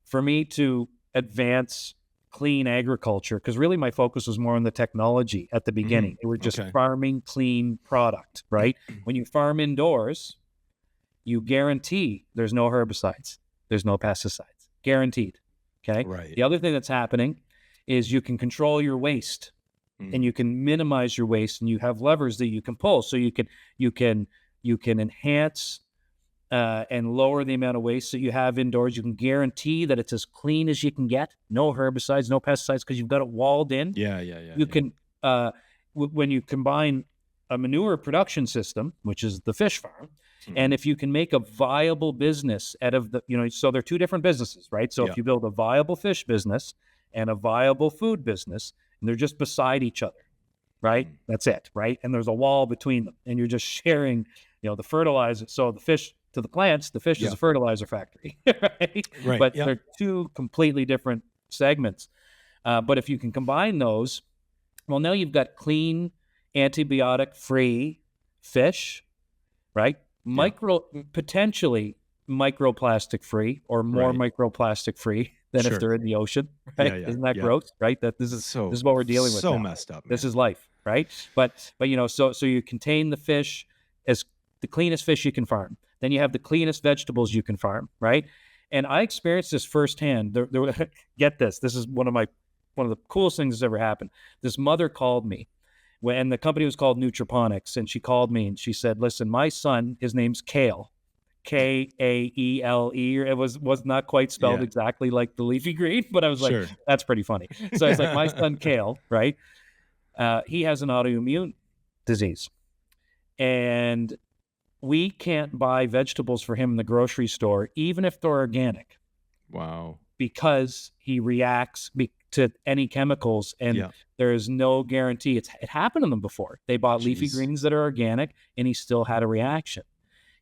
for me to advance clean agriculture, because really my focus was more on the technology at the beginning. It was just farming clean product, right? When you farm indoors, you guarantee there's no herbicides, there's no pesticides, guaranteed. Okay. Right. The other thing that's happening is you can control your waste, and you can minimize your waste, and you have levers that you can pull, so you can enhance and lower the amount of waste that you have indoors. You can guarantee that it's as clean as you can get, no herbicides, no pesticides, because you've got it walled in. You can when you combine a manure production system, which is the fish farm. And if you can make a viable business out of so they're two different businesses, right? So if you build a viable fish business and a viable food business, and they're just beside each other, right? That's it, right? And there's a wall between them, and you're just sharing, the fertilizer. So the fish to the plants, the fish is a fertilizer factory, right? But they're two completely different segments. But if you can combine those, well, now you've got clean, antibiotic-free fish, right? Potentially microplastic free or more microplastic free, than Sure. if they're in the ocean, right? Yeah, yeah, Isn't that yeah. gross, right? That this is what we're dealing with. So now. messed up, man. This is life, right? But so you contain the fish as the cleanest fish you can farm. Then you have the cleanest vegetables you can farm, right? And I experienced this firsthand. Get this. This is one of the coolest things that's ever happened. This mother called me when the company was called Nutroponics, and she called me and she said, "Listen, my son, his name's Kale, Kaele. It was not quite spelled exactly like the leafy green, but I was like, that's pretty funny." So it's like, my son Kale, right? He has an autoimmune disease, and we can't buy vegetables for him in the grocery store, even if they're organic. Wow. Because he reacts to any chemicals, and there is no guarantee. It happened to them before. They bought leafy greens that are organic, and he still had a reaction.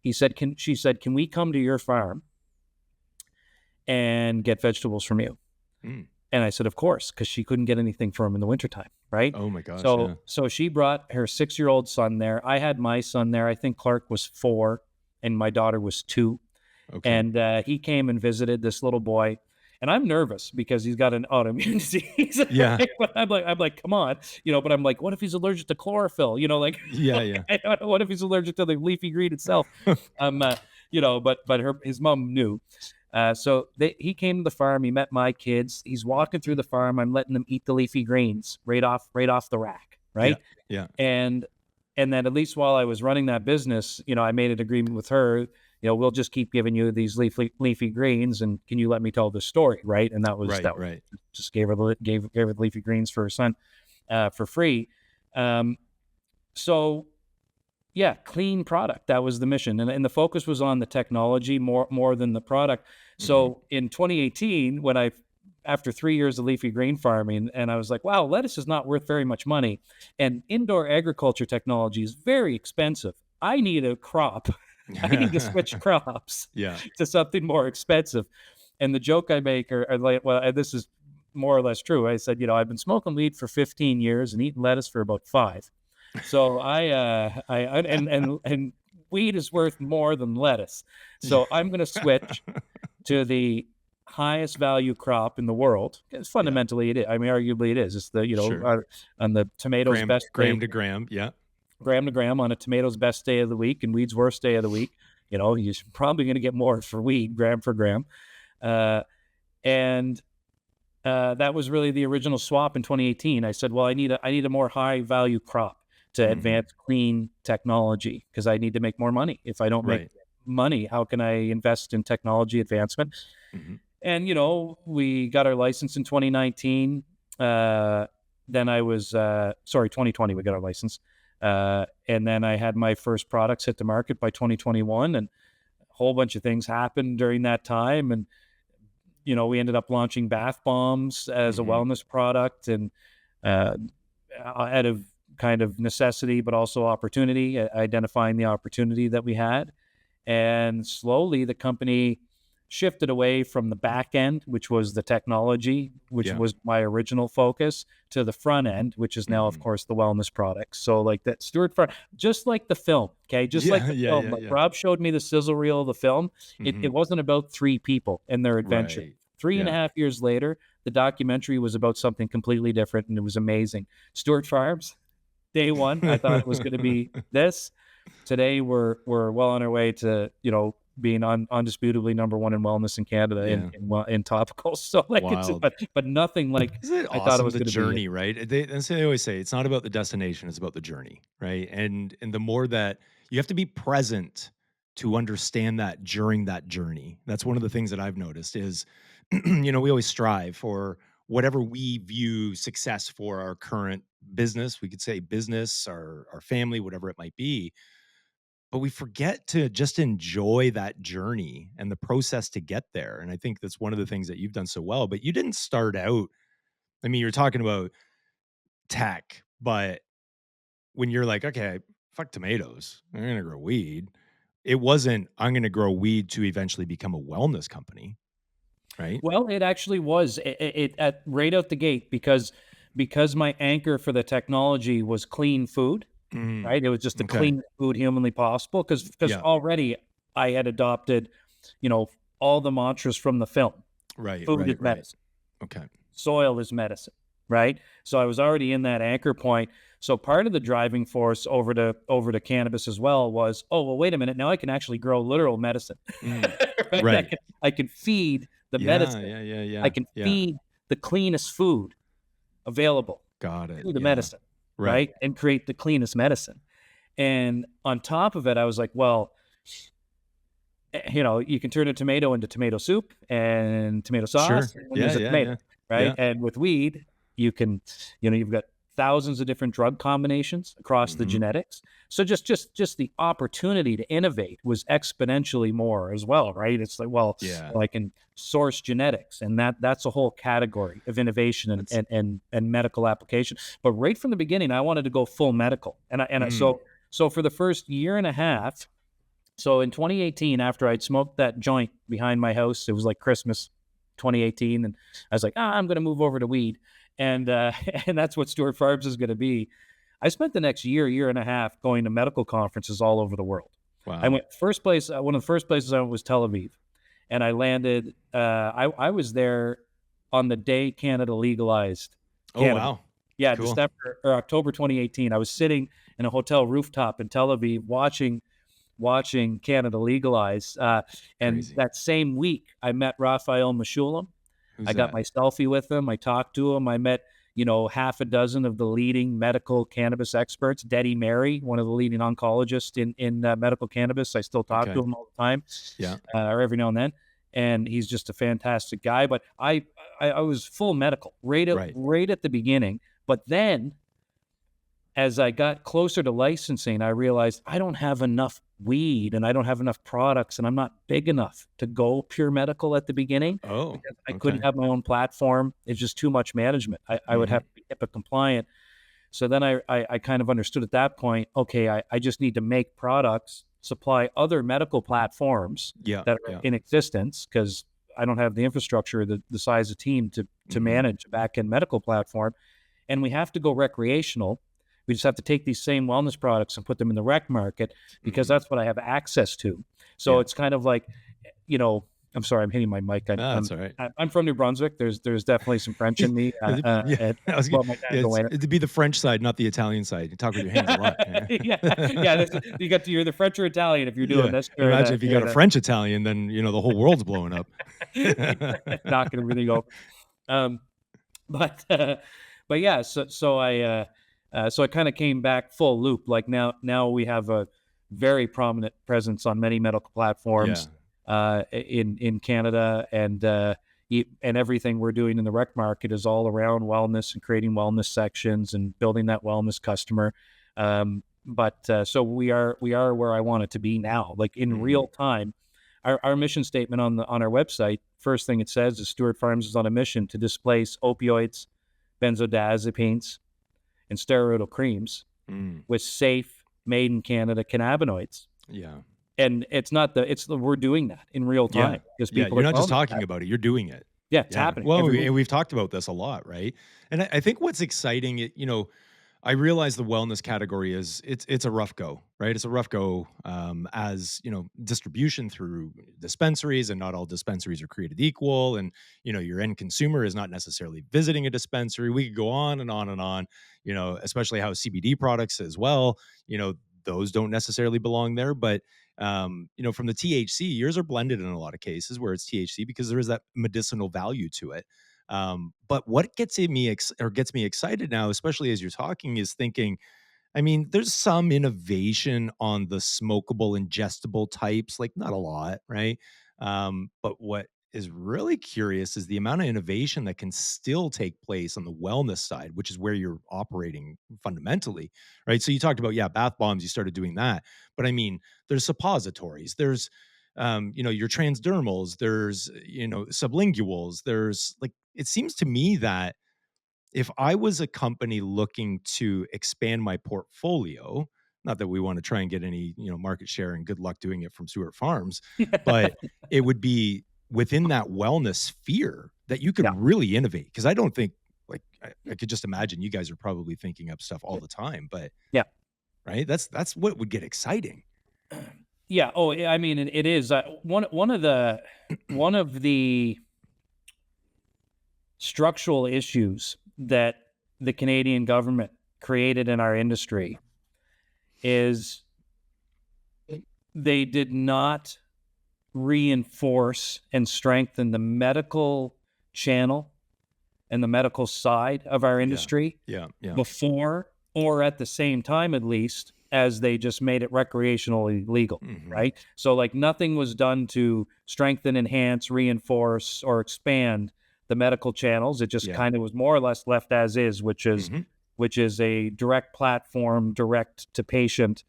She said, "Can we come to your farm and get vegetables from you?" And I said, "Of course," because she couldn't get anything from him in the wintertime, right? Oh my gosh. So she brought her 6-year-old son there. I had my son there. I think Clark was 4 and my daughter was 2. Okay. And he came and visited this little boy. And I'm nervous because he's got an autoimmune disease. Yeah. But I'm like, come on, but I'm like, what if he's allergic to chlorophyll? What if he's allergic to the leafy green itself? But his mom knew. So he came to the farm. He met my kids. He's walking through the farm. I'm letting them eat the leafy greens right off the rack, right? Yeah. And then at least while I was running that business, I made an agreement with her. We'll just keep giving you these leafy greens, and can you let me tell the story, right? And that was right. Just gave her the leafy greens for her son for free. So yeah, clean product. That was the mission, and the focus was on the technology more than the product. So in 2018, when after 3 years of leafy green farming, and I was like, wow, lettuce is not worth very much money, and indoor agriculture technology is very expensive. I need a crop. I need to switch crops to something more expensive. And the joke I make this is more or less true. I said, I've been smoking weed for 15 years and eating lettuce for about 5. So and weed is worth more than lettuce. So I'm going to switch to the highest value crop in the world. Because fundamentally it is. I mean, arguably it is. It's the, on the tomatoes best gram to gram. Yeah. Gram to gram on a tomato's best day of the week and weed's worst day of the week. You're probably going to get more for weed, gram for gram. And that was really the original swap in 2018. I said, well, I need a more high value crop to advance clean technology because I need to make more money. If I don't make money, how can I invest in technology advancement? And, we got our license in 2019. Then 2020, we got our license. And then I had my first products hit the market by 2021, and a whole bunch of things happened during that time. And, we ended up launching bath bombs as a wellness product, and out of kind of necessity, but also opportunity, identifying the opportunity that we had. And slowly the company shifted away from the back end, which was the technology, which was my original focus, to the front end, which is now, of course, the wellness products. So like that Stewart Farms, just like the film, okay? Like the film. Rob showed me the sizzle reel of the film. It wasn't about 3 people and their adventure. Right. 3.5 years later, the documentary was about something completely different, and it was amazing. Stewart Farms, day one, I thought it was going to be this. Today, we're well on our way to, being undisputably number 1 in wellness in Canada in topicals. So like, but nothing like I thought it was going to be. Journey, right? They always say it's not about the destination; it's about the journey, right? And the more that you have to be present to understand that during that journey. That's one of the things that I've noticed is, we always strive for whatever we view success for our current business. We could say business, our family, whatever it might be. But we forget to just enjoy that journey and the process to get there. And I think that's one of the things that you've done so well. But you didn't start out, I mean, you're talking about tech, but when you're like, okay, fuck tomatoes, I'm going to grow weed. It wasn't, I'm going to grow weed to eventually become a wellness company, right? Well, it actually was at right out the gate because my anchor for the technology was clean food. Right, it was just the cleanest food humanly possible because already I had adopted, all the mantras from the film. Right. Food right, is right. medicine. Okay. Soil is medicine, right? So I was already in that anchor point. So part of the driving force over to cannabis as well was, oh, well, wait a minute. Now I can actually grow literal medicine. Mm. Right? Right. I can feed the Yeah. medicine. Yeah. I can feed the cleanest food available Got it. to the Yeah. medicine, right? And create the cleanest medicine. And on top of it, I was like, well, you can turn a tomato into tomato soup and tomato sauce. Sure. And there's a tomato, right? Yeah. And with weed, you can, you've got thousands of different drug combinations across the Mhm. genetics. So just the opportunity to innovate was exponentially more as well, right? It's like, well, Yeah. I can source genetics, and that's a whole category of innovation and medical application. But right from the beginning, I wanted to go full medical, so for the first year and a half. So in 2018, after I'd smoked that joint behind my house, it was like Christmas 2018, and I was like, I'm going to move over to weed, and and that's what Stewart Farms is going to be. I spent the next year and a half going to medical conferences all over the world. Wow. I went one of the first places I went was Tel Aviv, and I landed. I was there on the day Canada legalized. Oh, wow. Yeah, Cool. December or October 2018. I was sitting in a hotel rooftop in Tel Aviv watching Canada legalize. And Crazy. that same week, I met Raphael Meshulam. Who's I got that? my selfie with him. I talked to him. I met, half a dozen of the leading medical cannabis experts. Deddy Mary, one of the leading oncologists in medical cannabis. I still talk Okay. to him all the time, Yeah. or every now and then. And he's just a fantastic guy. But I was full medical right at the beginning. But then, as I got closer to licensing, I realized I don't have enough weed and I don't have enough products, and I'm not big enough to go pure medical at the beginning. Oh, Because I couldn't have my own platform. It's just too much management. I would have to be HIPAA compliant. So then I kind of understood at that point, okay, I just need to make products, supply other medical platforms that are in existence, because I don't have the infrastructure, the size of team to manage a back-end medical platform. And we have to go recreational. We just have to take these same wellness products and put them in the rec market, because that's what I have access to. So it's kind of like, I'm sorry, I'm hitting my mic. That's all right. I'm from New Brunswick. There's definitely some French in me. It'd be the French side, not the Italian side. You talk with your hands a lot. You're the French or Italian if you're doing this. Imagine if you got a French Italian, then the whole world's blowing up. Knocking everything over. But yeah, so I kind of came back full loop. Like now we have a very prominent presence on many medical platforms in Canada, and everything we're doing in the rec market is all around wellness and creating wellness sections and building that wellness customer. So we are where I want it to be now, like in real time. Our mission statement on our website, first thing it says is Stewart Farms is on a mission to displace opioids, benzodiazepines, and steroidal creams with safe, made in Canada cannabinoids. Yeah. And we're doing that in real time. You're not just talking about it, you're doing it. Yeah, it's happening. Well, we've talked about this a lot, right? And I think what's exciting, I realize the wellness category it's a rough go, right? It's a rough go as, distribution through dispensaries, and not all dispensaries are created equal. And, your end consumer is not necessarily visiting a dispensary. We could go on and on and on, especially how CBD products as well, those don't necessarily belong there. But, from the THC, yours are blended in a lot of cases where it's THC because there is that medicinal value to it. But what gets me excited now, especially as you're talking, is thinking, there's some innovation on the smokable, ingestible types, like not a lot, right? But what is really curious is the amount of innovation that can still take place on the wellness side, which is where you're operating fundamentally, right? So you talked about, bath bombs, you started doing that. But there's suppositories, there's your transdermals, there's, sublinguals, there's it seems to me that if I was a company looking to expand my portfolio, not that we want to try and get any, market share, and good luck doing it from Stewart Farms, but it would be within that wellness sphere that you could really innovate. Because I don't think, I could just imagine you guys are probably thinking up stuff all the time, but right. That's what would get exciting. Yeah. Oh, it is one of the structural issues that the Canadian government created in our industry is they did not reinforce and strengthen the medical channel and the medical side of our industry before, or at the same time at least, as they just made it recreationally legal, right? So like nothing was done to strengthen, enhance, reinforce, or expand the medical channels. It just kind of was more or less left as is, which is a direct platform, direct to patient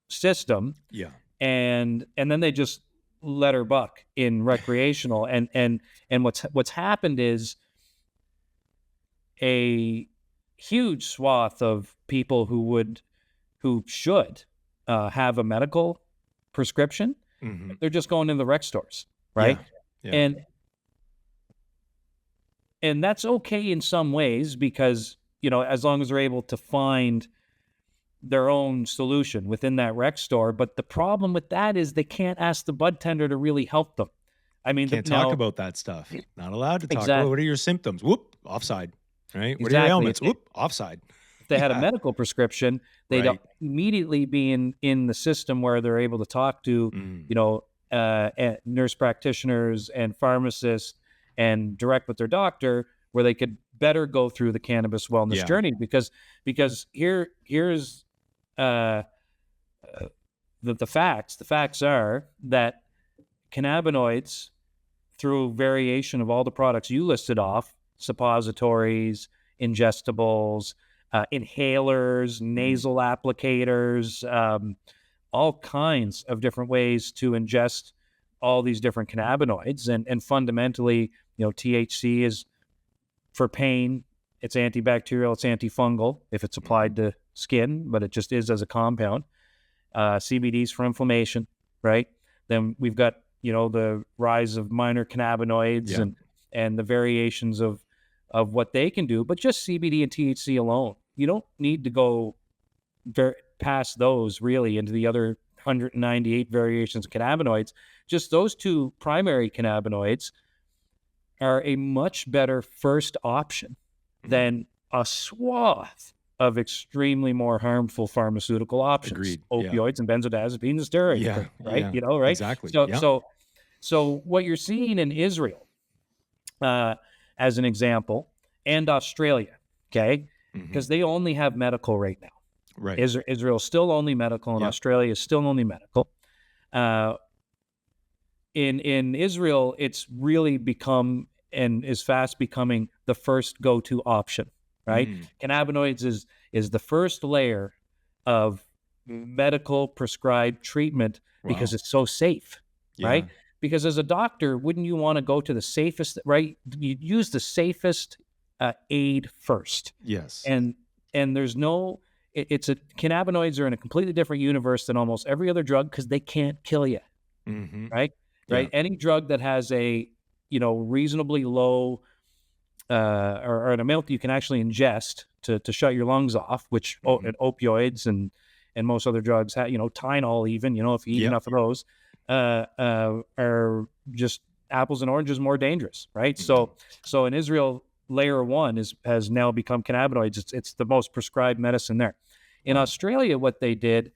system. Yeah. And then they just let her buck in recreational. And what's happened is a huge swath of people who should have a medical prescription, they're just going to the rec stores, right? Yeah. And that's okay in some ways because, as long as they're able to find their own solution within that rec store. But the problem with that is they can't ask the bud tender to really help them. I mean, can't talk about that stuff. Not allowed to talk about what are your symptoms? Whoop, offside. Right? What are your ailments? Whoop, offside. If they had a medical prescription, they'd immediately be in the system where they're able to talk to, nurse practitioners and pharmacists and direct with their doctor, where they could better go through the cannabis wellness journey. Because here's the facts. The facts are that cannabinoids, through variation of all the products you listed off, suppositories, ingestibles, inhalers, nasal applicators, all kinds of different ways to ingest all these different cannabinoids. And fundamentally, THC is for pain. It's antibacterial, it's antifungal if it's applied to skin, but it just is as a compound. CBD's for inflammation, right? Then we've got, the rise of minor cannabinoids and the variations of what they can do, but just CBD and THC alone. You don't need to go past those really into the other 198 variations of cannabinoids. Just those two primary cannabinoids are a much better first option than a swath of extremely more harmful pharmaceutical options. Agreed. Opioids and benzodiazepines and steroids. Right? Right? Exactly. So what you're seeing in Israel, as an example, and Australia, okay, because they only have medical right now. Right. Israel's still only medical, and Australia is still only medical. In Israel, it's really become and is fast becoming the first go-to option, right? Cannabinoids is the first layer of medical prescribed treatment because it's so safe, right? Because as a doctor, wouldn't you want to go to the safest, right? You use the safest aid first. Yes. And there's no, cannabinoids are in a completely different universe than almost every other drug because they can't kill you, right? Right. Any drug that has a, reasonably low or an amount that you can actually ingest to shut your lungs off, which and opioids and most other drugs have, Tylenol even, if you eat enough of those, are just apples and oranges more dangerous, right? So in Israel, layer 1 has now become cannabinoids. It's the most prescribed medicine there. In Australia, what they did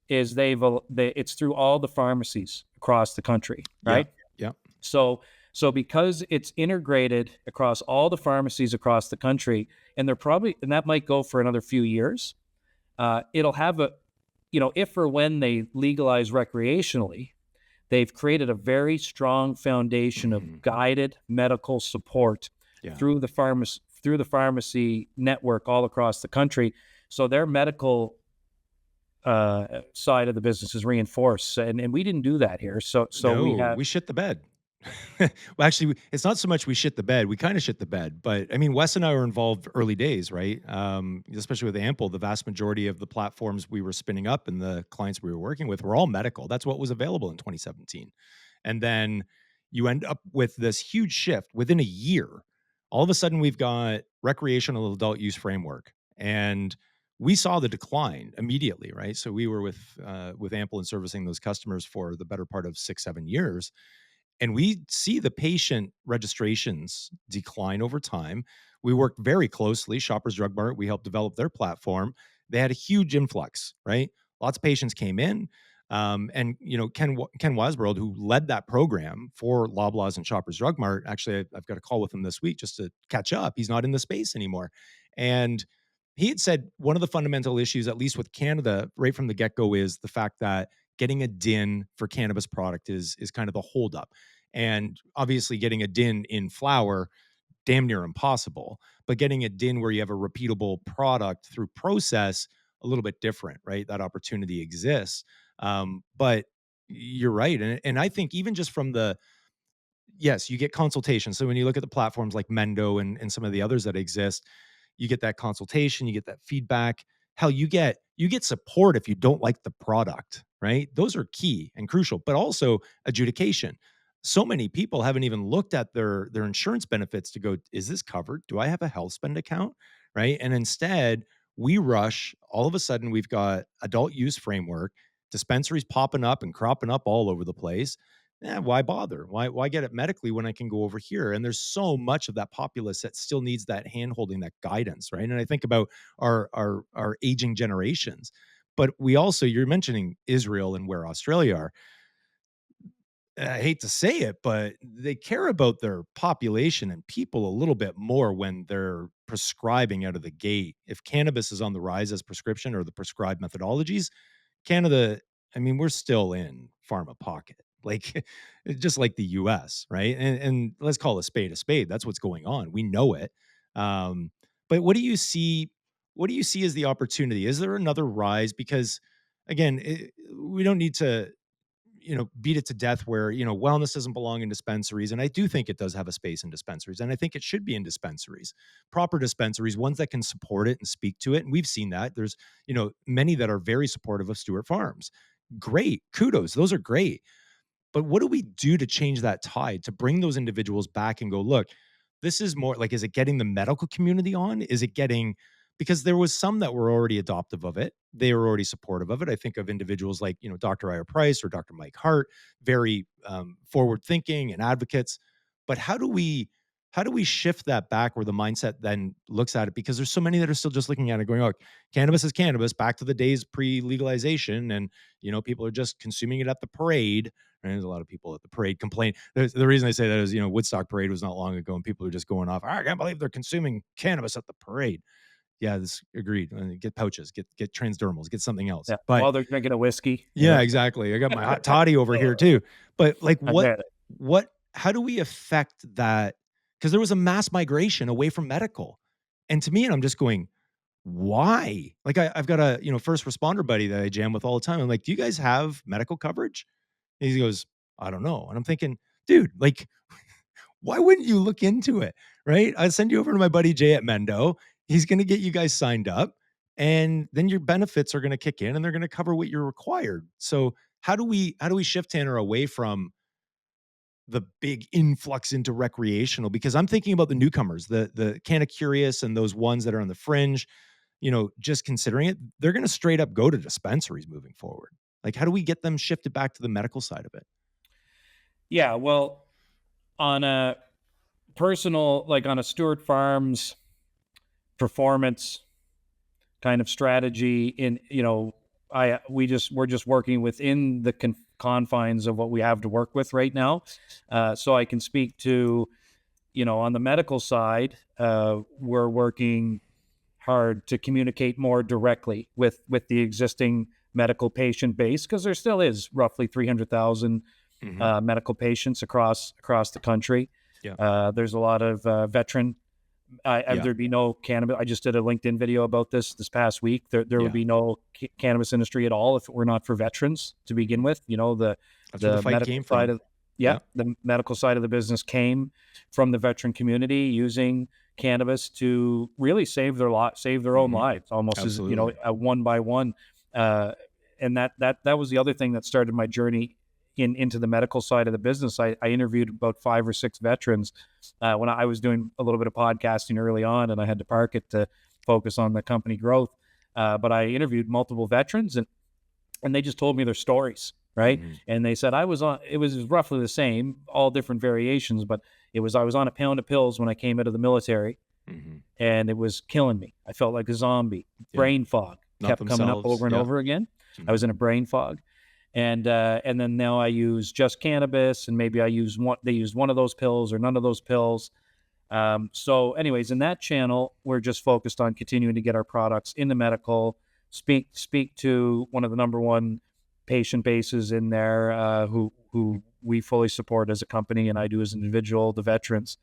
is it's through all the pharmacies across the country, right? Yeah. So because it's integrated across all the pharmacies across the country, and that might go for another few years, it'll have if or when they legalize recreationally, they've created a very strong foundation of guided medical support through the pharmacy network all across the country. So their medical side of the business is reinforced, and we didn't do that here. So we shit the bed. Well, actually, it's not so much we shit the bed. We kind of shit the bed, but I mean, Wes and I were involved early days, right? Especially with Ample, the vast majority of the platforms we were spinning up and the clients we were working with were all medical. That's what was available in 2017. And then you end up with this huge shift within a year. All of a sudden, we've got recreational adult use framework, and we saw the decline immediately, right? So we were with Ample and servicing those customers for the better part of 6-7 years. And we see the patient registrations decline over time. We worked very closely, Shoppers Drug Mart, we helped develop their platform. They had a huge influx, right? Lots of patients came in. And Ken Wasworld, who led that program for Loblaws and Shoppers Drug Mart, actually, I've got a call with him this week just to catch up. He's not in the space anymore. And he had said one of the fundamental issues, at least with Canada, right from the get-go, is the fact that getting a DIN for cannabis product is kind of the holdup. And obviously getting a DIN in flower, damn near impossible. But getting a DIN where you have a repeatable product through process, a little bit different, right? That opportunity exists. But you're right. And I think even just from yes, you get consultation. So when you look at the platforms like Mendo and some of the others that exist, you get that consultation, you get that feedback. Hell, you get support if you don't like the product, right? Those are key and crucial, but also adjudication. So many people haven't even looked at their insurance benefits to go, is this covered? Do I have a health spend account? Right? And instead, we rush. All of a sudden, we've got adult use framework, dispensaries popping up and cropping up all over the place. Why bother? Why get it medically when I can go over here? And there's so much of that populace that still needs that hand holding, that guidance, right? And I think about our aging generations, but we also, you're mentioning Israel and where Australia are. I hate to say it, but they care about their population and people a little bit more when they're prescribing out of the gate. If cannabis is on the rise as prescription or the prescribed methodologies, Canada, I mean, we're still in pharma pocket, like just like the US, right? And let's call a spade a spade. That's what's going on. We know it. But what do you see? What do you see as the opportunity? Is there another rise? Because again, we don't need to beat it to death where, wellness doesn't belong in dispensaries. And I do think it does have a space in dispensaries. And I think it should be in dispensaries, proper dispensaries, ones that can support it and speak to it. And we've seen that. There's, many that are very supportive of Stewart Farms. Great. Kudos. Those are great. But what do we do to change that tide, to bring those individuals back and go, look, this is more like, is it getting the medical community on? Is it getting, because there was some that were already adoptive of it. They were already supportive of it. I think of individuals like, Dr. Ira Price or Dr. Mike Hart, very forward thinking and advocates. But how do we shift that back where the mindset then looks at it? Because there's so many that are still just looking at it going, oh, cannabis is cannabis, back to the days pre-legalization. And, people are just consuming it at the parade. And there's a lot of people at the parade complain. The reason I say that is, Woodstock parade was not long ago and people are just going off, I can't believe they're consuming cannabis at the parade. Yeah, this agreed. Get pouches, get transdermals, get something else. Yeah, but while they're drinking a whiskey. Yeah, exactly. I got my hot toddy over here too. But like, how do we affect that? Because there was a mass migration away from medical. And to me, and I'm just going, why? Like I've got a, first responder buddy that I jam with all the time. I'm like, do you guys have medical coverage? And he goes, I don't know. And I'm thinking, dude, like, why wouldn't you look into it? Right? I'd send you over to my buddy Jay at Mendo. He's going to get you guys signed up, and then your benefits are going to kick in and they're going to cover what you're required. So how do we shift, Tanner, away from the big influx into recreational? Because I'm thinking about the newcomers, the Canna Curious and those ones that are on the fringe, just considering it, they're going to straight up go to dispensaries moving forward. Like, how do we get them shifted back to the medical side of it? Yeah, well, on a personal, like on a Stewart Farms performance kind of strategy, in we're just working within the confines of what we have to work with right now. So I can speak to, on the medical side, we're working hard to communicate more directly with the existing medical patient base, because there still is roughly 300,000 medical patients across the country. Yeah. There's a lot of veteran. There'd be no cannabis. I just did a LinkedIn video about this past week. There would be no cannabis industry at all if it were not for veterans to begin with. The medical side of the medical side of the business came from the veteran community using cannabis to really save their own lives, almost. Absolutely. As one by one. And that was the other thing that started my journey into the medical side of the business. I interviewed about 5 or 6 veterans when I was doing a little bit of podcasting early on, and I had to park it to focus on the company growth. But I interviewed multiple veterans, and they just told me their stories. right? And they said it was roughly the same, all different variations, but I was on a pound of pills when I came out of the military, and it was killing me. I felt like a zombie. Brain fog kept coming up over and over again. I was in a brain fog. And then now I use just cannabis, and maybe they use one of those pills or none of those pills. So anyways, in that channel, we're just focused on continuing to get our products into medical, speak to one of the number one patient bases in there, who we fully support as a company, and I do as an individual, the veterans.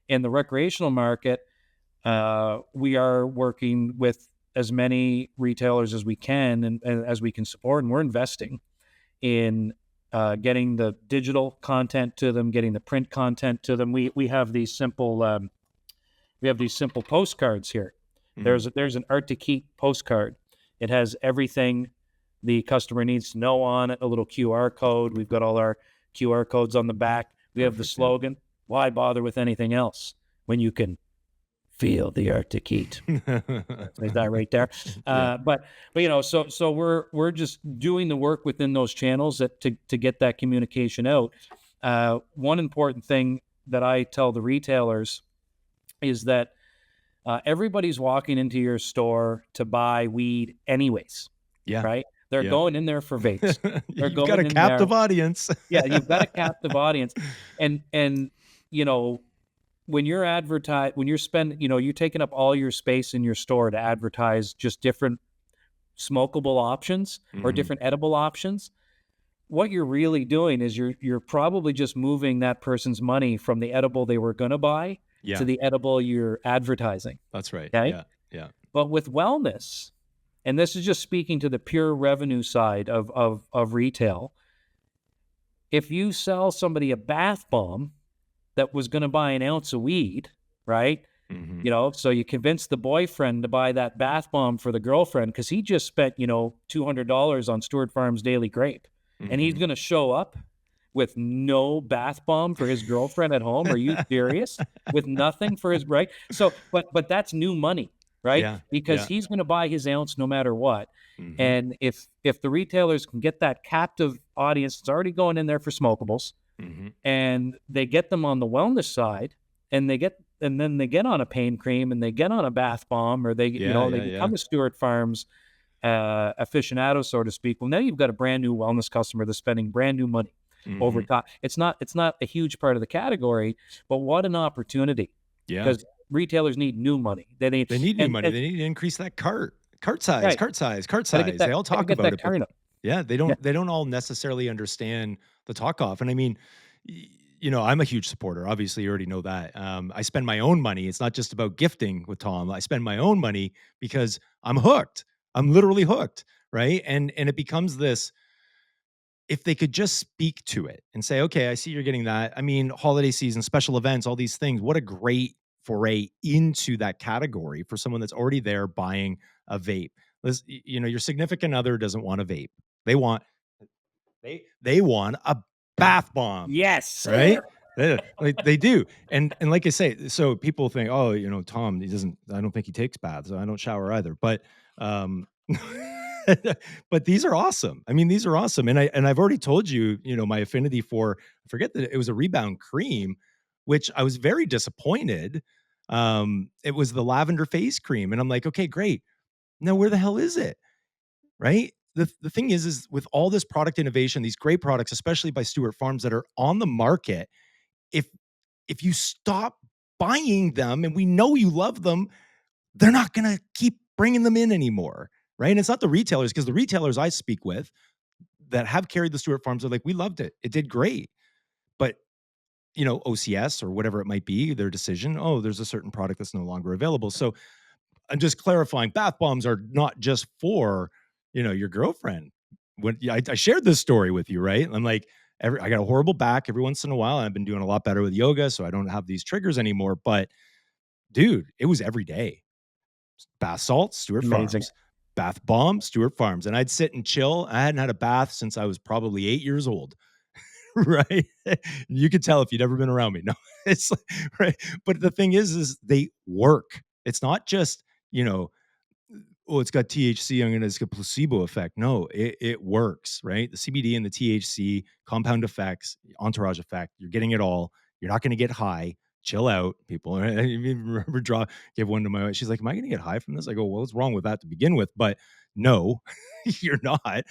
In the recreational market, we are working with as many retailers as we can and as we can support, and we're investing in getting the digital content to them, getting the print content to them. We have these simple postcards here. There's an Art to Keep postcard. It has everything the customer needs to know on it, a little QR code. We've got all our QR codes on the back. We have the slogan, why bother with anything else when you can feel the Art to Keep? Is that right there? But so we're just doing the work within those channels to get that communication out. One important thing that I tell the retailers is that everybody's walking into your store to buy weed anyways. Yeah. Right? They're going in there for vapes. You've got a captive audience. You've got a captive audience. And when you're you're taking up all your space in your store to advertise just different smokable options or different edible options, what you're really doing is you're probably just moving that person's money from the edible they were going to buy to the edible you're advertising. That's right. Okay? Yeah. But with wellness, and this is just speaking to the pure revenue side of retail, if you sell somebody a bath bomb that was going to buy an ounce of weed, right? So you convince the boyfriend to buy that bath bomb for the girlfriend because he just spent, $200 on Stewart Farms Daily Grape. And he's going to show up with no bath bomb for his girlfriend at home. Are you serious? With nothing for his, right? So, but that's new money, right? Because he's going to buy his ounce no matter what. And if the retailers can get that captive audience that's already going in there for smokables, and they get them on the wellness side, and then they get on a pain cream, and they get on a bath bomb, or they become a Stewart Farms aficionado, so to speak. Well, now you've got a brand new wellness customer that's spending brand new money over time. It's not a huge part of the category, but what an opportunity! Because retailers need new money. They need new money. They need to increase that cart size. They all talk about it. But, they don't all necessarily understand the talk off. And I mean, I'm a huge supporter. Obviously, you already know that. I spend my own money. It's not just about gifting with Tom. I spend my own money because I'm hooked. I'm literally hooked, right? And it becomes this, if they could just speak to it and say, okay, I see you're getting that. I mean, holiday season, special events, all these things. What a great foray into that category for someone that's already there buying a vape. Your significant other doesn't want a vape. They want a bath bomb. Yes. Right? They do. And like I say, so people think, oh, Tom, I don't think he takes baths. I don't shower either. But but these are awesome. I mean, these are awesome. And I've already told you, my affinity for, I forget that it was a Rebound cream, which I was very disappointed. It was the lavender face cream. And I'm like, okay, great. Now where the hell is it? Right? The thing is with all this product innovation, these great products, especially by Stewart Farms that are on the market, if you stop buying them, and we know you love them, they're not going to keep bringing them in anymore, right? And it's not the retailers, because the retailers I speak with that have carried the Stewart Farms are like, we loved it. It did great. But, OCS or whatever it might be, their decision, there's a certain product that's no longer available. So I'm just clarifying, bath bombs are not just for, your girlfriend. When I shared this story with you, right? I'm like, I got a horrible back every once in a while, and I've been doing a lot better with yoga, so I don't have these triggers anymore. But dude, it was every day. Bath salts, Stewart Farms. Bath bomb, Stewart Farms. And I'd sit and chill. I hadn't had a bath since I was probably 8 years old. Right? You could tell if you'd ever been around me. No, it's right. But the thing is they work. It's not just, oh, it's got THC, it's got placebo effect. No, it works, right? The CBD and the THC, compound effects, entourage effect, you're getting it all. You're not going to get high. Chill out, people. I even remember give one to my wife. She's like, am I going to get high from this? I go, well, what's wrong with that to begin with? But no, you're not.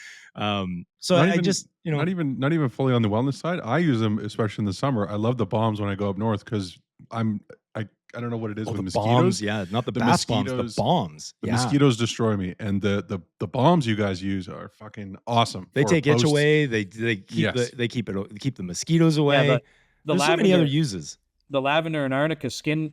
So Not I even, just, not even fully on the wellness side. I use them, especially in the summer. I love the bombs when I go up north because I don't know what it is with the mosquitoes. Bombs, yeah, not the bath bombs, the bombs. The mosquitoes destroy me, and the bombs you guys use are fucking awesome. They take itch away. They keep keep the mosquitoes away. Yeah, There's so many other uses. The lavender and arnica skin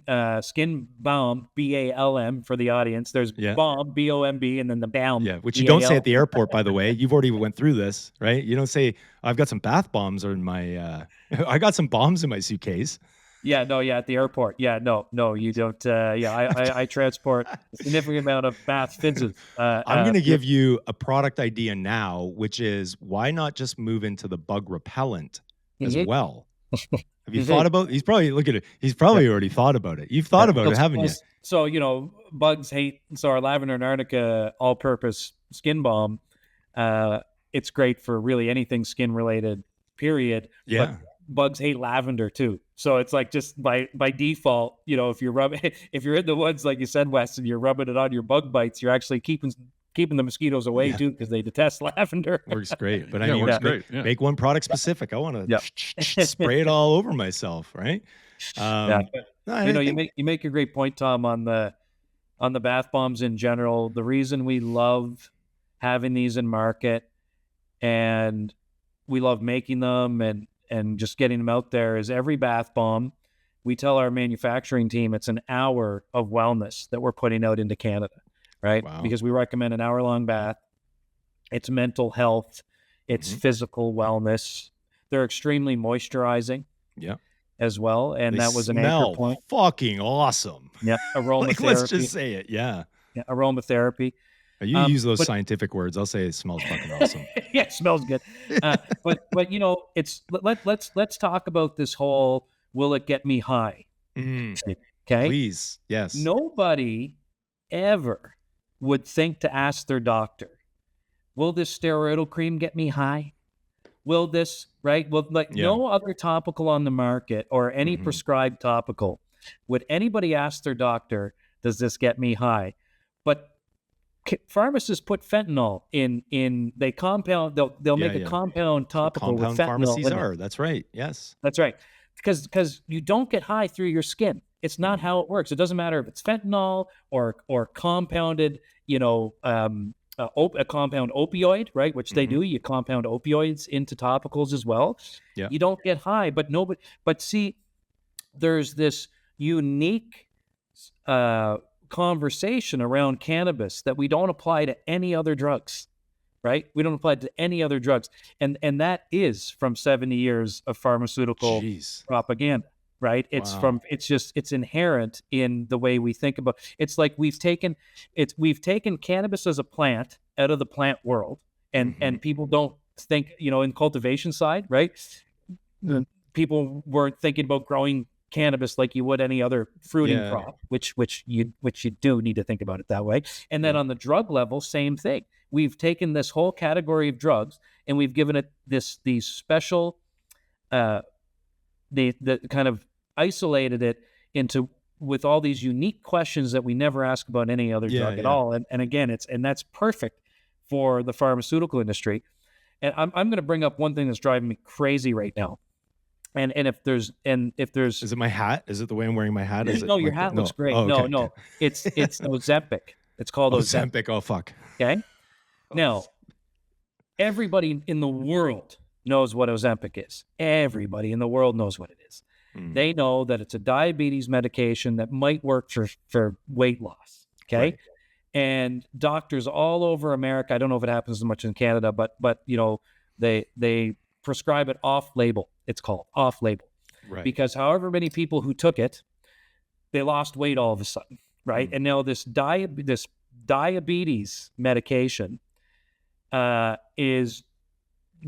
balm, BALM for the audience. There's bomb, BOMB, and then the balm. Yeah, which you don't say at the airport, by the way. You've already went through this, right? You don't say, I've got some bath bombs or in my I got some bombs in my suitcase. Yeah, no, at the airport. Yeah, no, you don't. I transport a significant amount of bath fizzes. I'm going to give you a product idea now, which is why not just move into the bug repellent as well? Have you thought about? He's probably already thought about it. You've thought about it, haven't you? So bugs hate. So our lavender and arnica all-purpose skin balm. It's great for really anything skin related. Period. Yeah. But bugs hate lavender too. So it's like just by default, if you're in the woods, like you said, Wes, and you're rubbing it on your bug bites, you're actually keeping the mosquitoes away too, because they detest lavender. Works great. But works great. Yeah. Make one product specific. I want to spray it all over myself, right? You make a great point, Tom, on the bath bombs in general. The reason we love having these in market and we love making them and just getting them out there is every bath bomb, we tell our manufacturing team it's an hour of wellness that we're putting out into Canada, right? Wow. Because we recommend an hour-long bath. It's mental health. It's physical wellness. They're extremely moisturizing as well. And that was an anchor point. Fucking awesome. Yeah, aromatherapy. Let's just say it, yeah. Aromatherapy. You use those scientific words. I'll say it smells fucking awesome. Yeah, it smells good. But it's let's talk about this whole will it get me high? Okay, please, yes. Nobody ever would think to ask their doctor, will this steroidal cream get me high? Will this no other topical on the market or any prescribed topical would anybody ask their doctor, does this get me high? But pharmacists put fentanyl in they compound they'll make a compound topical with fentanyl. Pharmacies that's right. Yes, that's right, because you don't get high through your skin. It's not how it works. It doesn't matter if it's fentanyl or compounded a compound opioid, right, which they do. You compound opioids into topicals as well. You don't get high, but see, there's this unique conversation around cannabis that we don't apply to any other drugs, right? We don't apply it to any other drugs. And that is from 70 years of pharmaceutical propaganda, right? It's it's inherent in the way we think about it. It's like we've taken cannabis as a plant out of the plant world, and people don't think, in cultivation side, right? People weren't thinking about growing cannabis like you would any other fruiting crop, which you do need to think about it that way. And then on the drug level, same thing. We've taken this whole category of drugs and we've given it these special, the kind of isolated it into with all these unique questions that we never ask about any other drug at all. And again, that's perfect for the pharmaceutical industry. And I'm going to bring up one thing that's driving me crazy right now. And if there's is it my hat? Is it the way I'm wearing my hat? No, your hat looks great. Oh, okay. No, it's Ozempic. It's called Ozempic. Oh fuck. Okay. Now, everybody in the world knows what Ozempic is. Everybody in the world knows what it is. They know that it's a diabetes medication that might work for weight loss. Okay. Right. And doctors all over America, I don't know if it happens as much in Canada, but they prescribe it off-label. It's called off-label, right? Because however many people who took it, they lost weight all of a sudden, right? And now this diabetes medication is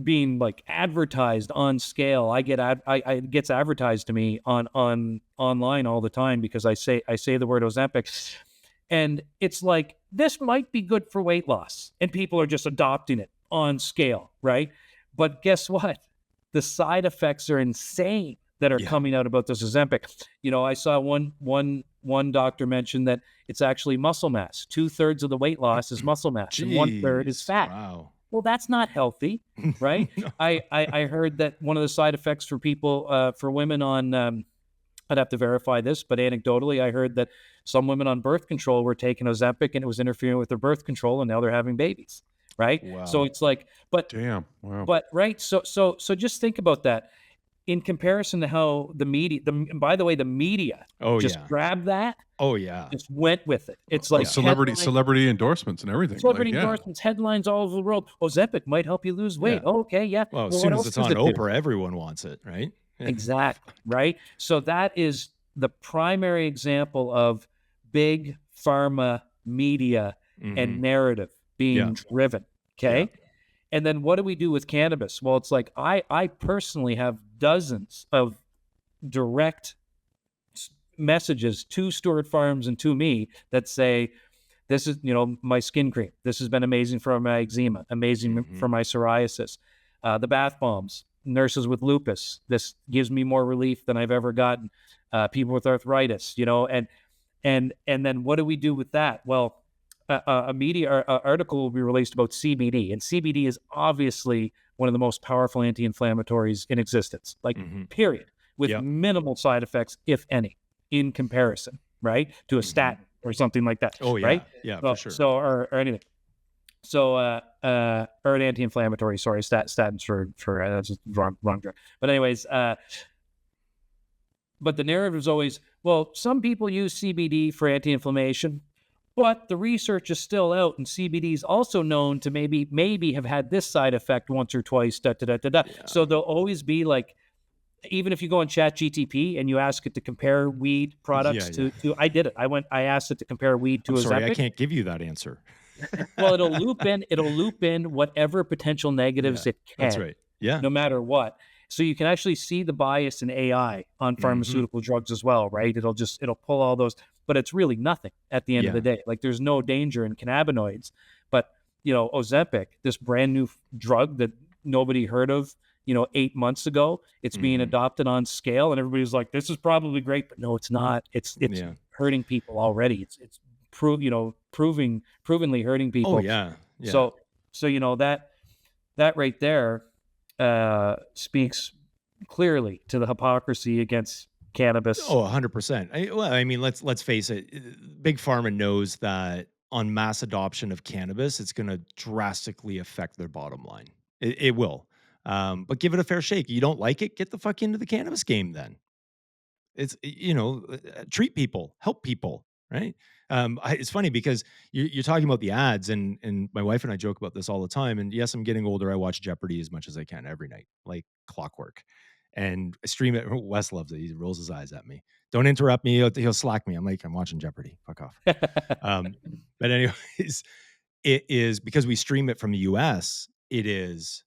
being advertised on scale. It gets advertised to me on online all the time because I say the word Ozempic, and it's like this might be good for weight loss, and people are just adopting it on scale, right? But guess what? The side effects are insane that are coming out about this Ozempic. I saw one doctor mention that it's actually muscle mass. 2/3 of the weight loss is muscle mass, and 1/3 is fat. Wow. Well, that's not healthy, right? No. I heard that one of the side effects for people, for women on, I'd have to verify this, but anecdotally, I heard that some women on birth control were taking Ozempic and it was interfering with their birth control, and now they're having babies, right? Wow. So it's like, but Damn. Wow. but right, so just think about that in comparison to how the media. By the way, the media just grabbed that, just went with it. It's like celebrity endorsements and everything. Celebrity endorsements, headlines all over the world. Ozempic might help you lose weight. Yeah. Oh, okay, yeah. Well, as soon as it's on Oprah, everyone wants it, right? Yeah. Exactly, right? So that is the primary example of big pharma media and narrative being driven, okay? Yeah. And then what do we do with cannabis? Well, it's like I personally have dozens of direct messages to Stewart Farms and to me that say, this is, my skin cream. This has been amazing for my eczema, amazing for my psoriasis. The bath bombs, nurses with lupus. This gives me more relief than I've ever gotten. People with arthritis, and then what do we do with that? Well, a media article will be released about CBD, and CBD is obviously one of the most powerful anti-inflammatories in existence, period, with minimal side effects, if any, in comparison, right, to a statin or something like that. Oh, yeah. Right? Yeah, so, for sure. So, or anything. So, or an anti-inflammatory, sorry, statins for that's wrong drug. But anyways, but the narrative is always, well, some people use CBD for anti-inflammation, but the research is still out, and CBD is also known to maybe have had this side effect once or twice, Yeah. So there'll always be like, even if you go on ChatGTP and you ask it to compare weed products to I did it. I asked it to compare weed to Ozempic. Sorry, I can't give you that answer. Well, it'll loop in whatever potential negatives it can. That's right. Yeah. No matter what. So you can actually see the bias in AI on pharmaceutical drugs as well, right? It'll pull all those, but it's really nothing at the end of the day. Like, there's no danger in cannabinoids, but Ozempic, this brand new drug that nobody heard of, 8 months ago, it's being adopted on scale, and everybody's like, this is probably great, but no, it's not. It's hurting people already. It's provenly hurting people. Oh yeah. So that right there speaks clearly to the hypocrisy against cannabis. Oh, 100%. I mean, let's face it. Big Pharma knows that on mass adoption of cannabis, it's going to drastically affect their bottom line. It will. But give it a fair shake. You don't like it? Get the fuck into the cannabis game then. It's, treat people, help people, right? It's funny because you're talking about the ads, and my wife and I joke about this all the time. And yes, I'm getting older. I watch Jeopardy as much as I can every night, like clockwork. And I stream it. Wes loves it. He rolls his eyes at me. Don't interrupt me. He'll slack me. I'm like, I'm watching Jeopardy. Fuck off. But anyways, it is because we stream it from the US. It is,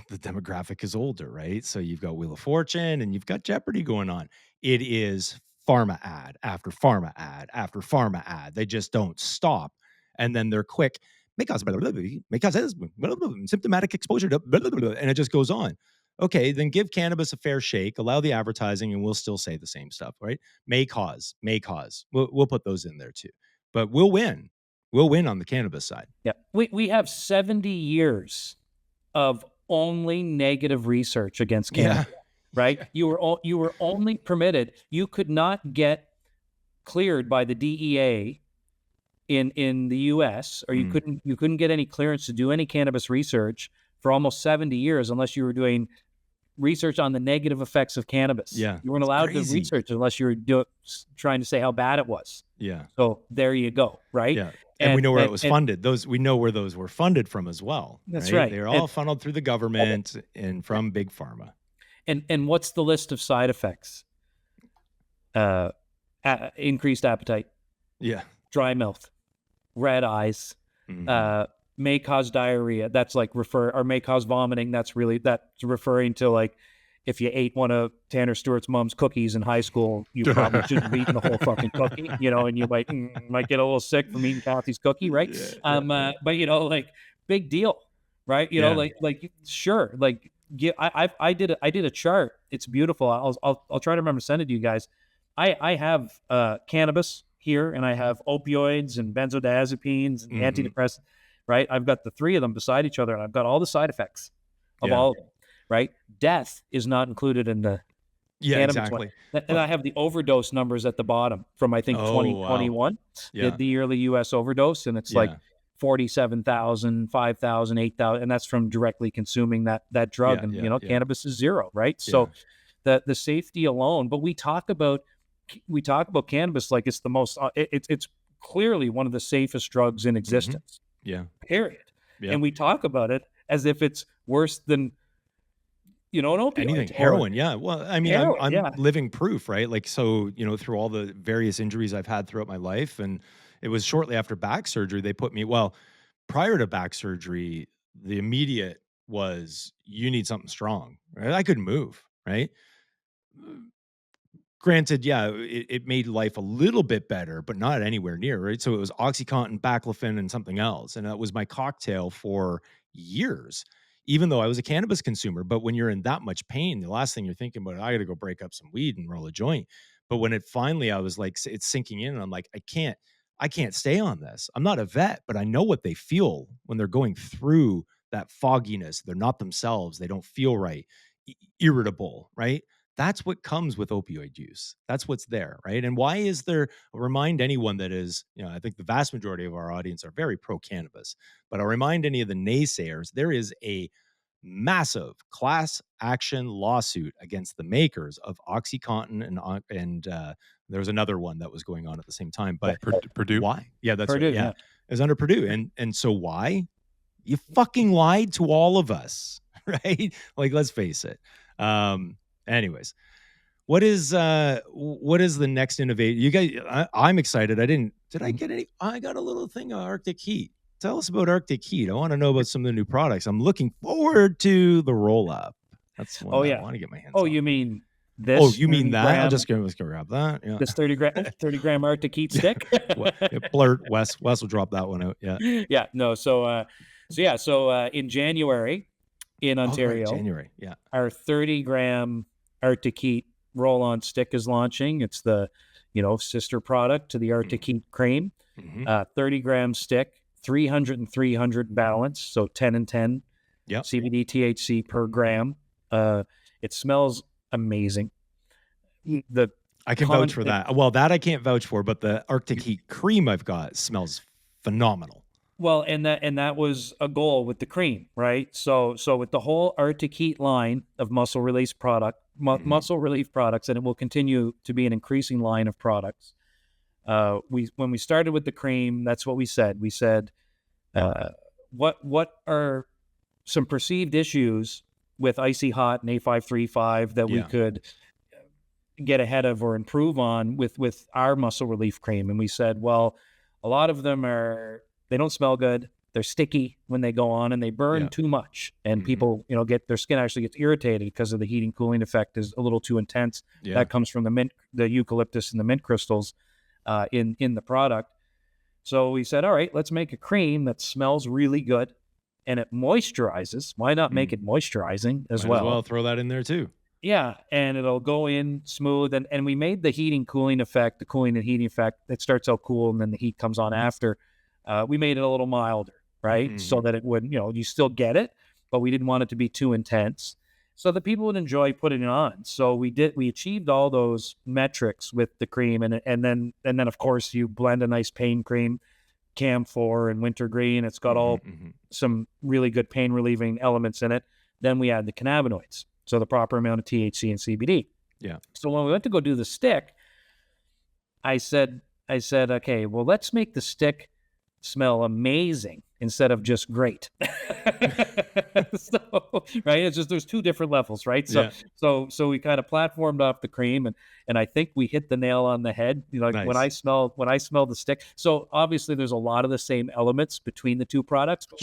the demographic is older, right? So you've got Wheel of Fortune and you've got Jeopardy going on. It is pharma ad after pharma ad after pharma ad. They just don't stop. And then they're quick. May cause symptomatic exposure to and it just goes on. Okay, then give cannabis a fair shake, allow the advertising, and we'll still say the same stuff, right? May cause. We'll put those in there too. But we'll win. We'll win on the cannabis side. Yeah. We have 70 years of only negative research against cannabis, right? You were only permitted, you could not get cleared by the DEA in the US, or you couldn't get any clearance to do any cannabis research for almost 70 years unless you were doing research on the negative effects of cannabis. Yeah. You weren't allowed to research unless you were trying to say how bad it was. Yeah. So there you go, right? Yeah. And we know where it was funded. We know where those were funded from as well. That's right. They're all funneled through the government and from Big Pharma. And what's the list of side effects? Increased appetite. Yeah. Dry mouth. Red eyes. May cause diarrhea. That's like may cause vomiting. That's referring to like if you ate one of Tanner Stewart's mom's cookies in high school, you probably shouldn't have eaten the whole fucking cookie, you know, and you might get a little sick from eating Kathy's cookie, right? But you know, like, big deal, right? You know, like sure, like, I did a chart. It's beautiful. I'll try to remember to send it to you guys. I have cannabis here, and I have opioids and benzodiazepines and antidepressants, right? I've got the three of them beside each other, and I've got all the side effects of all of them, right? Death is not included in the cannabis exactly. one. And I have the overdose numbers at the bottom from, I think, 2021, the yearly U.S. overdose, and it's like 47,000, 5,000, 8,000, and that's from directly consuming that drug. And you know, cannabis is zero, right? So the safety alone. But we talk about cannabis like it's the most. It's clearly one of the safest drugs in existence. Period. And we talk about it as if it's worse than, you know, an opioid. Anything, heroin. Well, I mean, I'm living proof, right? Like, so, you know, through all the various injuries I've had throughout my life, and it was shortly after back surgery, they put me, well, prior to back surgery, the immediate was, you need something strong, right? I couldn't move, right? Granted, it made life a little bit better, but not anywhere near, right? So it was OxyContin, baclofen, and something else. And that was my cocktail for years, even though I was a cannabis consumer. But when you're in that much pain, the last thing you're thinking about, I got to go break up some weed and roll a joint. But when it finally, I was like, it's sinking in, and I'm like, I can't stay on this. I'm not a vet, but I know what they feel when they're going through that fogginess. They're not themselves. They don't feel right, irritable, right? That's what comes with opioid use. That's what's there, right? And why is there, I'll remind anyone that is, you know, I think the vast majority of our audience are very pro-cannabis, but I'll remind any of the naysayers, there is a massive class action lawsuit against the makers of OxyContin, and there was another one that was going on at the same time. But Purdue? Why? Yeah, that's Purdue, right. Yeah. It was under Purdue. And so why? You fucking lied to all of us, right? Like, let's face it. Anyways, what is the next innovation? You guys, I'm excited. Did I get any? I got a little thing of Arctic Heat. Tell us about Arctic Heat. I want to know about some of the new products. I'm looking forward to the roll up. That's one I want to get my hands on. Oh, you mean this? Oh, you mean that? I'm just gonna grab that. Yeah. This 30 gram Arctic Heat stick. Blurt. Wes will drop that one out. Yeah. Yeah. No. So in January in Ontario, our 30 gram Arctic Heat roll-on stick is launching. It's the, you know, sister product to the Arctic Heat cream. 30 gram stick, 300 and 300 balance, so 10 and 10 CBD THC per gram. It smells amazing. I can vouch for that. Well, that I can't vouch for, but the Arctic Heat cream I've got smells phenomenal. Well, and that was a goal with the cream, right? So with the whole Arctic Heat line of muscle relief products, and it will continue to be an increasing line of products. When we started with the cream, that's what we said. We said, what are some perceived issues with Icy Hot and A535 that we could get ahead of or improve on with our muscle relief cream? And we said, well, a lot of them they don't smell good. They're sticky when they go on, and they burn too much. And people, you know, their skin actually gets irritated because of the heating cooling effect is a little too intense. That comes from the eucalyptus and the mint crystals in the product. So we said, all right, let's make a cream that smells really good and it moisturizes. Why not make it moisturizing as well? Might as well throw that in there too. Yeah, and it'll go in smooth. And we made the heating cooling effect, the cooling and heating effect. It starts out cool and then the heat comes on after. We made it a little milder, right? So that it would, you know, you still get it, but we didn't want it to be too intense so that people would enjoy putting it on. So we achieved all those metrics with the cream. And then of course you blend a nice pain cream, camphor and wintergreen. It's got all some really good pain relieving elements in it. Then we add the cannabinoids. So the proper amount of THC and CBD. Yeah. So when we went to go do the stick, I said, okay, well, let's make the stick smell amazing instead of just great. So, right? It's just, there's two different levels, right? So we kind of platformed off the cream, and I think we hit the nail on the head. You know, like when I smell the stick. So obviously there's a lot of the same elements between the two products, but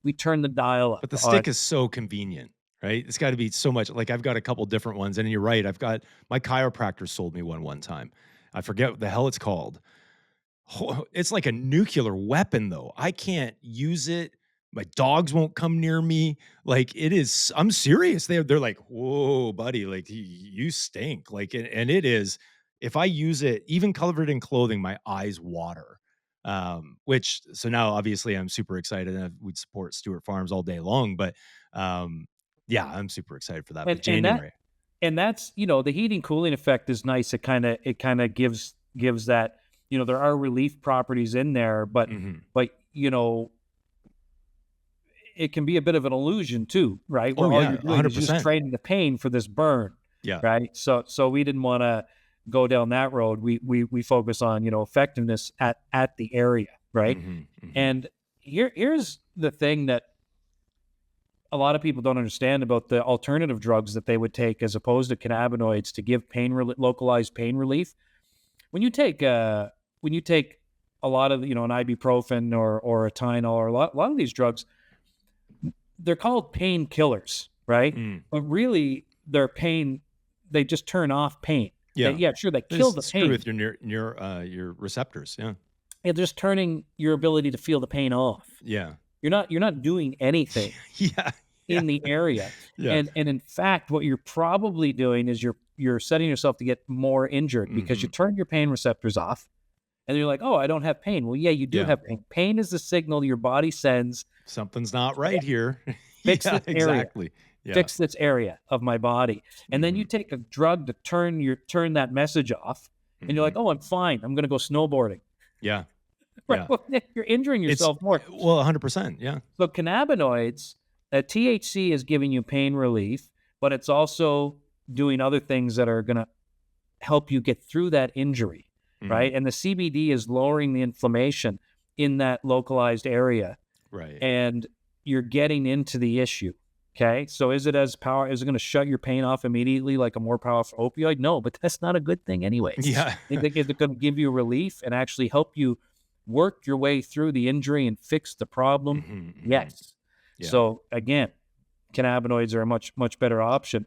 we turned the dial up. But the stick is so convenient. right? It's got to be so much. Like I've got a couple different ones, and you're right. I've got my chiropractor sold me one time. I forget what the hell it's called. It's like a nuclear weapon, though. I can't use it. My dogs won't come near me. Like it is. I'm serious. They're like, whoa, buddy. Like you stink. Like and it is. If I use it, even covered in clothing, my eyes water. Which so now obviously I'm super excited and we'd support Stewart Farms all day long. But yeah, I'm super excited for that. But January. And that's, the heating cooling effect is nice. It kind of gives that, there are relief properties in there, but it can be a bit of an illusion too, right? Where all you're doing 100%. Is just trading the pain for this burn. Yeah. Right. So we didn't want to go down that road. We focus on, effectiveness at the area. Right. And here's the thing that a lot of people don't understand about the alternative drugs that they would take as opposed to cannabinoids to give localized pain relief. When you take a lot of, an ibuprofen or a Tylenol or a lot of these drugs, they're called painkillers, right? But really they're pain. They just turn off pain. Yeah. Sure. They kill the pain. Screw with your receptors. Yeah. They're just turning your ability to feel the pain off. Yeah. You're not doing anything in the area. Yeah. And in fact, what you're probably doing is you're setting yourself to get more injured because you turn your pain receptors off and you're like, oh, I don't have pain. Well, yeah, you do have pain. Pain is the signal your body sends. Something's not right here. Fix this area. Exactly. Yeah. Fix this area of my body. And then you take a drug to turn that message off and you're like, oh, I'm fine. I'm going to go snowboarding. Yeah. Right. Yeah. You're injuring yourself more. Well, 100%. Yeah. So cannabinoids, THC is giving you pain relief, but it's also doing other things that are going to help you get through that injury, right? And the CBD is lowering the inflammation in that localized area. Right. And you're getting into the issue. Okay. So is it going to shut your pain off immediately like a more powerful opioid? No, but that's not a good thing anyways. Yeah. It's going to give you relief and actually help you work your way through the injury and fix the problem. Yes. Yeah. So again, cannabinoids are a much, much better option.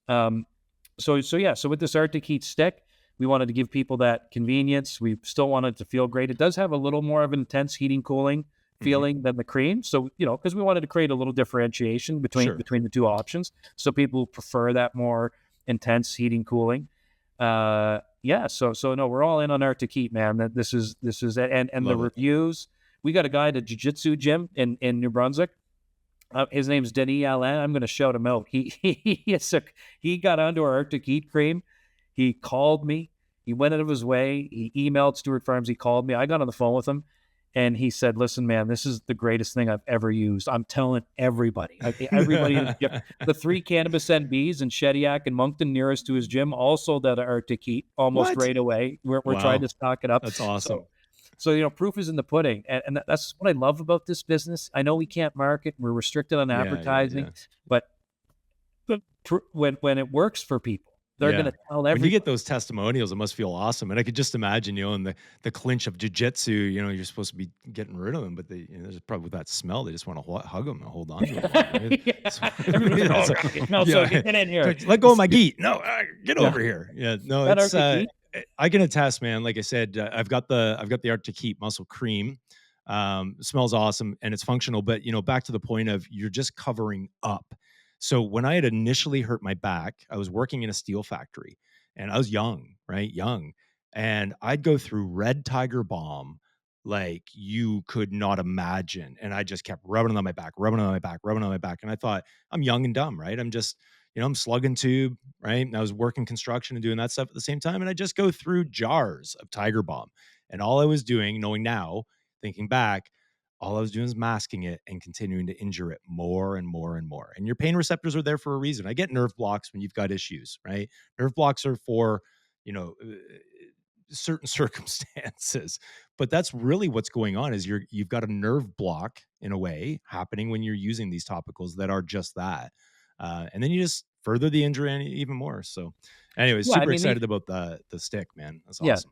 So with this Arctic Heat stick, we wanted to give people that convenience. We still wanted it to feel great. It does have a little more of an intense heating cooling feeling than the cream. So, because we wanted to create a little differentiation between the two options. So people who prefer that more intense heating cooling. So no, we're all in on Arctic Heat, man. That this is it. And Love the reviews. We got a guy at a jiu-jitsu gym in New Brunswick. His name's Denis Alain. I'm going to shout him out. He got onto our Arctic Heat cream. He called me. He went out of his way. He emailed Stewart Farms. He called me. I got on the phone with him. And he said, listen, man, this is the greatest thing I've ever used. I'm telling everybody. Everybody, the 3 cannabis NBs in Shediac and Moncton nearest to his gym, also that Arctic Heat almost right away. We're trying to stock it up. That's awesome. So proof is in the pudding. And that's what I love about this business. I know we can't market. We're restricted on advertising. But when it works for people, they're going to tell everybody. When you get those testimonials, it must feel awesome. And I could just imagine, in the clinch of jiu-jitsu, you're supposed to be getting rid of them, but there's probably with that smell, they just want to hug them and hold on to them. Right? So get in here. Let go of my geet. No, get over here. Yeah, no, it's I can attest, man. Like I said, I've got the Arctic Heat muscle cream. It smells awesome and it's functional, but back to the point of you're just covering up. So when I had initially hurt my back, I was working in a steel factory and I was young, and I'd go through Red Tiger Balm like you could not imagine. And I just kept rubbing it on my back. And I thought, I'm young and dumb, right? I'm just, I'm slugging tube, right? And I was working construction and doing that stuff at the same time. And I just go through jars of Tiger Balm. And all I was doing, knowing now, thinking back, all I was doing is masking it and continuing to injure it more and more and more. And your pain receptors are there for a reason. I get nerve blocks when you've got issues, right? Nerve blocks are for, certain circumstances, but that's really what's going on is you've got a nerve block in a way happening when you're using these topicals that are just that. And then you just further the injury even more. So anyways, super excited about the stick, man. That's awesome.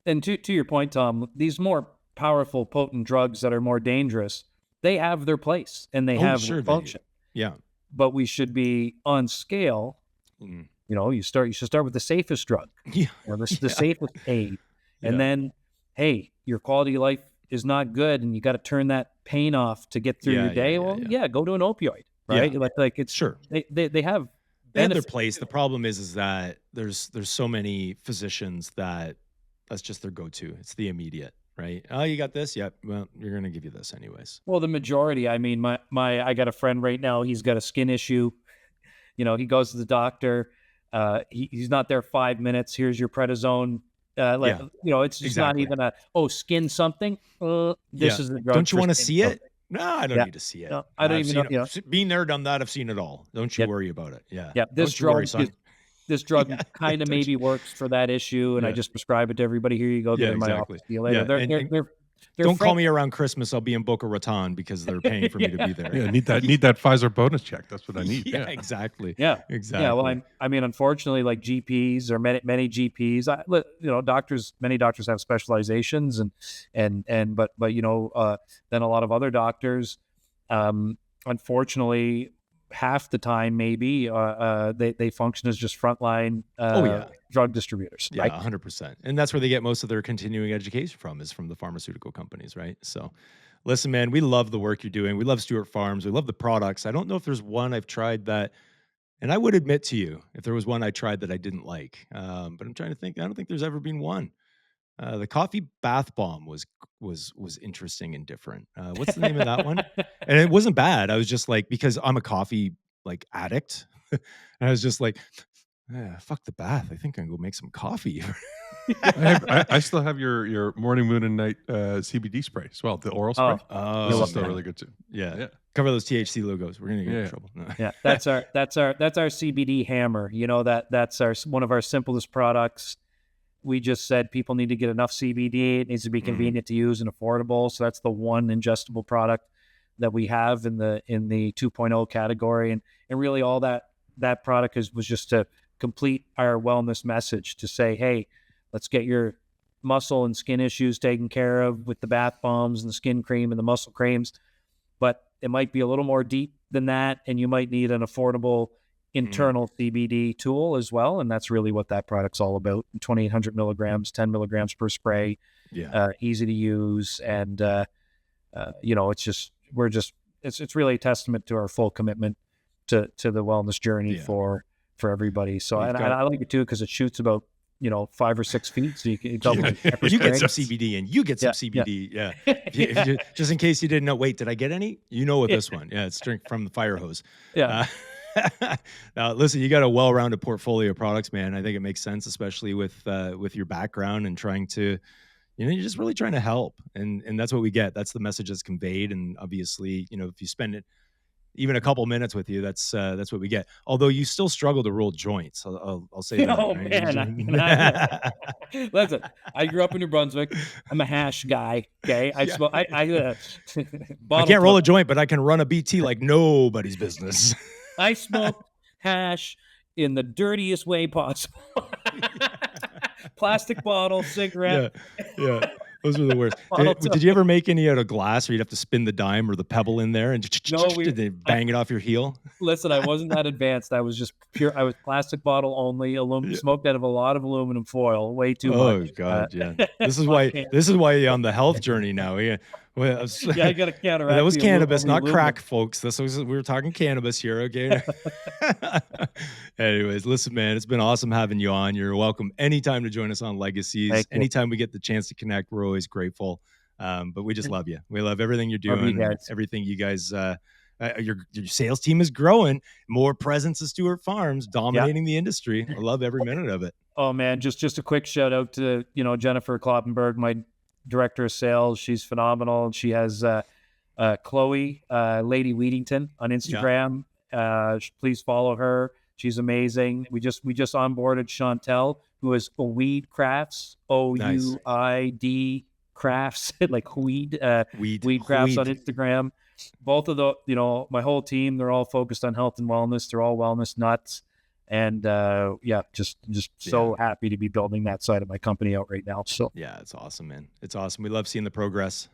And to your point, Tom, these more powerful, potent drugs that are more dangerous, they have their place and they have their function. Yeah. but we should be on scale. Mm. You should start with the safest drug, Yeah. the safest aid. And Yeah. then, hey, your quality of life is not good and you got to turn that pain off to get through your day. Go to an opioid, right? Yeah. Like it's Sure. They have They have their benefits. place. The problem is that there's so many physicians that's just their go-to. It's the immediate, right? Oh, you got this? Yep. Well, you're going to give you this anyways. Well, the majority, I mean, I got a friend right now, he's got a skin issue. He goes to the doctor. He's not there 5 minutes. Here's your prednisone. It's just not even skin something. This is the drug. Don't you for want to skin see something. it? No, I don't need to see it. No, I don't I've even know. seen it. Been there, done that. I've seen it all. Don't you worry about it. Yeah. Yeah. This Don't you worry, drug, son. this drug kind of maybe works for that issue, and I just prescribe it to everybody. Here you go. Yeah, Get in my exactly. office. See you later. Yeah, don't call me around Christmas. I'll be in Boca Raton because they're paying for me to be there. Yeah, need that Pfizer bonus check. That's what I need. Yeah, exactly. Yeah, exactly. Yeah, well, I mean, unfortunately, like GPs or many GPs, many doctors have specializations, but then a lot of other doctors, unfortunately, half the time maybe they function as just frontline drug distributors. Yeah, right? 100%. And that's where they get most of their continuing education from, is from the pharmaceutical companies, right? So listen, man, we love the work you're doing. We love Stewart Farms. We love the products. I don't know if there's one I've tried that, and I would admit to you if there was one I tried that I didn't like, but I'm trying to think. I don't think there's ever been one. The coffee bath bomb was interesting and different. What's the name of that one? And it wasn't bad. I was just like, because I'm a coffee addict, and I was just like, fuck the bath. I think I'm gonna go make some coffee. I still have your morning, moon, and night CBD spray as well. The oral spray. This is still really good too. Yeah. Cover those THC logos. We're gonna get in trouble. No. Yeah, that's our CBD hammer. That's one of our simplest products. We just said people need to get enough CBD. It needs to be convenient to use and affordable. So that's the one ingestible product that we have in the 2.0 category. And really all that product was just to complete our wellness message, to say, hey, let's get your muscle and skin issues taken care of with the bath bombs and the skin cream and the muscle creams. But it might be a little more deep than that, and you might need an affordable internal CBD tool as well, and that's really what that product's all about. 2,800 milligrams, 10 milligrams per spray. Easy to use, and it's really a testament to our full commitment to the wellness journey for everybody. So and I like it too because it shoots about 5 or 6 feet, so you can double. You get some CBD and you get some CBD. Yeah. If you, just in case you didn't know. Wait, did I get any? With this one. Yeah, it's drink from the fire hose. Yeah. Now, listen, you got a well-rounded portfolio of products, man. I think it makes sense, especially with your background and trying to, you're just really trying to help, and that's what we get. That's the message that's conveyed, and obviously, if you spend it even a couple minutes with you, that's what we get. Although you still struggle to roll joints, I'll say that. Oh right? Man, listen, I grew up in New Brunswick. I'm a hash guy. Okay, I can't roll a joint, but I can run a BT like nobody's business. I smoked hash in the dirtiest way possible. Plastic bottle, cigarette. Yeah. Those were the worst. Did you ever make any out of glass, where you'd have to spin the dime or the pebble in there and did they bang it off your heel? Listen, I wasn't that advanced. I was just pure. I was plastic bottle only. Smoked out of a lot of aluminum foil. Way too much. Oh God, yeah. This is why you're on the health journey now. Yeah. Well, I got to counteract. That was cannabis, not crack, folks. We were talking cannabis here, okay? Anyways, listen, man, it's been awesome having you on. You're welcome anytime to join us on Legacies. Anytime we get the chance to connect, we're always grateful. But we just love you. We love everything you're doing, everything you guys. Your sales team is growing. More presence of Stewart Farms, dominating the industry. I love every minute of it. Oh man, just a quick shout out to Jennifer Kloppenberg, my director of sales. She's phenomenal. She has Chloe Lady Weedington on Instagram. Please follow her. She's amazing. We just onboarded Chantel, who is Ouid Crafts, OUID Crafts, like weed crafts on Instagram. Both of my whole team, they're all focused on health and wellness. They're all wellness nuts. And just so happy to be building that side of my company out right now. So yeah, it's awesome, man. It's awesome. We love seeing the progress.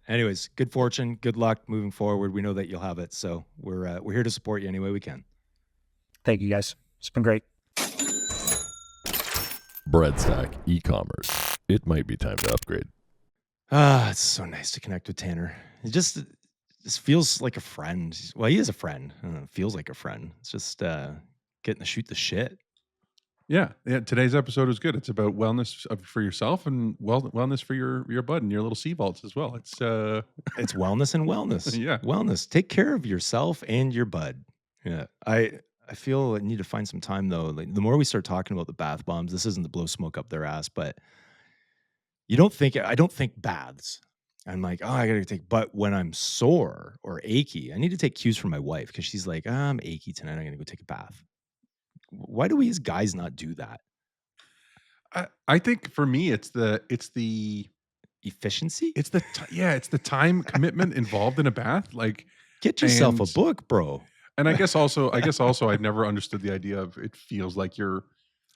Anyways, good fortune, good luck moving forward. We know that you'll have it. So we're here to support you any way we can. Thank you, guys. It's been great. Breadstack e-commerce. It might be time to upgrade. It's so nice to connect with Tanner. It just feels like a friend. Well, he is a friend. I don't know, feels like a friend. It's just getting to shoot the shit. Yeah. Today's episode is good. It's about wellness for yourself and wellness for your bud and your little sea vaults as well. It's wellness and wellness. Yeah. Wellness. Take care of yourself and your bud. Yeah. I feel I need to find some time though. Like, the more we start talking about the bath bombs, this isn't to blow smoke up their ass, but I don't think baths. I'm like, oh, I gotta take. But when I'm sore or achy, I need to take cues from my wife because she's like, I'm achy tonight. I'm gonna go take a bath. Why do we as guys not do that? I think for me, it's the efficiency. It's the time commitment involved in a bath. Like, get yourself a book, bro. And I guess also I'd never understood the idea of it feels like you're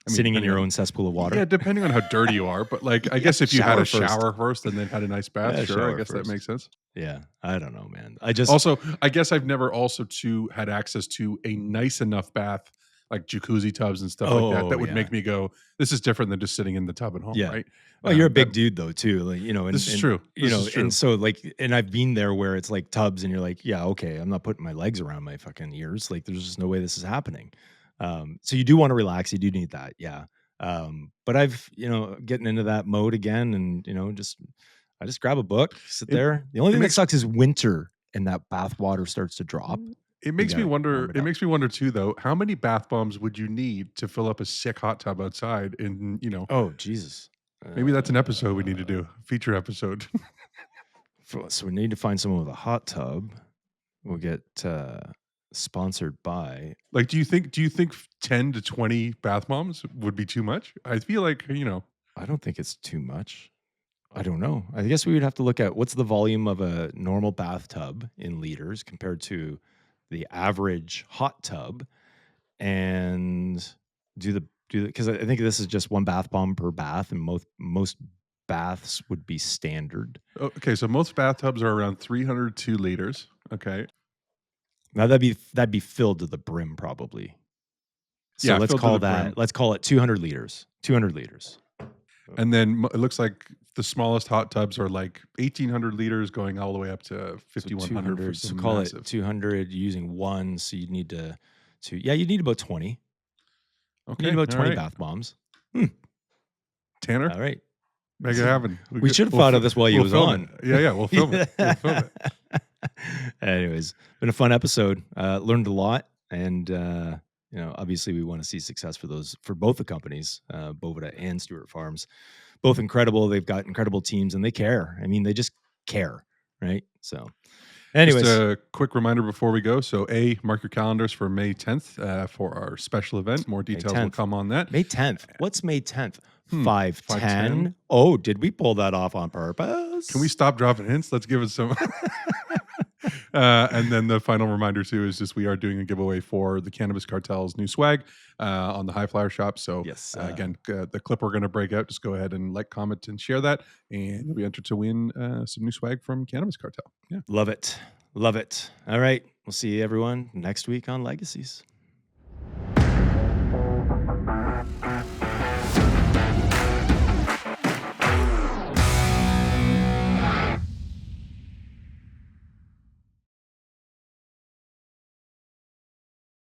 sitting in your own cesspool of water. Yeah, depending on how dirty you are. But like, I guess if you had a shower first and then had a nice bath, sure, I guess that makes sense. Yeah, I don't know, man. I guess I've never also too had access to a nice enough bath, like jacuzzi tubs and stuff like that. That would make me go, this is different than just sitting in the tub at home, right? Well, you're a big dude though, too. Like, this is true. And so like, and I've been there where it's like tubs, and you're like, yeah, okay, I'm not putting my legs around my fucking ears. Like, there's just no way this is happening. So you do want to relax. You do need that, yeah. But I've getting into that mode again, and I just grab a book, sit there. The only thing that sucks is winter, and that bath water starts to drop. It makes me wonder. It makes me wonder too, though. How many bath bombs would you need to fill up a sick hot tub outside? And oh Jesus, maybe that's an episode we need to do, feature episode. So we need to find someone with a hot tub. We'll get sponsored by. Like, do you think 10 to 20 bath bombs would be too much? I feel like I don't think it's too much. I don't know. I guess we would have to look at what's the volume of a normal bathtub in liters compared to the average hot tub, and do the because I think this is just one bath bomb per bath, and most baths would be standard. Okay, so most bathtubs are around 302 liters. Okay, now that'd be filled to the brim probably. So let's call it 200 liters. 200 liters. And then it looks like the smallest hot tubs are like 1,800 liters going all the way up to 5,100. So call it 200 using one. So you need you need about 20. Okay. You need about 20 bath bombs. Tanner? All right. Make it happen. We should have thought of this while you was on. Yeah, we'll film it. We'll film it. Anyways, been a fun episode. Learned a lot. And, obviously we want to see success for both the companies, Boveda and Stewart Farms. Both incredible. They've got incredible teams, and they care. I mean, they just care, right? So, anyways, just a quick reminder before we go. So, mark your calendars for May 10th for our special event. More details will come on that. May 10th. What's May 10th? 510. Oh, did we pull that off on purpose? Can we stop dropping hints? Let's give it some. And then the final reminder too is just we are doing a giveaway for the Cannabis Cartel's new swag on the High Flyer shop. So yes, again, the clip we're going to break out, just go ahead and like, comment, and share that, and you'll be entered to win some new swag from Cannabis Cartel. Yeah, love it. All right, we'll see everyone next week on Legacies.